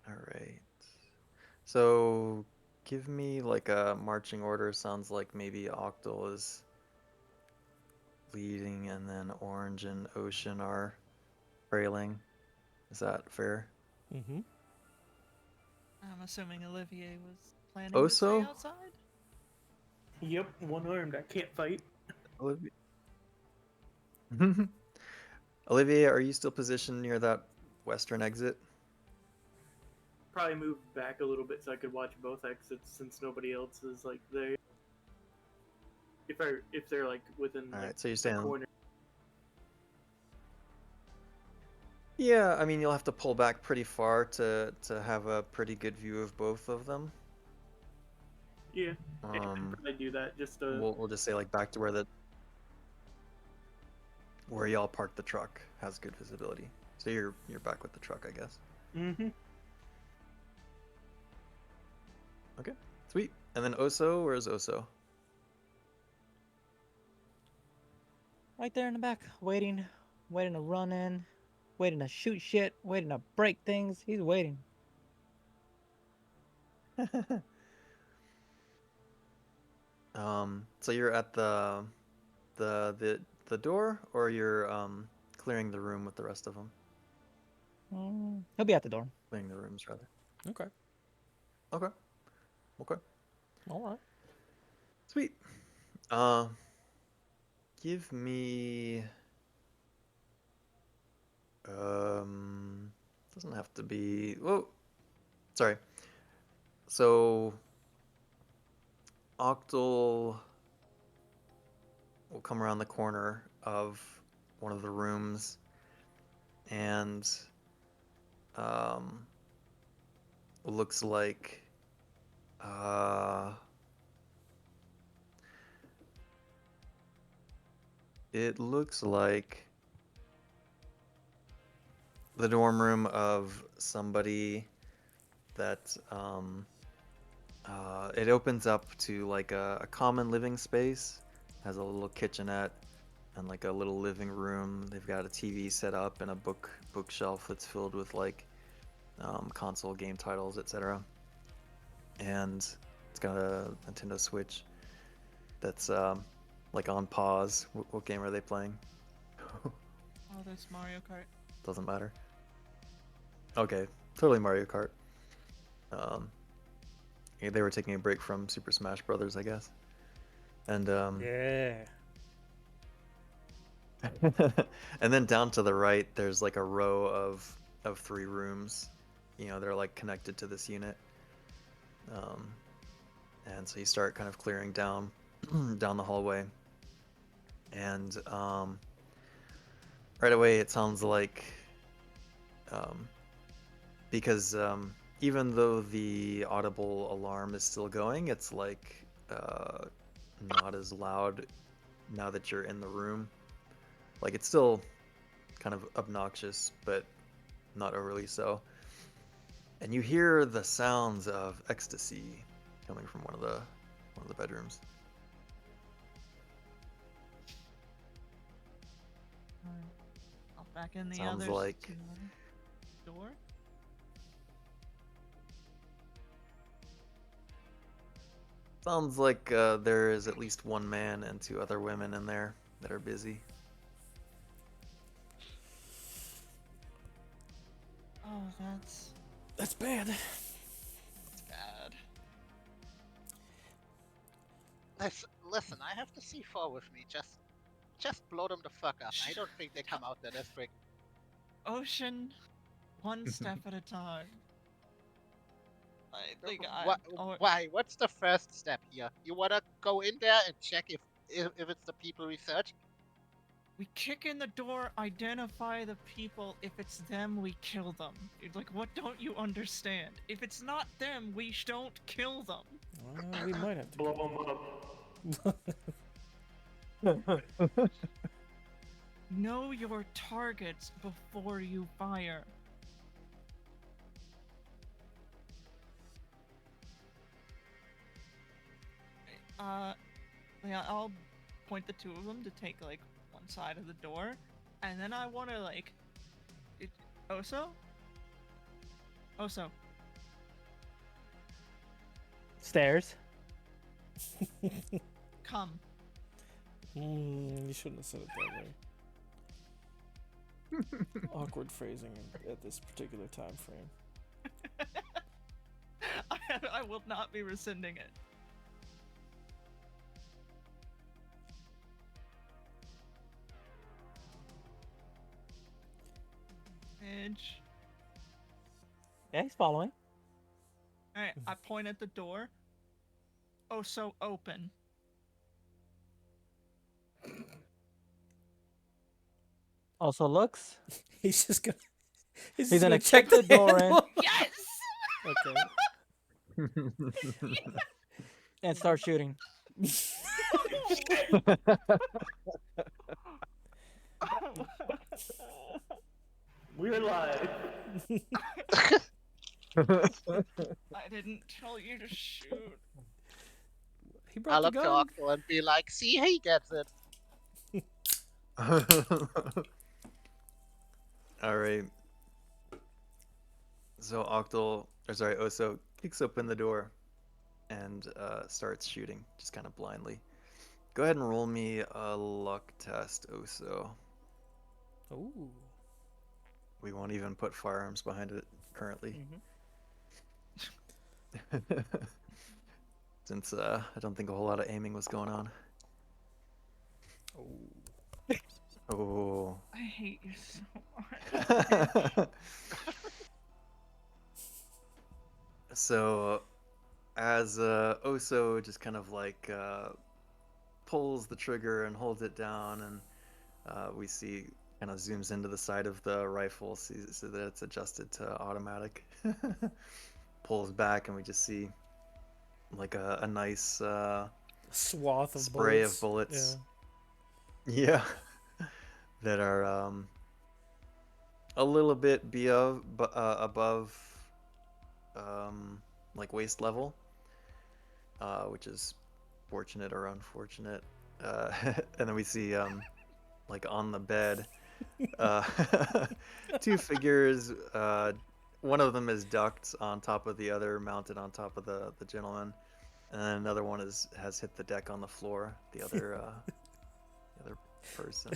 All right. So give me like a marching order. Sounds like maybe Octal is leading, and then Orange and Ocean are trailing. Is that fair? Mm-hmm. I'm assuming Olivier was planning to Oso? stay outside. Yep, one armed. I can't fight. Olivier. Olivier, are you still positioned near that western exit? Probably move back a little bit so I could watch both exits since nobody else is like there. If they're like within All like, right, so you're the staying. corner. Yeah, I mean you'll have to pull back pretty far to have a pretty good view of both of them. Yeah, I could probably do that. Just We'll just say like back to where y'all parked the truck has good visibility. So you're back with the truck, I guess. Mm-hmm. Okay, sweet. And then Oso, where's Oso? Right there in the back, waiting to run in, waiting to shoot shit, waiting to break things. He's waiting. So you're at the door, or you're clearing the room with the rest of them? He'll be at the door. Clearing the rooms, rather. Okay. Okay. Okay. All right. Sweet. Give me. Doesn't have to be. Whoa. Sorry. So. Octal will come around the corner of one of the rooms, and looks like it looks like the dorm room of somebody that it opens up to like a common living space, has a little kitchenette and like a little living room. They've got a TV set up and a bookshelf that's filled with like console game titles, etc. And it's got a Nintendo Switch that's like on pause. What game are they playing? Oh, that's Mario Kart. Doesn't matter. Okay, totally Mario Kart. Yeah, they were taking a break from Super Smash Brothers, I guess. And Yeah. and then down to the right, there's like a row of 3 rooms. You know, they're like connected to this unit. And so you start kind of clearing down down the hallway. And right away, it sounds like because even though the audible alarm is still going, it's like not as loud now that you're in the room. Like it's still kind of obnoxious, but not overly so. And you hear the sounds of ecstasy coming from one of the bedrooms. Alright. I'll back in the Sounds others like- to the door. Sounds like there is at least one man and 2 other women in there that are busy. Oh, that's That's bad. bad. Listen, I have the C4 with me. Just blow them the fuck up. I don't think they come out that as frick. Ocean, one step at a time. I think Why? What's the first step here? You wanna go in there and check if it's the people we search? we kick in the door, identify the people. If it's them, we kill them. You're like, what don't you understand? If it's not them, we don't kill them. Well, we might have to. Blow them up. Know your targets before you fire. Yeah, I'll point the two of them to take like one side of the door, and then I want to like, Oso, Oso, Stairs. come. You shouldn't have said it that way. Awkward phrasing at this particular time frame. I will not be rescinding it. Edge. Yeah, he's following. Alright, I point at the door. Oh, so open. Also looks. He's just gonna. He's just gonna check kick the door in. handle. Yes! Okay. And start shooting. We're live. I didn't tell you to shoot. He I brought the look to gun. Octo and be like, see, he gets it. Alright. So Oso kicks open the door and starts shooting, just kind of blindly. Go ahead and roll me a luck test, Oso. Ooh. We won't even put firearms behind it currently. Since I don't think a whole lot of aiming was going on. Oh. Oh. I hate you so much. So, as Oso just kind of like pulls the trigger and holds it down, and we see kind of zooms into the side of the rifle, sees so that it's adjusted to automatic. Pulls back, and we just see like a nice Swath of spray bullets. of bullets. Yeah. Yeah, that are a little bit above like waist level, which is fortunate or unfortunate. And then we see like on the bed two figures. One of them is ducked on top of the other, mounted on top of the gentleman, and then another one has hit the deck on the floor. The other person.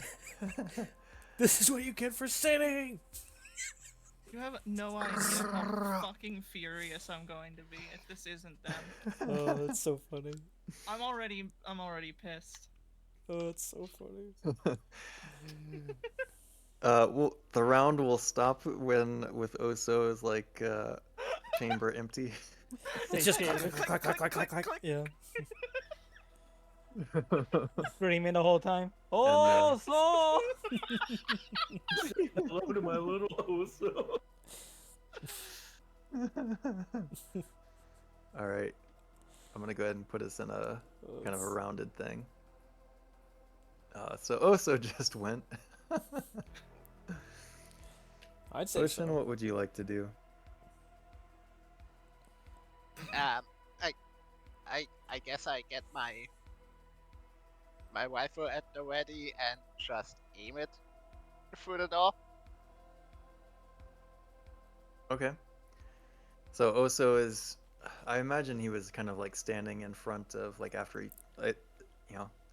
This is what you get for sinning. You have no idea how fucking furious I'm going to be if this isn't them. Oh, that's so funny. I'm already pissed. Oh, it's so funny. Well, the round will stop with Oso's like chamber empty. It's just clack, clack, clack, clack, clack. Yeah. Screaming the whole time. Oh, so. Hello to my little Oso. All right, I'm gonna go ahead and put us in a kind of a rounded thing. So Oso just went. I'd say Ocean, so. what would you like to do? I guess I get my rifle at the ready and just aim it through the door. Okay. So Oso is, I imagine he was kind of like standing in front of, like after he,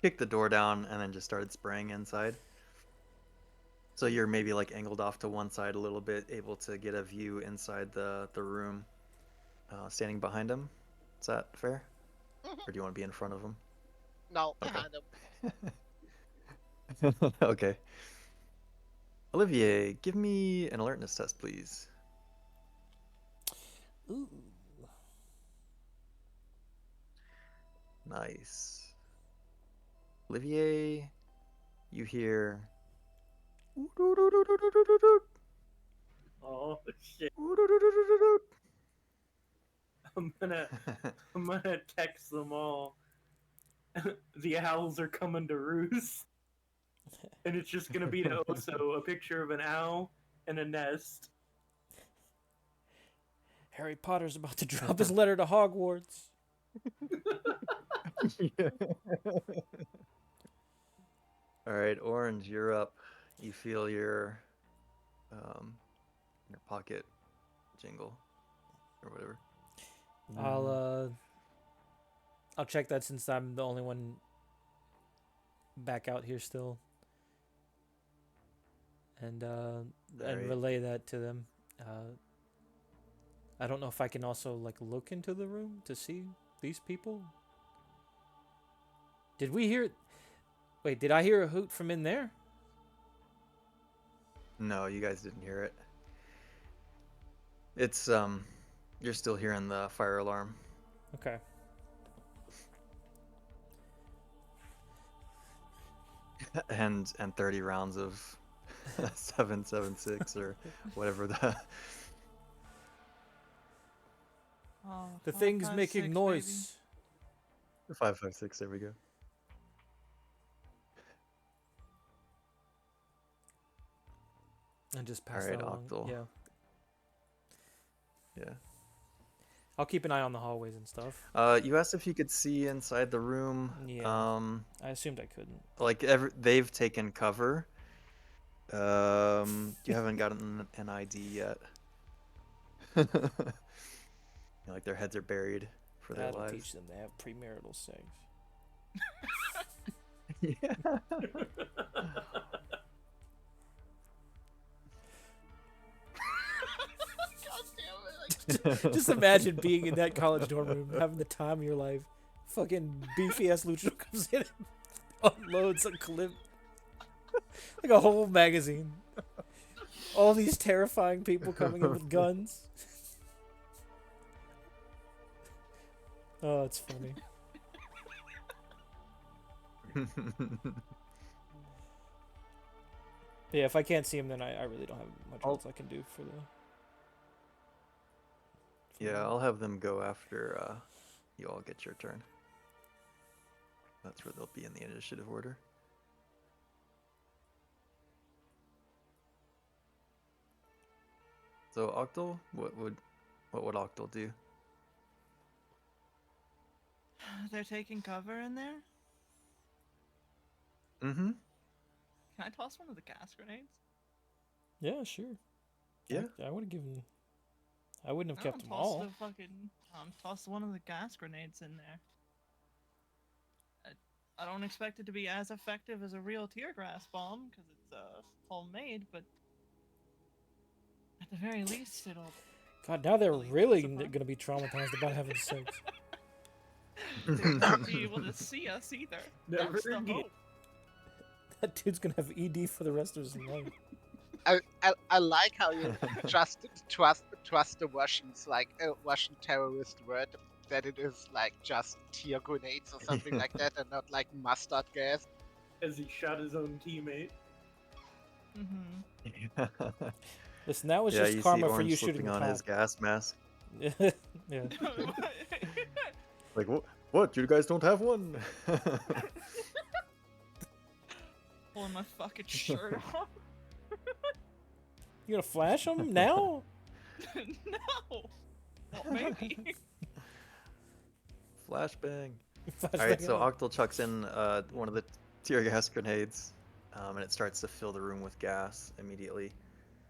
kicked the door down and then just started spraying inside. So you're maybe like angled off to one side a little bit, able to get a view inside the room, standing behind him. Is that fair? Or do you want to be in front of him? No, Okay. behind him. Okay. Olivier, give me an alertness test, please. Ooh. Nice. Olivier, you hear. Oh shit! I'm gonna text them all. the owls are coming to roost. And it's just gonna be to Oso a picture of an owl and a nest. Harry Potter's about to drop his letter to Hogwarts. All right, Orange, you're up. You feel your pocket jingle or whatever. I'll check that since I'm the only one back out here still. And Alright. relay that to them. I don't know if I can also like look into the room to see these people. Did we hear? Wait, did I hear a hoot from in there? No, you guys didn't hear it. It's you're still hearing the fire alarm. Okay. and 30 rounds of 7.76 or whatever the Oh, The 5, thing's 5, making 6, noise. 5.56. There we go. And just pass Alright, that along. Octal. Yeah. Yeah. I'll keep an eye on the hallways and stuff. You asked if you could see inside the room. Yeah. I assumed I couldn't. Like they've taken cover. You haven't gotten an ID yet. Like their heads are buried for their That'll lives. teach them to have premarital sex. Yeah. God damn it. Just imagine being in that college dorm room, having the time of your life. Fucking beefy ass Luchador comes in and unloads a clip. Like a whole magazine. All these terrifying people coming in with guns. Oh, it's funny. Yeah, if I can't see him, then I really don't have much else I can do for the... Yeah, I'll have them go after you all get your turn. That's where they'll be in the initiative order. So Octal, what would Octal do? They're taking cover in there? Mm-hmm. Can I toss one of the gas grenades? Yeah, sure. Yeah. I would have given... I wouldn't have No, kept them toss all. the fucking toss one of the gas grenades in there. I don't expect it to be as effective as a real tear gas bomb because it's homemade, but at the very least it'll. God, now they're Really really surprise- going to be traumatized about having sex. They won't be able to see us either. Never That's the again. hope. That dude's going to have ED for the rest of his life. I like how you trust the Russians, like a Russian terrorist word, that it is like just tear grenades or something like that, and not like mustard gas. As he shot his own teammate. Mm-hmm. Listen, that was Yeah, just you karma see for Orange you shooting slipping the on his cop. gas mask. Yeah. Like, what? You guys don't have one? Pulling my fucking shirt off. You gonna flash him now? No. Well, maybe. Flashbang. Flash All right, back so in. Octal chucks in one of the tear gas grenades, and it starts to fill the room with gas immediately.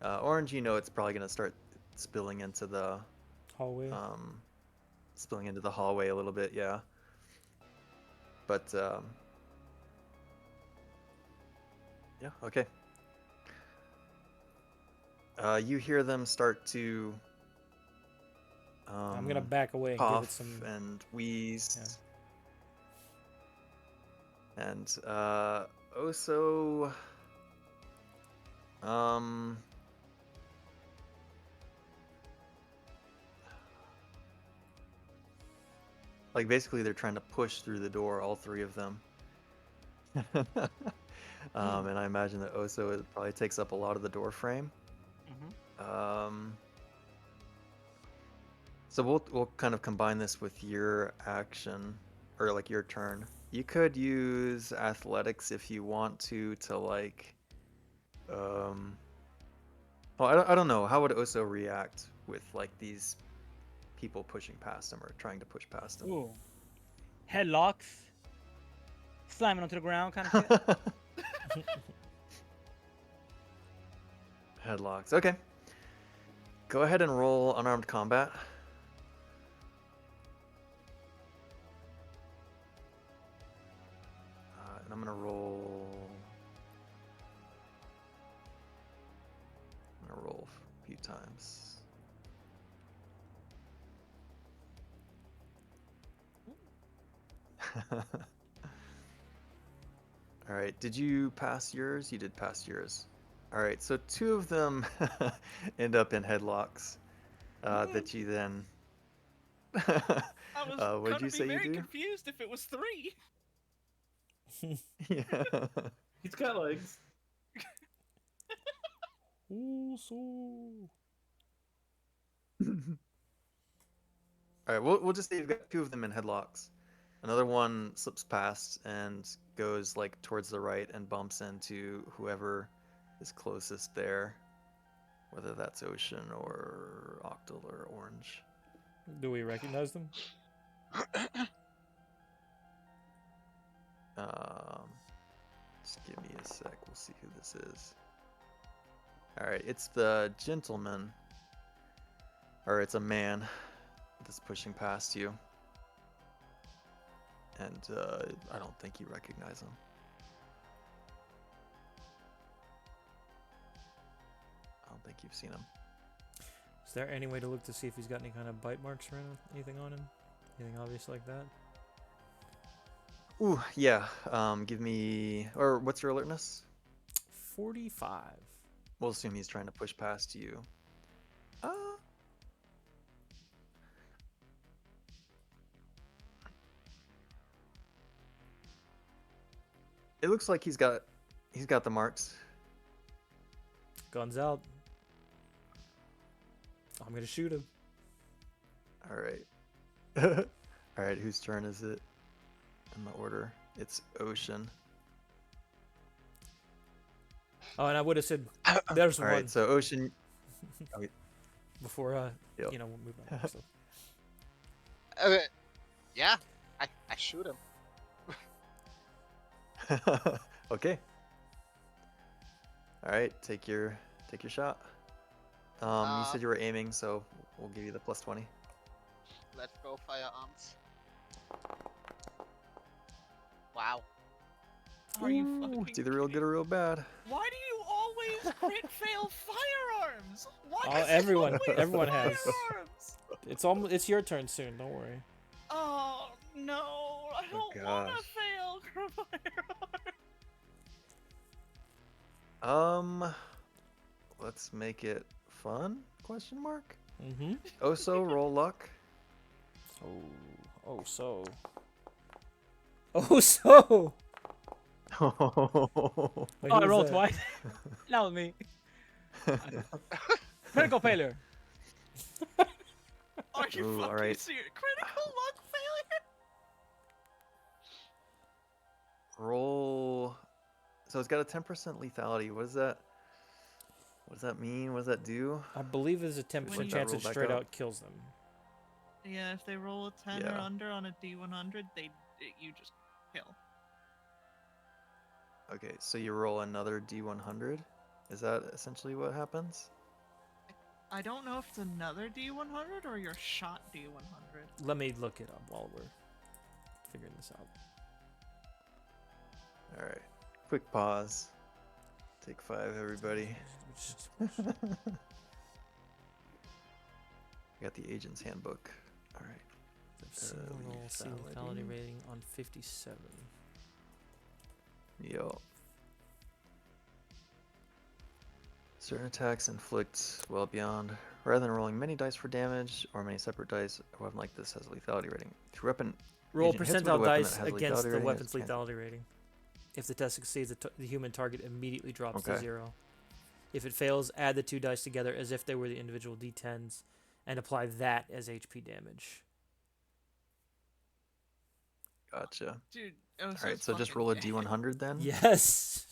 Orange, you know it's probably going to start spilling into the Hallway. hallway a little bit, yeah. But yeah, okay. You hear them start to I'm gonna back away and give it cough some. and wheeze. And also like basically they're trying to push through the door, all three of them. And I imagine that Oso it probably takes up a lot of the door frame. So we'll kind of combine this with your action, or like your turn. You could use athletics if you want to like, well, I don't know. How would Oso react with like these people pushing past him or trying to push past him? Ooh. Headlocks. Slamming onto the ground kind of shit. Headlocks. Okay. Go ahead and roll unarmed combat. And I'm gonna roll. I'm gonna roll a few times. All right. Did you pass yours? You did pass yours. All right. So 2 of them end up in headlocks. That you then. I was What did gonna you be say you very do? confused if it was 3. Yeah. He's got legs. Oso. All right, we'll just say you've got 2 of them in headlocks. Another one slips past and goes like towards the right and bumps into whoever is closest there, whether that's Ocean or Octal or Orange. Do we recognize them? Just give me a sec. We'll see who this is. All right, it's the gentleman, or it's a man that's pushing past you. And I don't think you recognize him. I don't think you've seen him. Is there any way to look to see if he's got any kind of bite marks or anything on him? Anything obvious like that? Ooh, yeah. Give me, or what's your alertness? 45. We'll assume he's trying to push past you. It looks like he's got the marks. Guns out. I'm gonna shoot him. All right. All right. Whose turn is it? In the order, it's Ocean. Oh, and I would have said there's All one right. So Ocean. before Yep. we'll move on. So. Yeah, I shoot him. Okay. All right. Take your shot. You said you were aiming, so we'll give you the +20. Let's go, firearms. Wow. Are you Ooh, fucking it's either real good or real bad. Why do you always crit fail firearms? Why Oh, is it everyone- always everyone has. firearms? It's your turn soon. Don't worry. Oh no, I don't want to gosh. fail firearms. Let's make it fun? Question mark. Mm-hmm. Oso, roll luck. Oh so. Oh so. Wait, Oh, I who's rolled that? twice. That was me. Critical failure. Are you Ooh, fucking alright. serious? Critical luck failure? Roll. So it's got a 10% lethality. What does that mean? What does that do? I believe there's a 10% When you- chance Roll it back straight up. out kills them. Yeah, if they roll a 10 or Yeah. under on a D100, you just kill. Okay, so you roll another D100. Is that essentially what happens? I don't know if it's another D100 or your shot D100. Let me look it up while we're figuring this out. All right. Quick pause. Take 5, everybody. Got the agent's handbook. All right. Single roll, single lethality rating on 57. Yo. Certain attacks inflict well beyond. Rather than rolling many dice for damage or many separate dice, a weapon like this has a lethality rating. If your weapon Roll agent hits with a percentile weapon dice that has a against lethality the rating, weapon's it's lethality rating. If the test succeeds, the human target immediately drops to Okay. 0. If it fails, add the 2 dice together as if they were the individual d10s and apply that as HP damage. Gotcha. Dude, All right, so just roll a D100 then. Yes.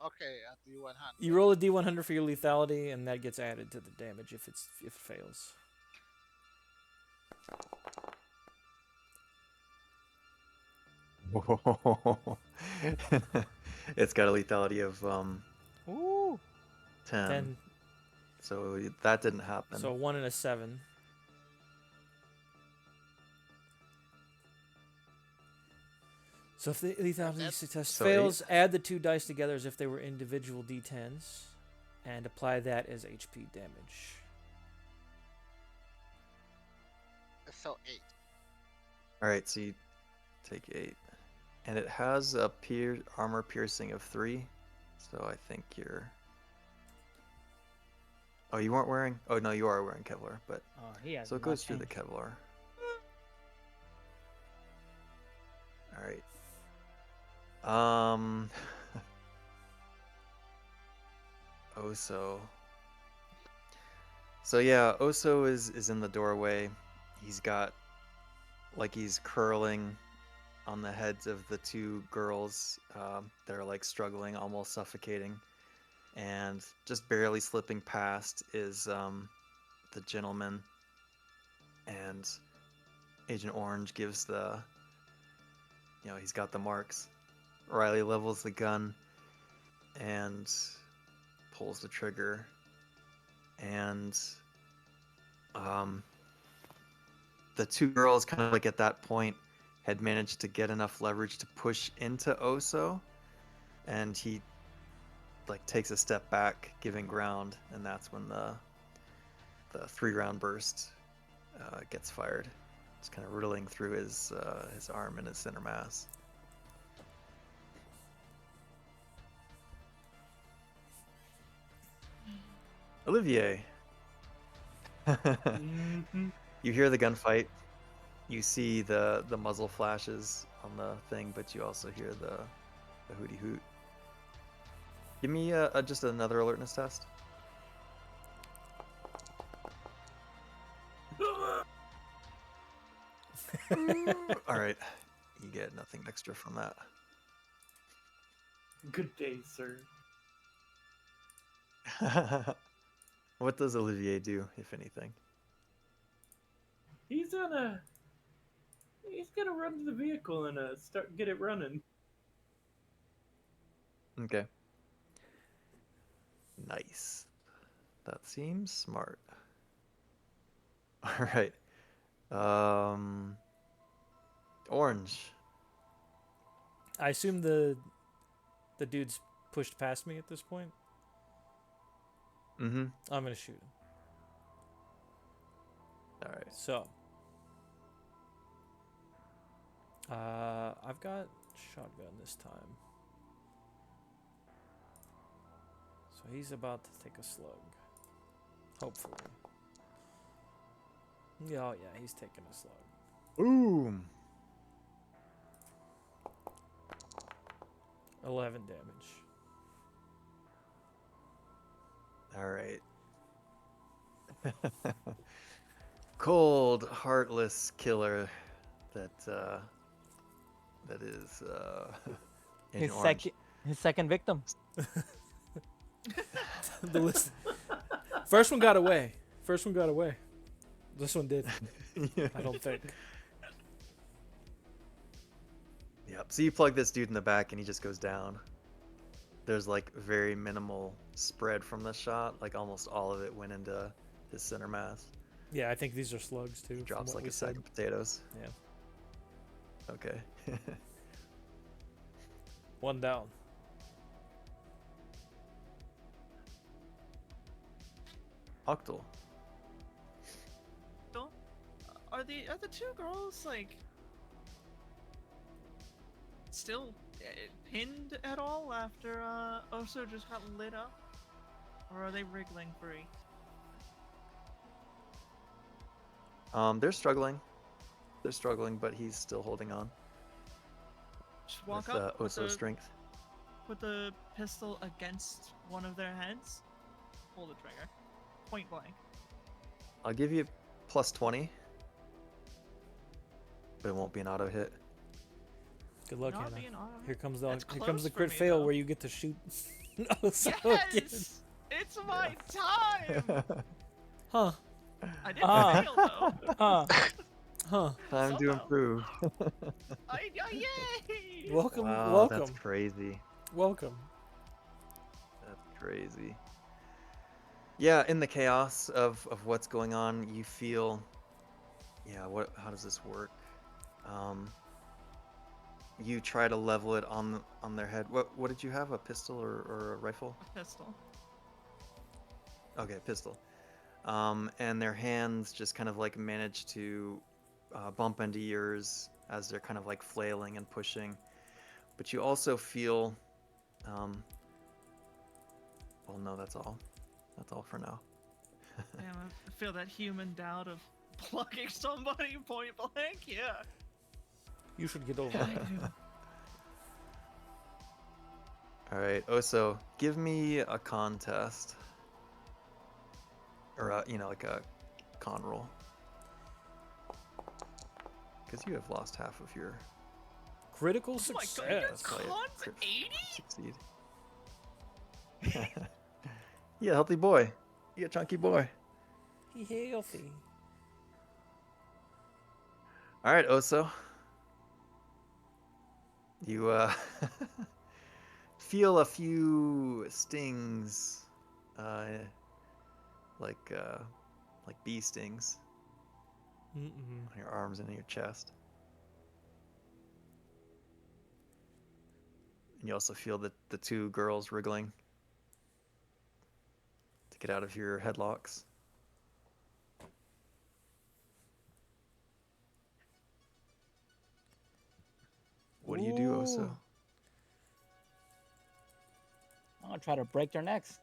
Okay, at the 100. You roll a D100 for your lethality, and that gets added to the damage if it fails. It's got a lethality of Ooh. 10. 10. So that didn't happen. So a 1 and a 7. So if the lethality that's- test So fails, add the 2 dice together as if they were individual D10s, and apply that as HP damage. So 8. All right, so you take 8. And it has a armor piercing of 3. So I think you're... Oh, you weren't wearing... Oh, no, you are wearing Kevlar, but... Oh, he has So it not goes through the changed. Kevlar. All right. Oso. So yeah, Oso is in the doorway. He's got... Like he's curling on the heads of the 2 girls that are like struggling, almost suffocating. And just barely slipping past is the gentleman. And Agent Orange gives the... he's got the marks. Riley levels the gun and pulls the trigger. And the 2 girls kind of like at that point had managed to get enough leverage to push into Oso, and he like takes a step back, giving ground, and that's when the 3-round burst gets fired. It's kind of riddling through his arm and his center mass. Olivier. You hear the gunfight. You see the muzzle flashes on the thing, but you also hear the hooty hoot. Give me just another alertness test. All right, you get nothing extra from that. Good day, sir. What does Olivier do, if anything? He's gonna run to the vehicle and get it running. Okay. Nice. That seems smart. All right. Orange. I assume the dude's pushed past me at this point. Mm-hmm. I'm gonna shoot him. All right. So, I've got shotgun this time. So he's about to take a slug. Hopefully. Yeah, oh yeah, he's taking a slug. Boom. 11 damage. All right. Cold, heartless killer that is Agent Orange. His second victim. The list. First one got away. This one did. I don't think. Yep. So you plug this dude in the back and he just goes down. There's like very minimal spread from the shot. Like almost all of it went into his center mass. Yeah, I think these are slugs too. He from drops what like we a sack said. of potatoes. Yeah. Okay. One down. Octal. Are the 2 girls like still pinned at all after Oso just got lit up, or are they wriggling free? They're struggling. They're struggling, but he's still holding on. Just walk with up with Oso's strength. put the pistol against one of their heads, pull the trigger, point blank. I'll give you plus 20. but it won't be an auto hit. Good luck, Not Hannah. being auto. Here comes That's the close for crit me, fail though. where you get to shoot. No, so again. Yes! It's my time! Huh? I didn't Ah. fail though. Huh? Huh? Time to Somehow. improve. Yay! Welcome, Wow, that's welcome, crazy. welcome. That's crazy. Yeah, in the chaos of what's going on, you feel, yeah, how does this work? You try to level it on their head. What did you have? A pistol or a rifle? A pistol. Okay, pistol. And their hands just kind of like manage to bump into yours as they're kind of like flailing and pushing. But you also feel, well, no, that's all. That's all for now. Damn, I feel that human doubt of plugging somebody point blank. Yeah. You should get over I that. do. All right, Oso, give me a contest. Or, like a con roll. Because you have lost half of your Critical Oh my god, your success. probably a con's crit 80? succeed. Yeah, healthy boy. You a chunky boy. He healthy. All right, Oso. You feel a few stings, like bee stings Mm-mm. on your arms and in your chest. And you also feel the two girls wriggling to get out of your headlocks. What do you do, Oso? Ooh. I'm gonna try to break their necks.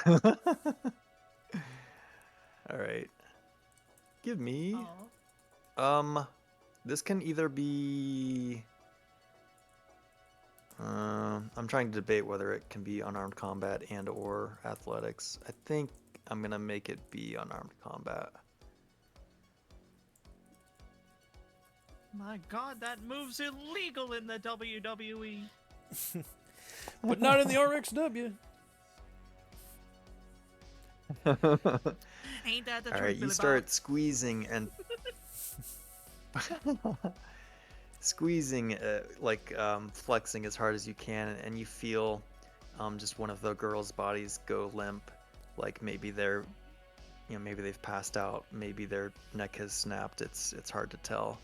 All right. Give me. Aw. This can either be. I'm trying to debate whether it can be unarmed combat and or athletics. I think I'm gonna make it be unarmed combat. My god, that move's illegal in the WWE. But not in the RXW. Ain't that the All truth, right, you Billy start Bob? squeezing and squeezing, flexing as hard as you can, and you feel just one of the girls' bodies go limp, like maybe they're, maybe they've passed out, maybe their neck has snapped. It's hard to tell.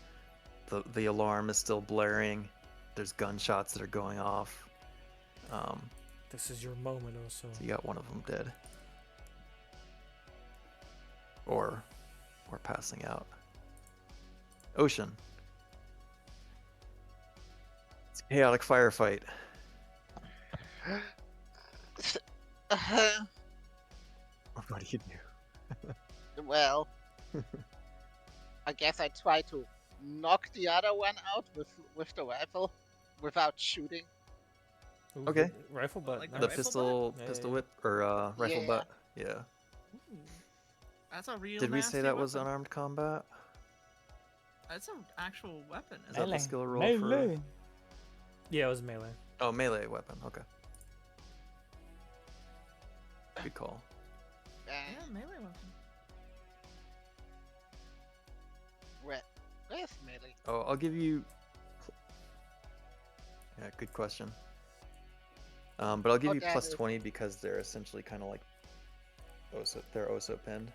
The alarm is still blaring. There's gunshots that are going off. This is your moment, also. So you got one of them dead. Or passing out. Ocean. It's a chaotic firefight. What do you do? Well, I guess I try to knock the other one out with the rifle without shooting. Ooh, Okay. Rifle butt. Like nice. The rifle pistol butt? pistol Yeah. whip or rifle Yeah. butt. Yeah. Ooh, that's a real Did we say nasty that was weapon. unarmed combat? That's an actual weapon, Is isn't that the it? skill roll Melee. Yeah, it was melee. Oh, melee weapon. Okay. Good call. Yeah, melee weapon. Where's melee? Oh, I'll give you. Yeah, good question. But I'll give you Okay. plus 20 because they're essentially kind of like they're also pinned.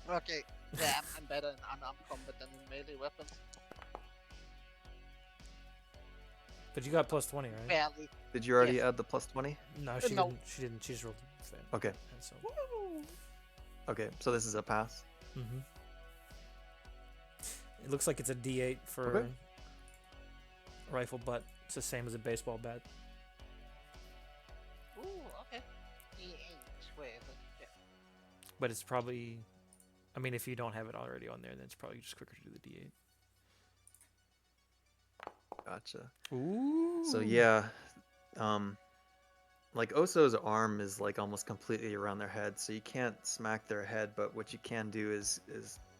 Okay, yeah, I'm better in unarmed combat than in melee weapons. Oh. But you got plus 20, right? Barely. Did you already Yes. add the plus 20? No, she No. didn't. She didn't. She just rolled the thing. Okay. And so. Okay, so this is a pass. Mm-hmm. It looks like it's a D8 for Okay. rifle butt. It's the same as a baseball bat. Ooh, okay. Where is it? Yeah. But it's probably, I mean, if you don't have it already on there, then it's probably just quicker to do the D8. Gotcha. Ooh. So yeah, like Oso's arm is like almost completely around their head, so you can't smack their head. But what you can do is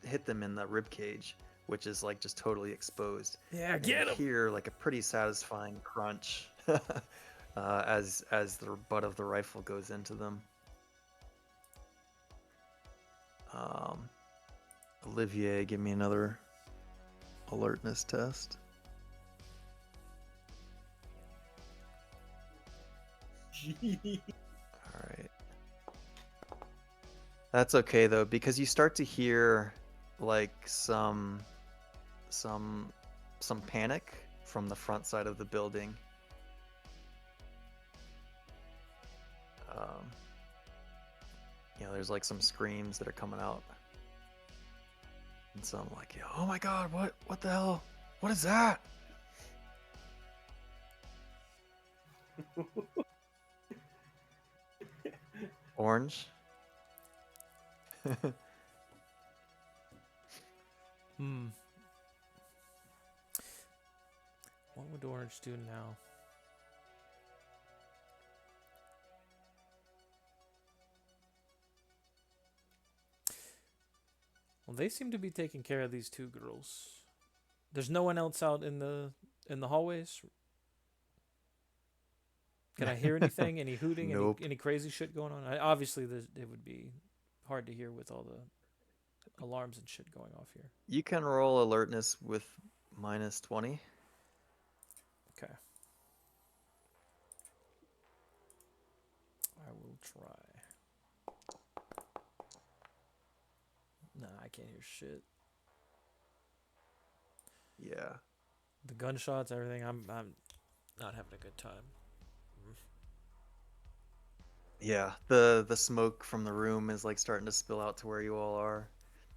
hit them in the rib cage, which is like just totally exposed. Yeah, And get you him. hear like a pretty satisfying crunch as the butt of the rifle goes into them. Olivier, give me another alertness test. All right. That's okay though, because you start to hear like some panic from the front side of the building. There's like some screams that are coming out, and some like, oh my god, what the hell? What is that? Orange. What would Orange do now? Well, they seem to be taking care of these two girls. There's no one else out in the hallways. Can I hear anything? Any hooting? Nope. Any crazy shit going on? Obviously, it would be hard to hear with all the alarms and shit going off here. You can roll alertness with -20. Okay. I will try. Nah, I can't hear shit. Yeah. The gunshots, everything. I'm not having a good time. Yeah, the smoke from the room is like starting to spill out to where you all are.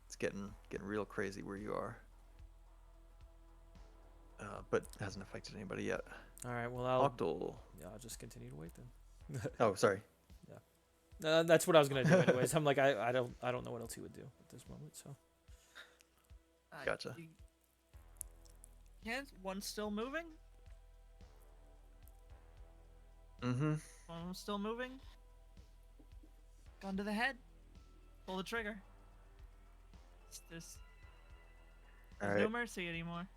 It's getting real crazy where you are. But hasn't affected anybody yet. All right, well I'll just continue to wait then. Oh, sorry. Yeah, that's what I was gonna do anyways. I'm like I don't know what else he would do at this moment. So Gotcha. Yeah, one's still moving. Mm-hmm. One's still moving. Gun to the head. Pull the trigger. There's All no right. mercy anymore.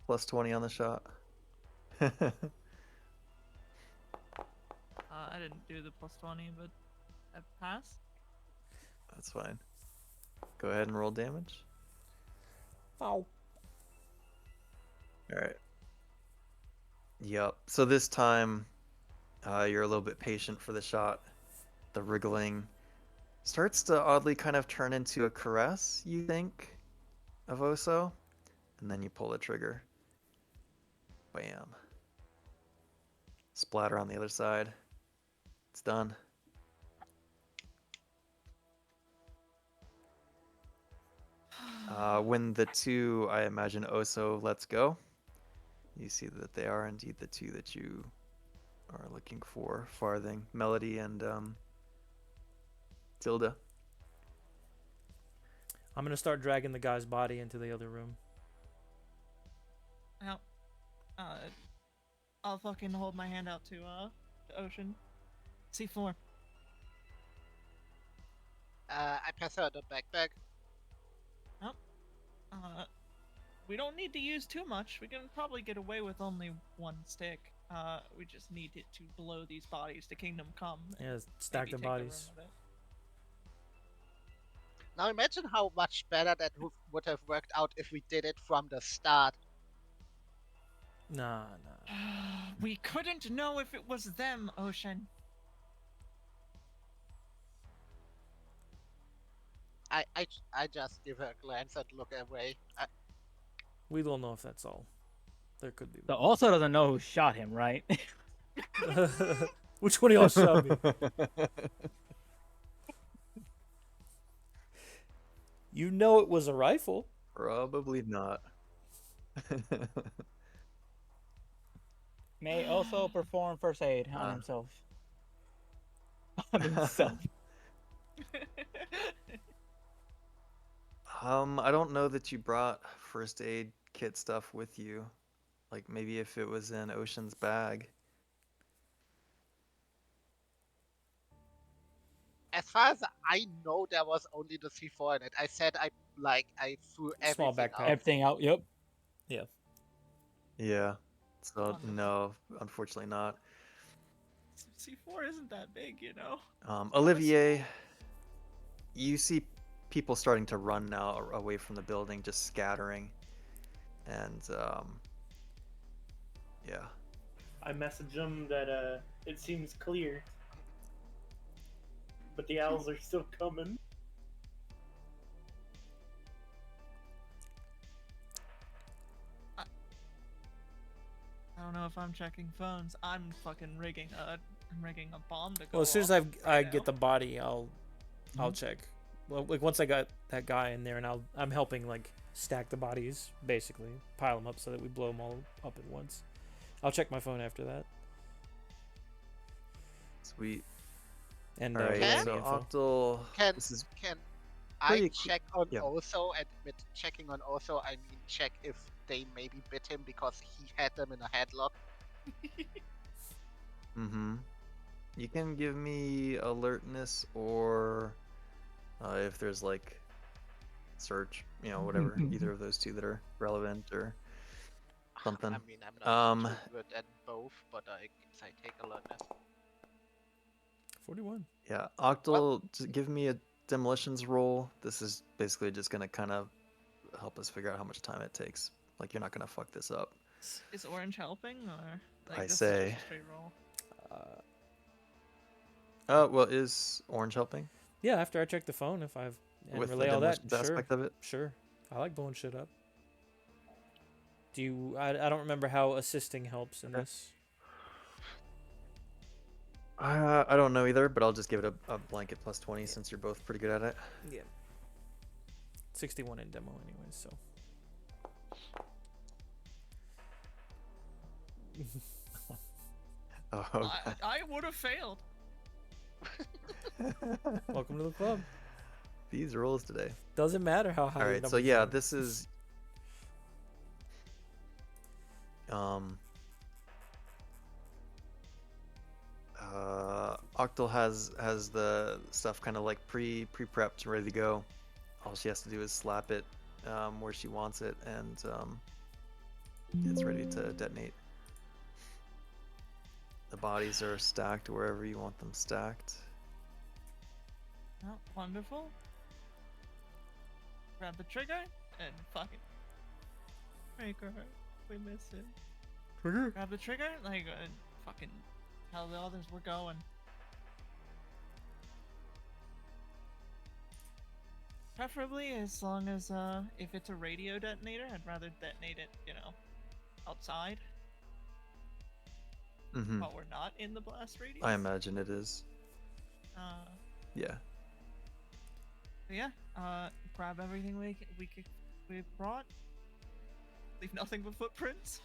+20 on the shot. I didn't do the +20, but I passed. That's fine. Go ahead and roll damage. ow. All right. Yep. So this time, you're a little bit patient for the shot. The wriggling starts to oddly kind of turn into a caress, you think, of Oso, and then you pull the trigger. Bam. Splatter on the other side. It's done. When the two, I imagine Oso lets go, you see that they are indeed the two that you are looking for. Farthing, Melody, and Tilda. I'm gonna start dragging the guy's body into the other room. Now, I'll fucking hold my hand out to Ocean. C4. I pass out the backpack. We don't need to use too much. We can probably get away with only one stick. We just need it to blow these bodies to Kingdom Come. Yeah, stack the maybe take bodies. room with it. Now imagine how much better that would have worked out if we did it from the start. Nah. We couldn't know if it was them, Ocean. I just give her a glance and look away. We don't know if that's all. There could be. So also doesn't know who shot him, right? Which one of y'all shot me? You know it was a rifle. Probably not. May also perform first aid on himself. On himself. I don't know that you brought first aid kit stuff with you. Like maybe if it was in Ocean's bag. As far as I know, there was only the C4 in it. I said I like I threw Small everything backpack. out. Everything out. Yep. Yeah. So Wonderful. no, unfortunately not. C4 isn't that big, you know. Olivier, you see people starting to run now away from the building, just scattering, and yeah. I message them that it seems clear, but the owls are still coming. I don't know if I'm checking phones. I'm fucking rigging a bomb to go Well, as soon as off I right get now. the body, I'll check. Well, like once I got that guy in there, and I'm helping like stack the bodies, basically pile them up so that we blow them all up at once. I'll check my phone after that Sweet. and All right. relay Can- the So info. Octal, Can this is can I pretty check on yeah. Oso? And with checking on Oso, I mean check if they maybe bit him because he had them in a headlock. Mm-hmm. You can give me alertness or if there's like search, whatever, either of those two that are relevant or something. I mean, I'm not Um, too good at both, but I guess I take alertness. 41. yeah, Octal, just give me a demolitions roll. This is basically just gonna kind of help us figure out how much time it takes. Like you're not gonna fuck this up. Is orange helping or like I this is say. just a straight roll? Well, is orange helping Yeah, after I check the phone, if I've and with the relay all that, demolitions sure, aspect of it? sure. I like blowing shit up. Do you? I don't remember how assisting helps in Okay. this. I don't know either, but I'll just give it a blanket plus 20 since you're both pretty good at it. Yeah. 61 in demo anyway, so. Oh, okay. I would have failed. Welcome to the club. These rolls today. Doesn't matter how high. All your right, so numbers yeah, are. this is Octal has the stuff kind of like pre-prepped, ready to go. All she has to do is slap it where she wants it, and it's ready to detonate. The bodies are stacked wherever you want them stacked. Oh, wonderful. Grab the trigger and fucking trigger. We miss it. Trigger. Grab the trigger, like fucking tell the others we're going. Preferably as long as if it's a radio detonator, I'd rather detonate it, outside. Mm-hmm. While we're not in the blast radius. I imagine it is. Yeah. But yeah, grab everything we brought. Leave nothing but footprints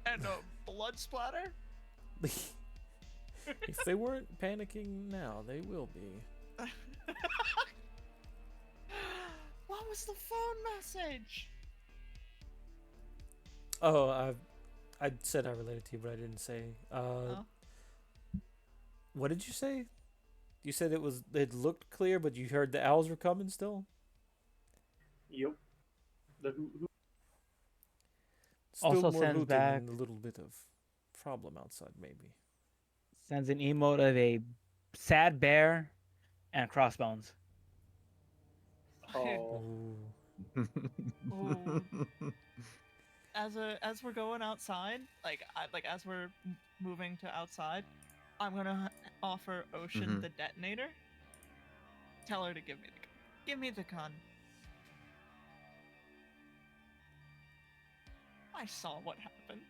and a blood splatter. If they weren't panicking now, they will be. What was the phone message? Oh, I said I related to you, but I didn't say. Oh. What did you say? You said it looked clear, but you heard the owls were coming still. Yep. The who Still Also more sends looting back- and a little bit of problem outside, maybe. Sends an emote of a sad bear and crossbones. oh, Ooh. As we're going outside, as we're moving to outside, I'm gonna offer Ocean Mhm. the detonator. Tell her to give me the gun. I saw what happened.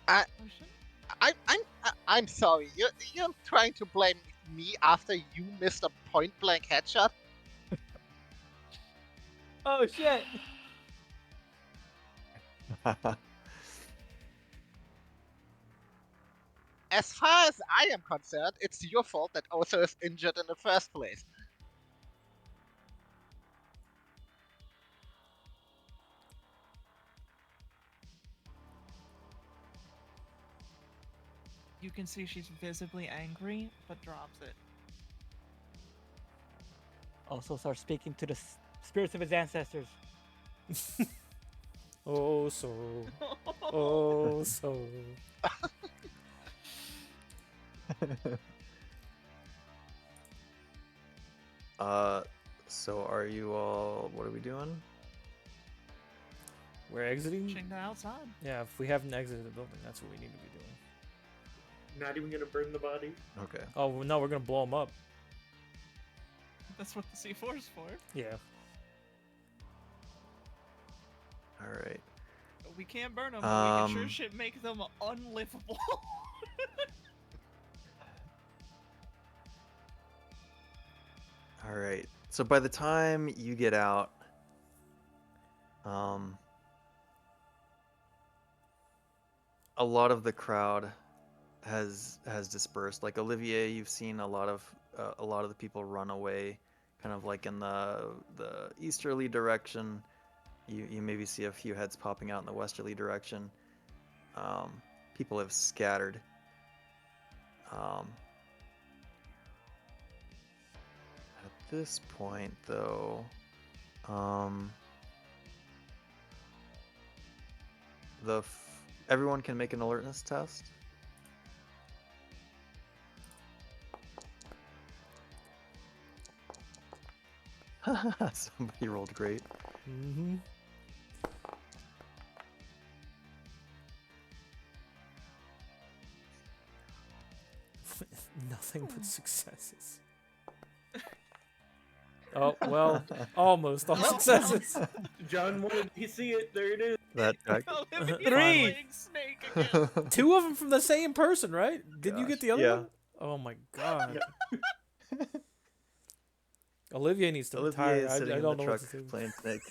Ocean? I'm sorry. You're trying to blame me after you missed a point blank headshot. Oh shit! As far as I am concerned, it's your fault that Oso is injured in the first place. You can see she's visibly angry, but drops it. Also start speaking to the spirits of his ancestors. Oh, so. Oh, so. So are you all? What are we doing? We're exiting? Pushing to outside. Yeah, if we haven't exited the building, that's what we need to be doing. Not even gonna burn the body. Okay. Oh, well, no, we're going to blow them up. That's what the C4 is for. Yeah. All right. We can't burn them, but we can sure Um, shit make them unlivable. All right. So by the time you get out, a lot of the crowd has dispersed. Like Olivier, you've seen a lot of the people run away, kind of like in the easterly direction. You maybe see a few heads popping out in the westerly direction. People have scattered. At this point, though, everyone can make an alertness test. Somebody rolled great. Mm-hmm. Nothing but successes. Oh, well, almost all successes. John wanted to see it. There it is. That track. Olivia's Three. playing Snake again. Two of them from the same person, right? Did you get the other yeah. one? Oh my god. Olivier needs to Olivier retire. is I sitting in don't the know truck what to do. playing Snake.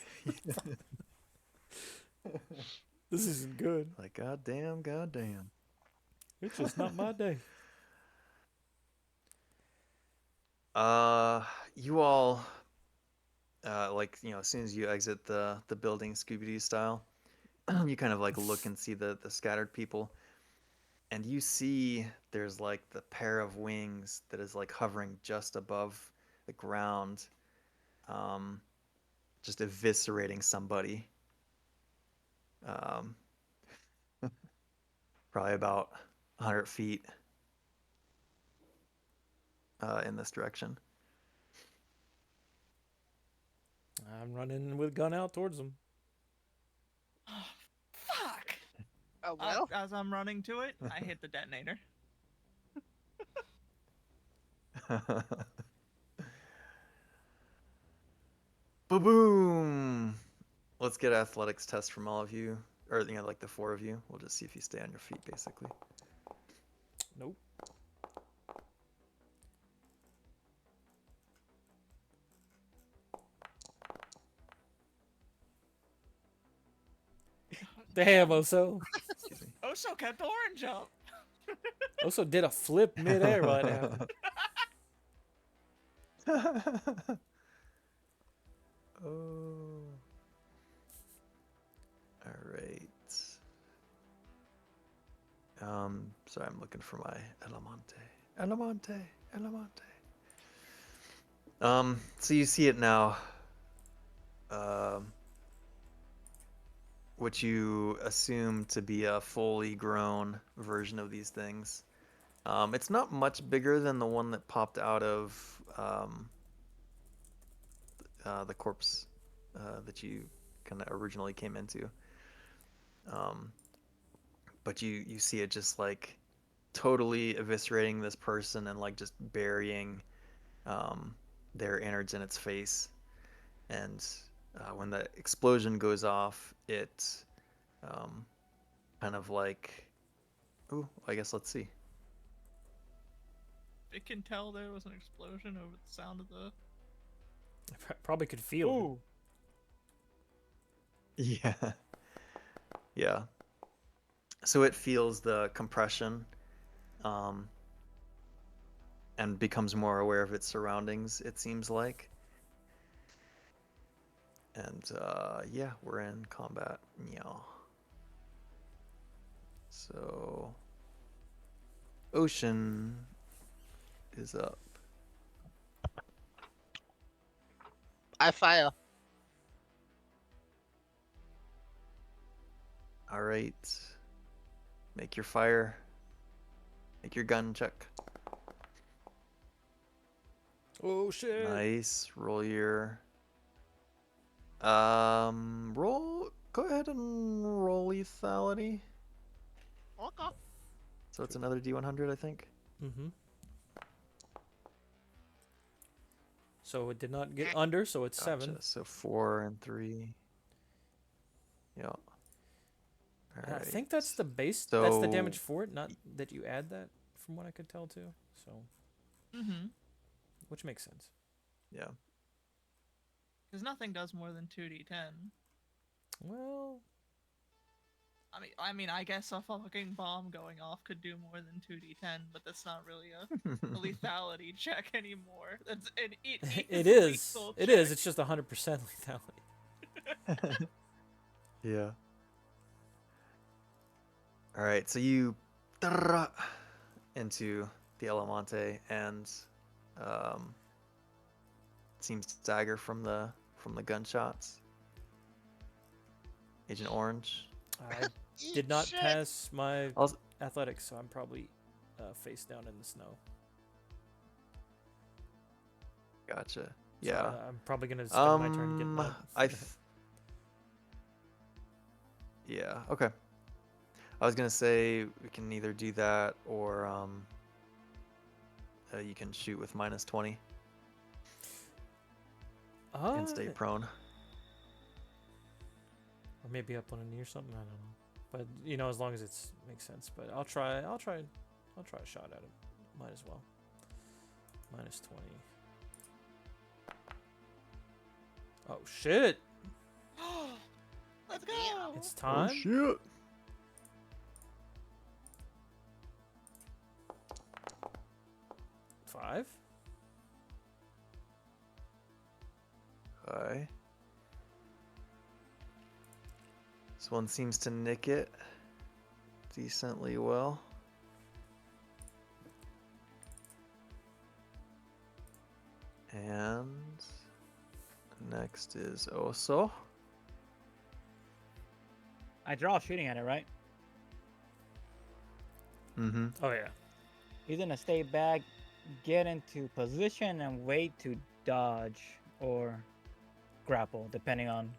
This isn't good. Like, goddamn. It's just not my day. You all, like, as soon as you exit the building, Scooby-Doo style, you kind of like look and see the scattered people, and you see there's like the pair of wings that is like hovering just above the ground, just eviscerating somebody. Probably about 100 feet in this direction. I'm running with gun out towards them. Fuck! Oh, well. As I'm running to it, I hit the detonator. Boom! Let's get athletics test from all of you, or like the four of you. We'll just see if you stay on your feet, basically. Nope. Damn, Oso. Excuse me. Oso kept orange up. Oso did a flip midair right now. Oh. All right. Sorry, I'm looking for my Elemante. So you see it now. What you assume to be a fully grown version of these things. It's not much bigger than the one that popped out of the corpse that you kind of originally came into. But you see it just like totally eviscerating this person and like just burying their innards in its face. And when the explosion goes off, it kind of like, ooh, I guess let's see. It can tell there was an explosion over the sound of the. I probably could feel Ooh. Yeah. Yeah. So it feels the compression and becomes more aware of its surroundings, it seems like. And yeah, we're in combat. Yeah. So Ocean is up. I fire. All right. Make your fire. Make your gun check. Oh shit! Nice. Roll your. Roll. Go ahead and roll lethality. Okay. So it's another D100, I think. Mm-hmm. So it did not get under, so it's Gotcha. 7. So 4 and 3. Yeah. All And I right. think that's the base. That's the damage So- for it, not that you add that, from what I could tell too. So, Mm-hmm. which makes sense. Yeah. Because nothing does more than 2d10. Well, I mean, I guess a fucking bomb going off could do more than 2d10, but that's not really a lethality check anymore. That's it is. lethal It check. is. It's just 100% lethality. Yeah. All right, so you into the Elemante and seems to stagger from the gunshots. Agent Orange. I did not Shit. pass my Also, athletics, so I'm probably face down in the snow. gotcha. So, Yeah. I'm probably gonna spend my turn getting up. Yeah. Okay. I was gonna say we can either do that or you can shoot with -20 and stay prone. Or maybe up on a knee or something. I don't know. But you know, as long as it makes sense. But I'll try a shot at it. Might as well. -20. Oh shit! Let's go! It's time. Oh shit! Five. Okay. This one seems to nick it decently well. And next is Oso. I draw shooting at it, right? Mm-hmm. Oh yeah. He's gonna stay back, get into position, and wait to dodge or grapple, depending on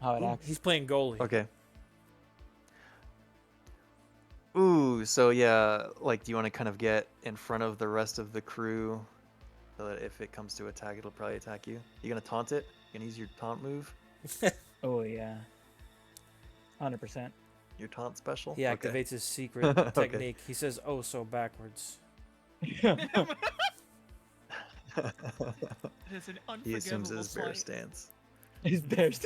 how it acts. He's playing goalie. Okay. Ooh, so yeah, like, do you want to kind of get in front of the rest of the crew so that if it comes to attack, it'll probably attack you? You gonna taunt it? You gonna use your taunt move? Oh yeah, 100%. Your taunt special? He Okay. activates his secret Okay. technique. He says, "Oh, so backwards." It's an He assumes unforgivable his bear sight. stance. His bears.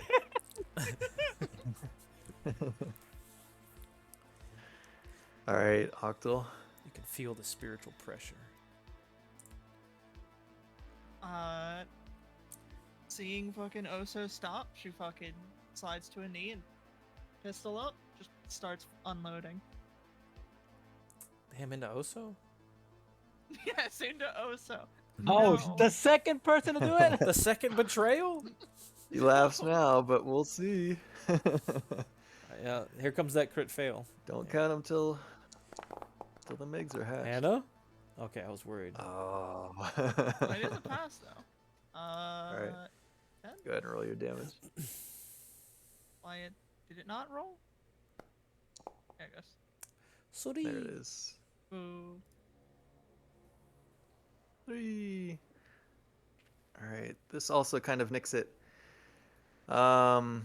All right, Octal. You can feel the spiritual pressure. Seeing fucking Oso stop, she fucking slides to a knee and pistol up, just starts unloading. Him into Oso? Yes, into Oso. Oh, No. the second person to do it. The second betrayal? He laughs now, but we'll see. Yeah, here comes that crit fail. Don't count him till the MIGs are hatched. Anna? Okay, I was worried. Oh. But it is a pass though. Alright. 10? Go ahead and roll your damage. Wyatt, did it not roll? Yeah, I guess. Sorry. There it is. Boo. 3. All right. This also kind of nicks it. All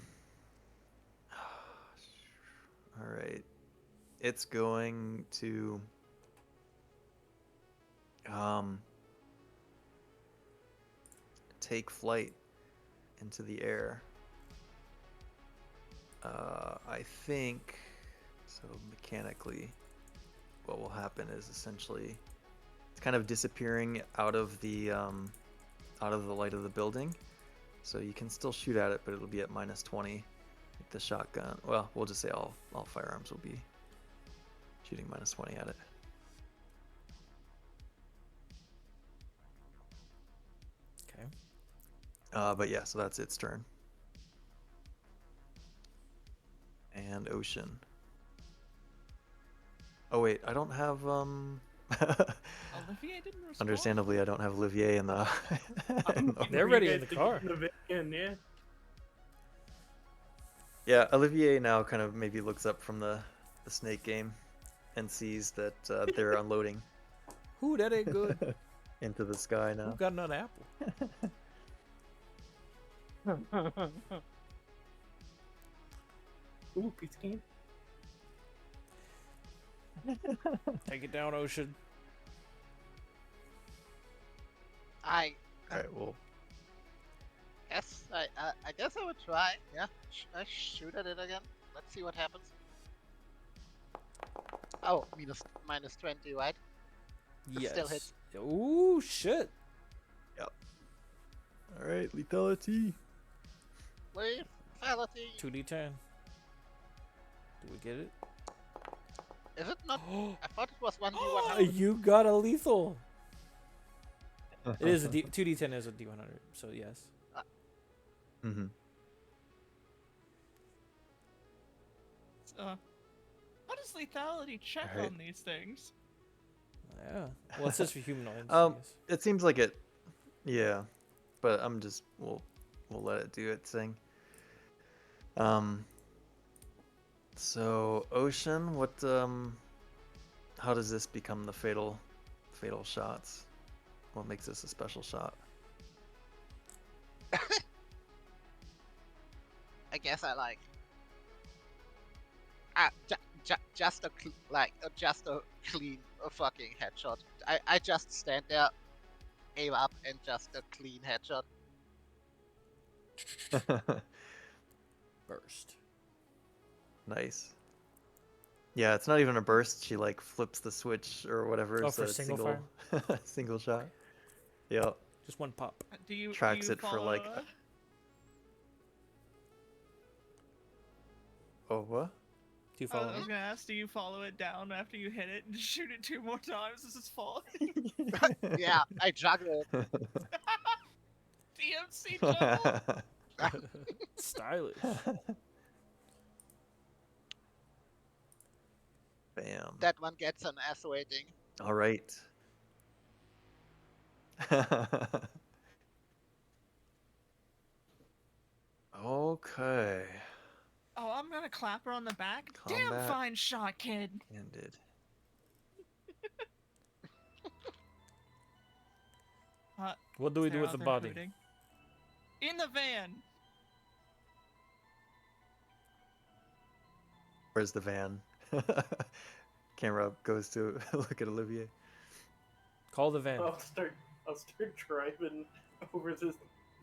right. It's going to take flight into the air. I think so. Mechanically, what will happen is essentially it's kind of disappearing out of the light of the building, so you can still shoot at it, but it'll be at -20. Like the shotgun. Well, we'll just say all firearms will be shooting -20 at it. But yeah, so that's its turn. And Ocean. Oh wait, I don't have Olivier didn't respond. Understandably, I don't have Olivier in the. They're ready in the car. In the van, yeah. Yeah, Olivier now kind of maybe looks up from the snake game, and sees that they're unloading Ooh, that ain't good. into the sky Who now. got another apple? Ooh, piece of candy. Take it down, Ocean. I All right, well, guess I guess I would try. Yeah, I shoot at it again. Let's see what happens. Oh, minus 20, right? It Yes. still hits. Ooh, shit. all right, lethality. Lethality. 2d10. Do we get it? Is it not? I thought it was 1d100. You got a lethal. It is a 2d10 is a d100, so yes. Mm-hmm. How does lethality check Alright. on these things? Yeah. Well, it says for humanoids. It seems like it. Yeah, but we'll let it do its thing. So Ocean, what how does this become the fatal shots? What makes this a special shot? I guess I like. Just a just a clean fucking headshot. I just stand there, aim up, and just a clean headshot. Burst. Nice. Yeah, it's not even a burst. She like flips the switch or whatever. Oh, so for it's single single shot. Yeah, Just one pop. Do you tracks do you it for like. follow- Oh what? Do you I follow was me? gonna ask, do you follow it down after you hit it and shoot it 2 more times as it's falling? Yeah, I juggle it. DMC juggle? Stylish. Bam. That one gets an S rating. All right. Okay. Oh, I'm gonna clap her on the back. Damn Combat. fine shot, kid. Ended. What do we do They're with out the there body? hooting. In the van. Where's the van? Camera up goes to look at Olivier. Call the van. I'll start driving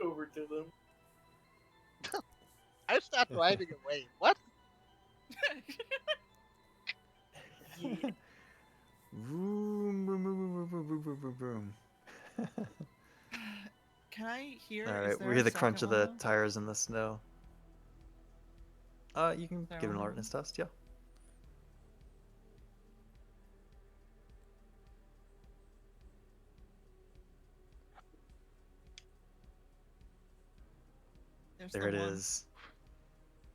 over to them. I start driving away. What? Yeah. Vroom, vroom, vroom, vroom, vroom, vroom, vroom, vroom. Can I hear? All is right, there we a hear the crunch of second the one, though? tires in the snow. You can There give an one. alertness test, yeah. There's There the it one. is.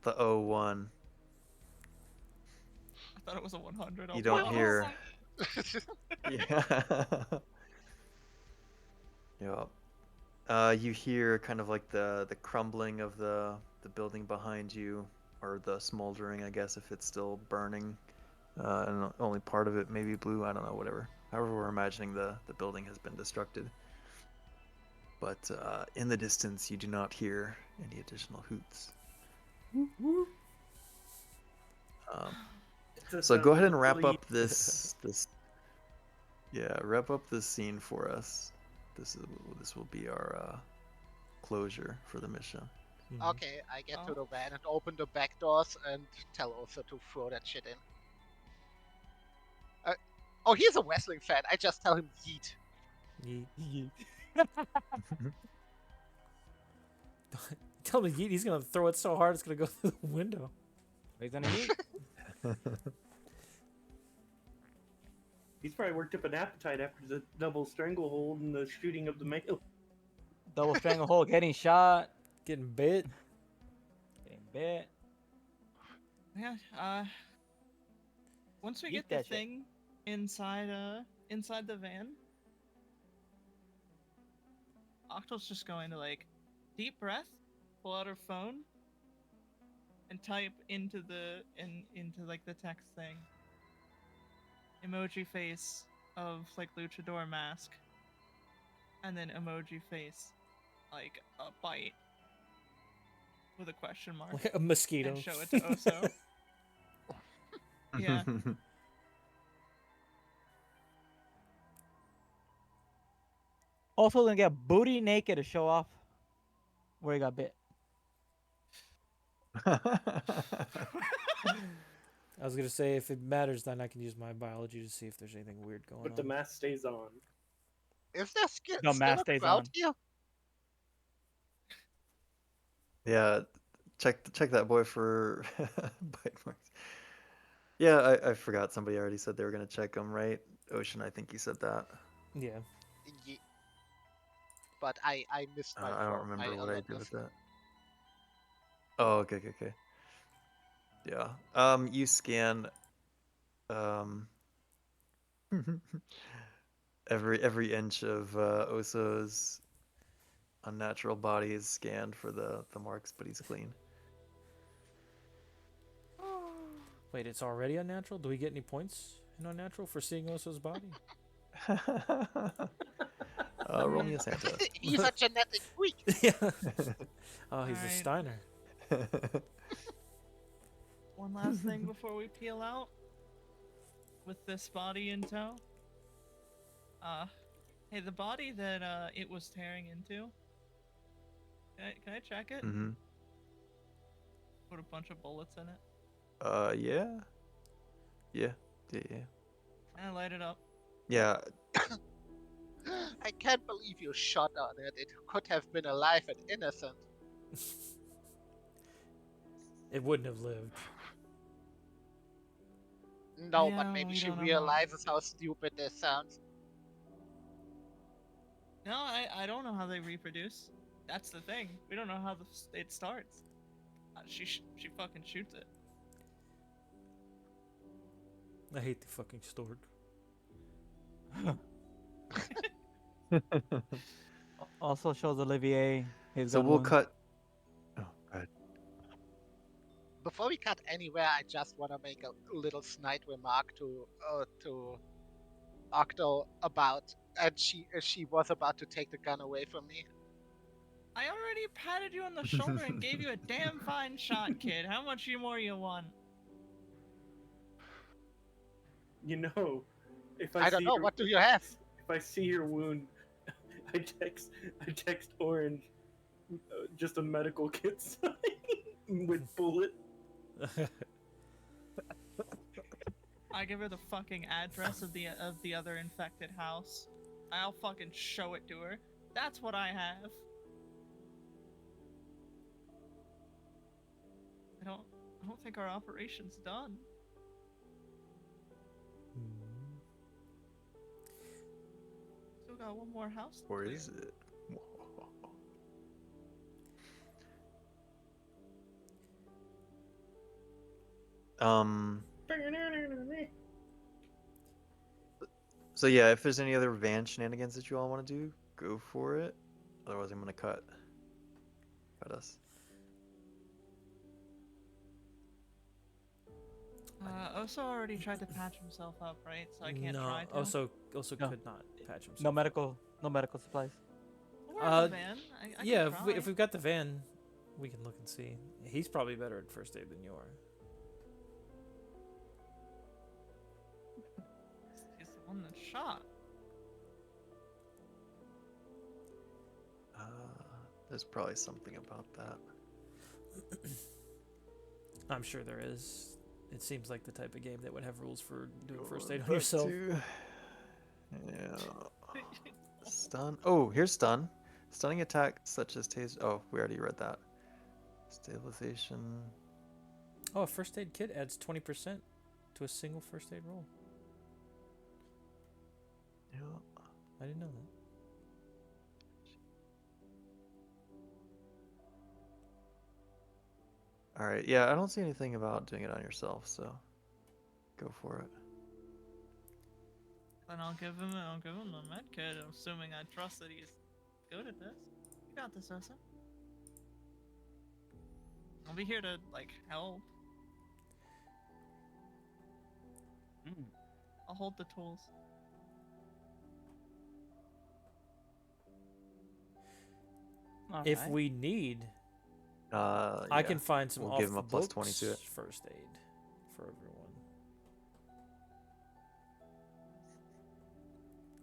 The O1. I thought it was a 100. You don't Oh, hear. Yeah. Yeah. You hear kind of like the crumbling of the building behind you, or the smoldering, I guess, if it's still burning. And only part of it maybe blue. I don't know, whatever. However, we're imagining the building has been destructed. But in the distance, you do not hear any additional hoots. So go ahead and wrap up this wrap up this scene for us. This will be our closure for the mission. Mhm. Okay, I get to the van and open the back doors and tell Osa to throw that shit in. Oh, he's a wrestling fan. I just tell him yeet. Yeet. Tell me, he's gonna throw it so hard it's gonna go through the window. He's gonna eat. He's probably worked up an appetite after the double stranglehold and the shooting of the male. Double stranglehold, getting shot, Getting bit. getting bit. Yeah. Once we Eat get the that shit. thing inside inside the van, Octo's just going to like deep breath, pull out her phone, and type into into like the text thing. Emoji face of like luchador mask, and then emoji face like a bite with a question mark, Like a mosquito. and show it to Oso. Yeah. Also, gonna get booty naked to show off where he got bit. I was gonna say if it matters, then I can use my biology to see if there's anything weird going But on. the mask stays on. Is there still No, mask a stays crowd on. here? Yeah, check that boy for bite marks. Yeah, I forgot somebody already said they were gonna check him, right? Ocean, I think you said that. Yeah. Ye- But I missed my I don't phone. remember what I alerted did with this. that. Oh, okay. Yeah. You scan um every inch of Oso's unnatural body is scanned for the marks, but he's clean. Wait, it's already unnatural? Do we get any points in unnatural for seeing Oso's body? Roll me a Santa. He's a genetic freak. Yeah. Oh, he's a Alright. Steiner. One last thing before we peel out. With this body in tow. Hey, the body that it was tearing into. Can I check it? Mm-hmm. Put a bunch of bullets in it. Yeah. And light it up. Yeah. I can't believe you shot on it. It could have been alive and innocent. It wouldn't have lived. No, Yeah, but maybe we she don't know how- realizes how stupid this sounds. No, I don't know how they reproduce. That's the thing. We don't know how it starts. She fucking shoots it. I hate the fucking stork. Also shows Olivier his So gun we'll wounds. cut. Oh, God. Before we cut anywhere, I just want to make a little snide remark to Octo about, and she was about to take the gun away from me. I already patted you on the shoulder and gave you a damn fine shot, kid. How much more you want? You know, if I don't know. What do you have? If I see your wound, I text Orange just a medical kit sign with bullet. I give her the fucking address of the other infected house. I'll fucking show it to her. That's what I have. I don't think our operation's done. Still got one more house to Or clear. is it? So yeah, if there's any other van shenanigans that you all want to do, go for it. Otherwise, I'm gonna cut us. Oso already tried to patch himself up, right? So I can't no, try to. also No. could not patch himself. No medical supplies. We're at the van. I Yeah, can try. if we've got the van, we can look and see. He's probably better at first aid than you are. He's the one that shot. There's probably something about that. I'm sure there is. It seems like the type of game that would have rules for doing first aid on Back yourself. to- Yeah. Stun. Oh, here's stun. Stunning attack such as taser. Oh, we already read that. Stabilization. Oh, a first aid kit adds 20% to a single first aid roll. Yeah. I didn't know that. All right. Yeah, I don't see anything about doing it on yourself, so go for it. Then I'll give him a med kit, assuming I trust that he's good at this. You got this, Osa. I'll be here to like help. Mm. I'll hold the tools. If Alright. we need, I I can find some We'll off give him the a plus books 20 to it. first aid for everyone.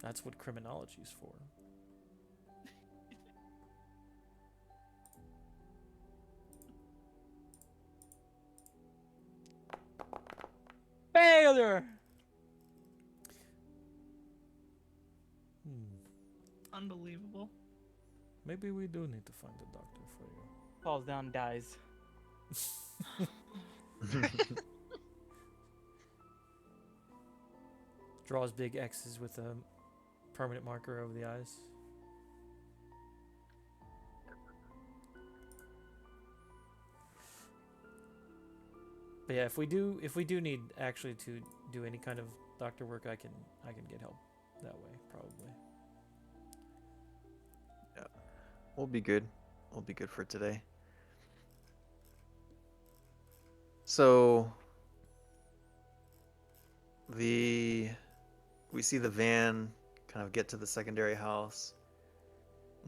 That's what criminology's for. Failure! Unbelievable. Maybe we do need to find a doctor for you. Falls down, dies. Draws big X's with a permanent marker over the eyes. But yeah, if we do need actually to do any kind of doctor work, I can get help that way probably. We'll be good. We'll be good for today. So we see the van kind of get to the secondary house.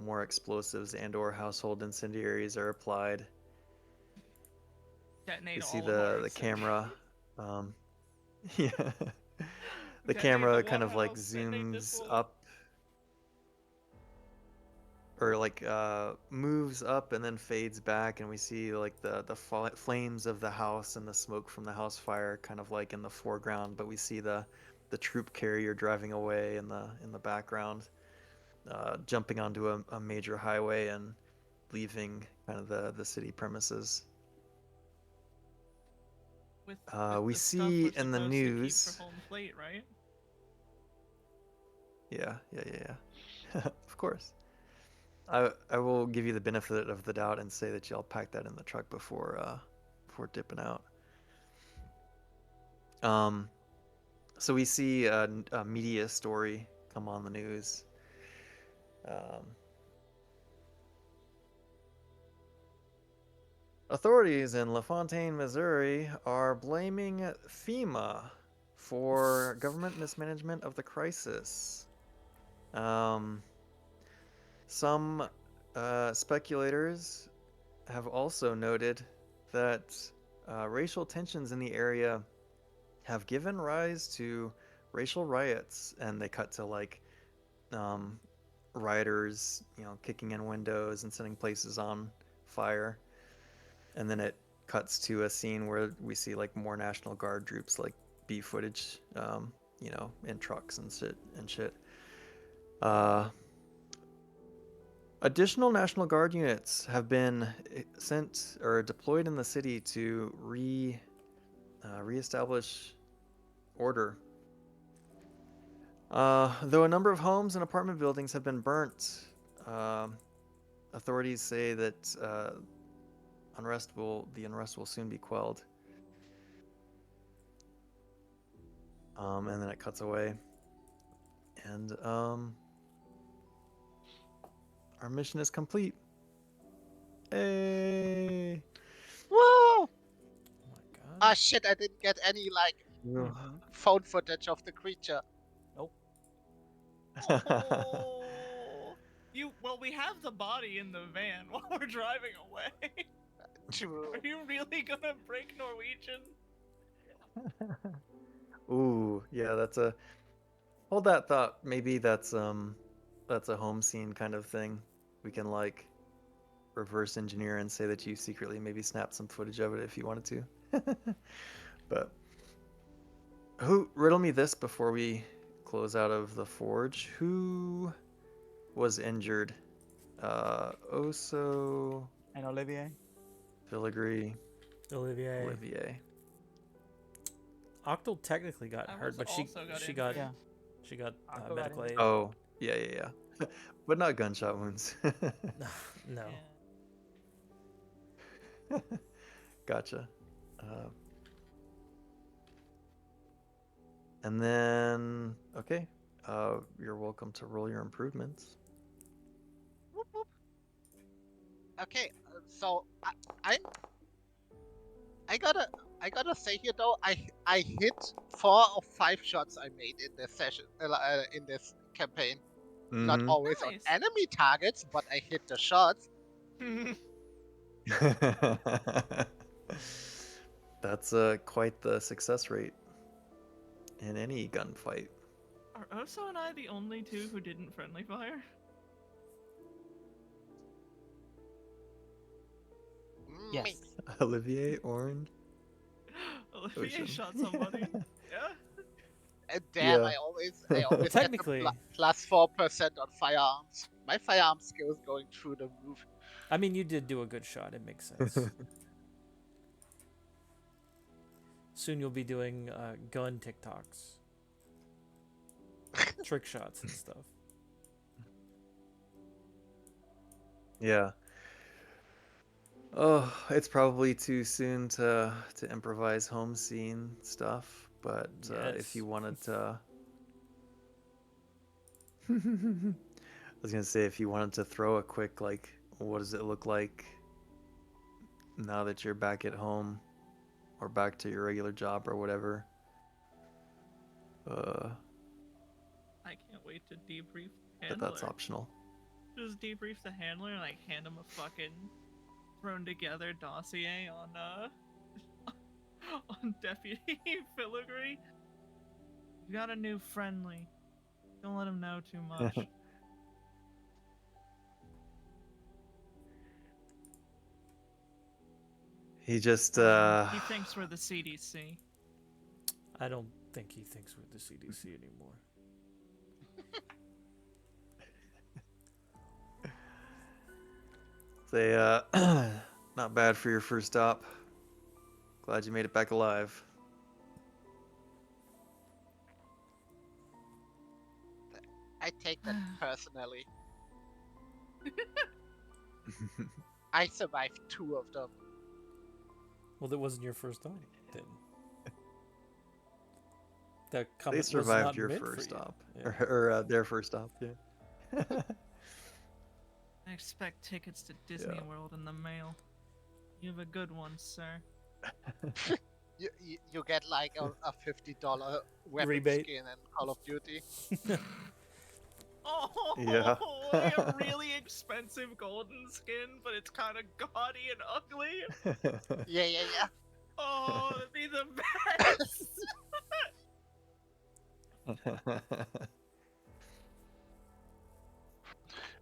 More explosives and/or household incendiaries are applied. Detonate We see all of our the camera. Yeah. The Detonate camera the kind of like warehouse, detonate this zooms wall. up, or like moves up and then fades back, and we see like the flames of the house and the smoke from the house fire kind of like in the foreground, but we see the troop carrier driving away in the background, jumping onto a major highway and leaving kind of the city premises. With We the stuff see we're in the supposed to keep news. for home plate, right? Yeah. Of course. I will give you the benefit of the doubt and say that y'all packed that in the truck before dipping out. So we see a media story come on the news. Authorities in LaFontaine, Missouri are blaming FEMA for government mismanagement of the crisis. Some speculators have also noted that racial tensions in the area have given rise to racial riots, and they cut to like rioters, kicking in windows and setting places on fire, and then it cuts to a scene where we see like more National Guard troops, like B footage, in trucks and shit. Additional National Guard units have been sent or deployed in the city to reestablish order. Though a number of homes and apartment buildings have been burnt, authorities say that the unrest will soon be quelled. And then it cuts away, and our mission is complete. Hey! Woo! Oh my god. Ah, shit! I didn't get any like phone footage of the creature. Nope. Oh, well, we have the body in the van while we're driving away. True. Are you really gonna break Norwegian? Ooh, yeah, hold that thought. Maybe that's a home scene kind of thing. We can like reverse engineer and say that you secretly maybe snapped some footage of it if you wanted to. But riddle me this before we close out of the forge. Who was injured? Oso, And Olivier? Filigree, Olivier. Octal technically got hurt, but she got Yeah. she got Octal got medical aid. Oh, yeah. But not gunshot wounds. No. Gotcha. And then, okay, you're welcome to roll your improvements. Whoop, whoop. Okay, so I I gotta I gotta say here though, I hit 4 of 5 shots I made in this session, in this campaign. Not Mm-hmm. always on Nice. enemy targets, but I hit the shots. That's quite the success rate in any gunfight. Are Oso and I the only two who didn't friendly fire? Yes. Me. Olivier, Orange, Olivier Ocean. shot somebody. Yeah. And damn, Yeah. I always get the Technically, plus 4% on firearms. My firearm skill is going through the roof. I mean, you did do a good shot. It makes sense. Soon you'll be doing gun TikToks, trick shots and stuff. Yeah. Oh, it's probably too soon to improvise home scene stuff, but if you Yes. wanted to, I was gonna say if you wanted to throw a quick like, what does it look like now that you're back at home or back to your regular job or whatever? I can't wait to debrief the But handler. that's optional. Just debrief the handler and like hand him a fucking thrown together dossier on on Deputy Filigree. You got a new friendly. Don't let him know too much. He just He thinks we're the CDC. I don't think he thinks we're the CDC anymore. say not bad for your first stop. Glad you made it back alive. I take that personally. I survived 2 of them. Well, that wasn't your first time, then. That They comment was survived not your meant for first you. stop, Yeah. or their first stop. Yeah. I expect tickets to Disney Yeah. World in the mail. You have a good one, sir. You get like a $50 weapon Rebate. skin in Call of Duty. Oh, Yeah. like a really expensive golden skin, but it's kind of gaudy and ugly. Yeah. Oh, that'd be the best.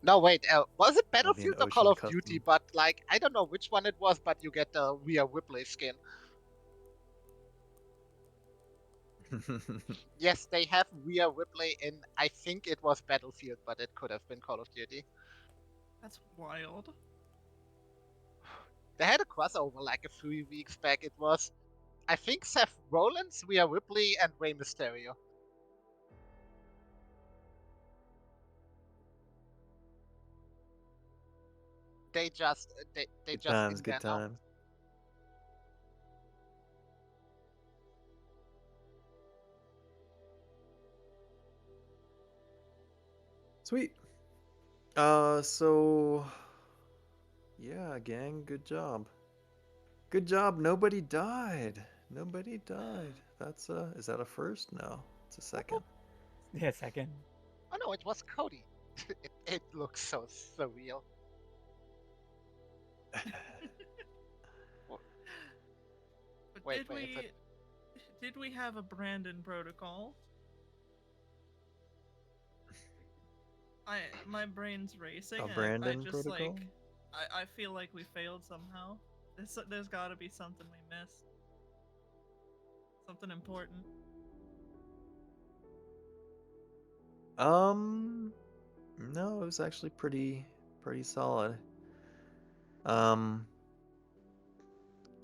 No, wait. Was it That'll be an Battlefield or Call Ocean of Duty? custom. But like, I don't know which one it was. But you get the Rhea Ripley skin. Yes, they have Rhea Ripley in. I think it was Battlefield, but it could have been Call of Duty. That's wild. They had a crossover like a 3 weeks back. It was, I think, Seth Rollins, Rhea Ripley, and Rey Mysterio. They just Good just times, in good there now. times. Sweet. So yeah, gang, good job. Good job. Nobody died. Nobody died. That's is that a first? No, it's a second. Yeah, second. Oh no, it was Cody. It looks so surreal. But Wait, is it? did we have a Brandon protocol? My brain's racing. A and Brandon I just protocol? like I feel like we failed somehow. There's got to be something we missed. Something important. No, it was actually pretty solid.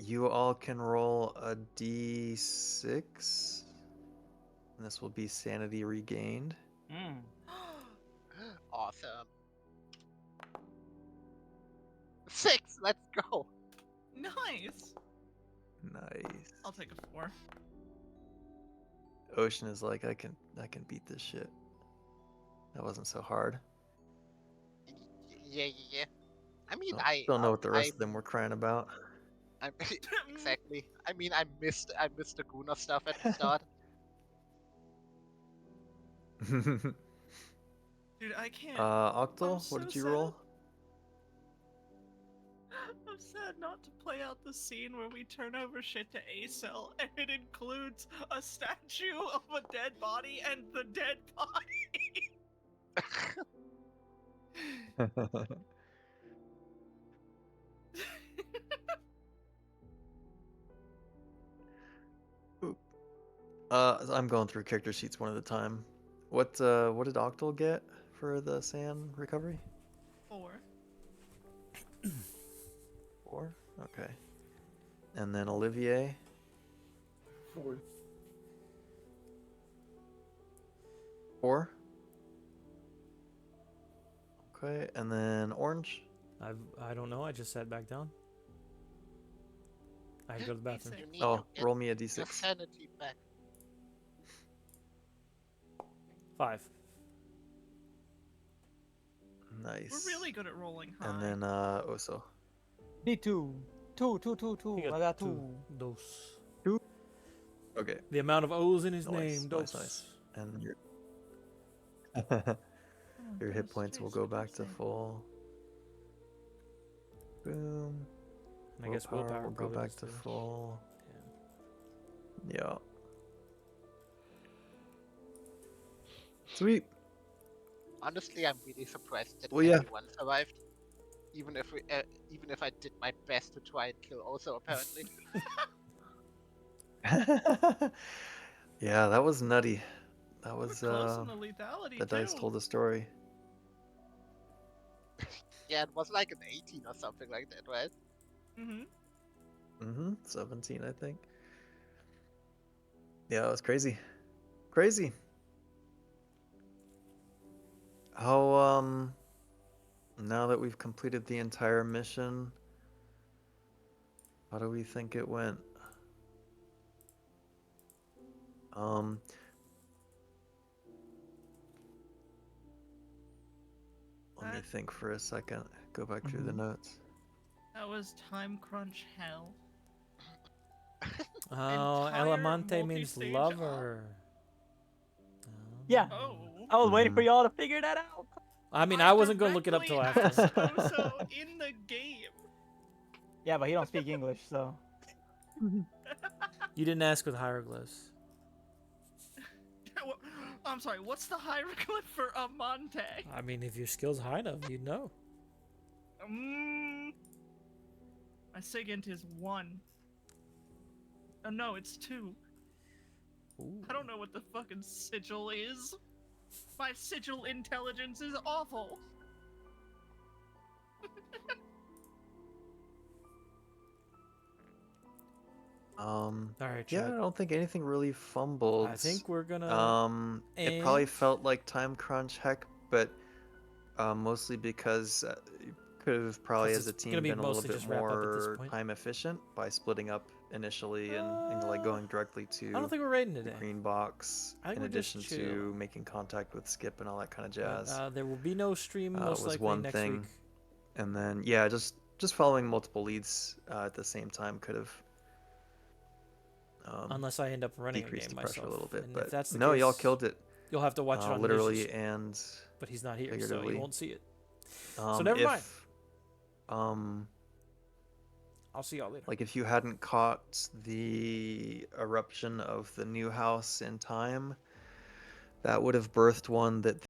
You all can roll a d6, and this will be sanity regained. Mm. Awesome. 6. Let's go. Nice. Nice. I'll take a 4. Ocean is like, I can beat this shit. That wasn't so hard. Yeah. I mean, Don't know what the rest of them were crying about. I exactly. I mean, I missed the Guna stuff at the start. Dude, I can't. Octal, so what did you sad. roll? I'm sad not to play out the scene where we turn over shit to A-Cell, and it includes a statue of a dead body and the dead body. I'm going through character sheets one at a time. What did Octal get for the sand recovery? 4. 4? Okay. And then Olivier? 4. 4? Okay, and then Orange? I don't know. I just sat back down. I had to go to the bathroom. You need Oh, to get roll me a your d6. sanity back. 5. Nice. We're really good at rolling high. And then Oso. D2. Two. He I got 2. Dos. Okay. The amount of O's in his Nice, name. nice, Dos. nice. And your Oh, your hit those points will tastes go are back to decent. full. Boom. And I guess willpower will go probably back does to too. full. Yeah. Yeah. Sweet. Honestly, I'm really surprised that Well, yeah. anyone survived. Even if I did my best to try and kill Oso, apparently. Yeah, that was nutty. That We're was close on the lethality the dice too. told a story. Yeah, it was like an 18 or something like that, right? Mm-hmm. 17, I think. Yeah, it was crazy. Crazy. How now that we've completed the entire mission, how do we think it went? Let me think for a second. Go back through the notes. That was time crunch hell. Oh, Entire Elamante means multi-stage lover. Yeah. Oh. I was waiting for Mhm. y'all to figure that out. I mean, I wasn't going to look it up till directly after. asked Oso in the game. Yeah, but he don't speak English, so. You didn't ask with hieroglyphs. I'm sorry, what's the hieroglyph for Amante? I mean, if your skill's high enough, you'd know. My SIGINT is 1. Oh no, it's 2. Ooh. I don't know what the fucking sigil is. My sigil intelligence is awful. All right, Yeah, I chat. don't think anything really fumbled. I think we're gonna. It probably end. felt like time crunch heck, but mostly because you could have probably 'Cause as a it's team gonna be been a little mostly bit just wrap up at this more point. time efficient by splitting up initially and like going directly I don't to think we're raiding the today. green box I think in we're just addition chill. to making contact with Skip and all that kind of But, jazz. there will be no stream most was likely one next thing. week. And then yeah, just following multiple leads at the same time could have Unless I end up running a decreased game the pressure myself. a little bit. And but if that's the no, case, y'all killed it. You'll have to watch it on literally Dishes, and but he's not here, so figuratively. you won't see it. So never mind. I'll see y'all later. Like if you hadn't caught the eruption of the new house in time, that would have birthed one that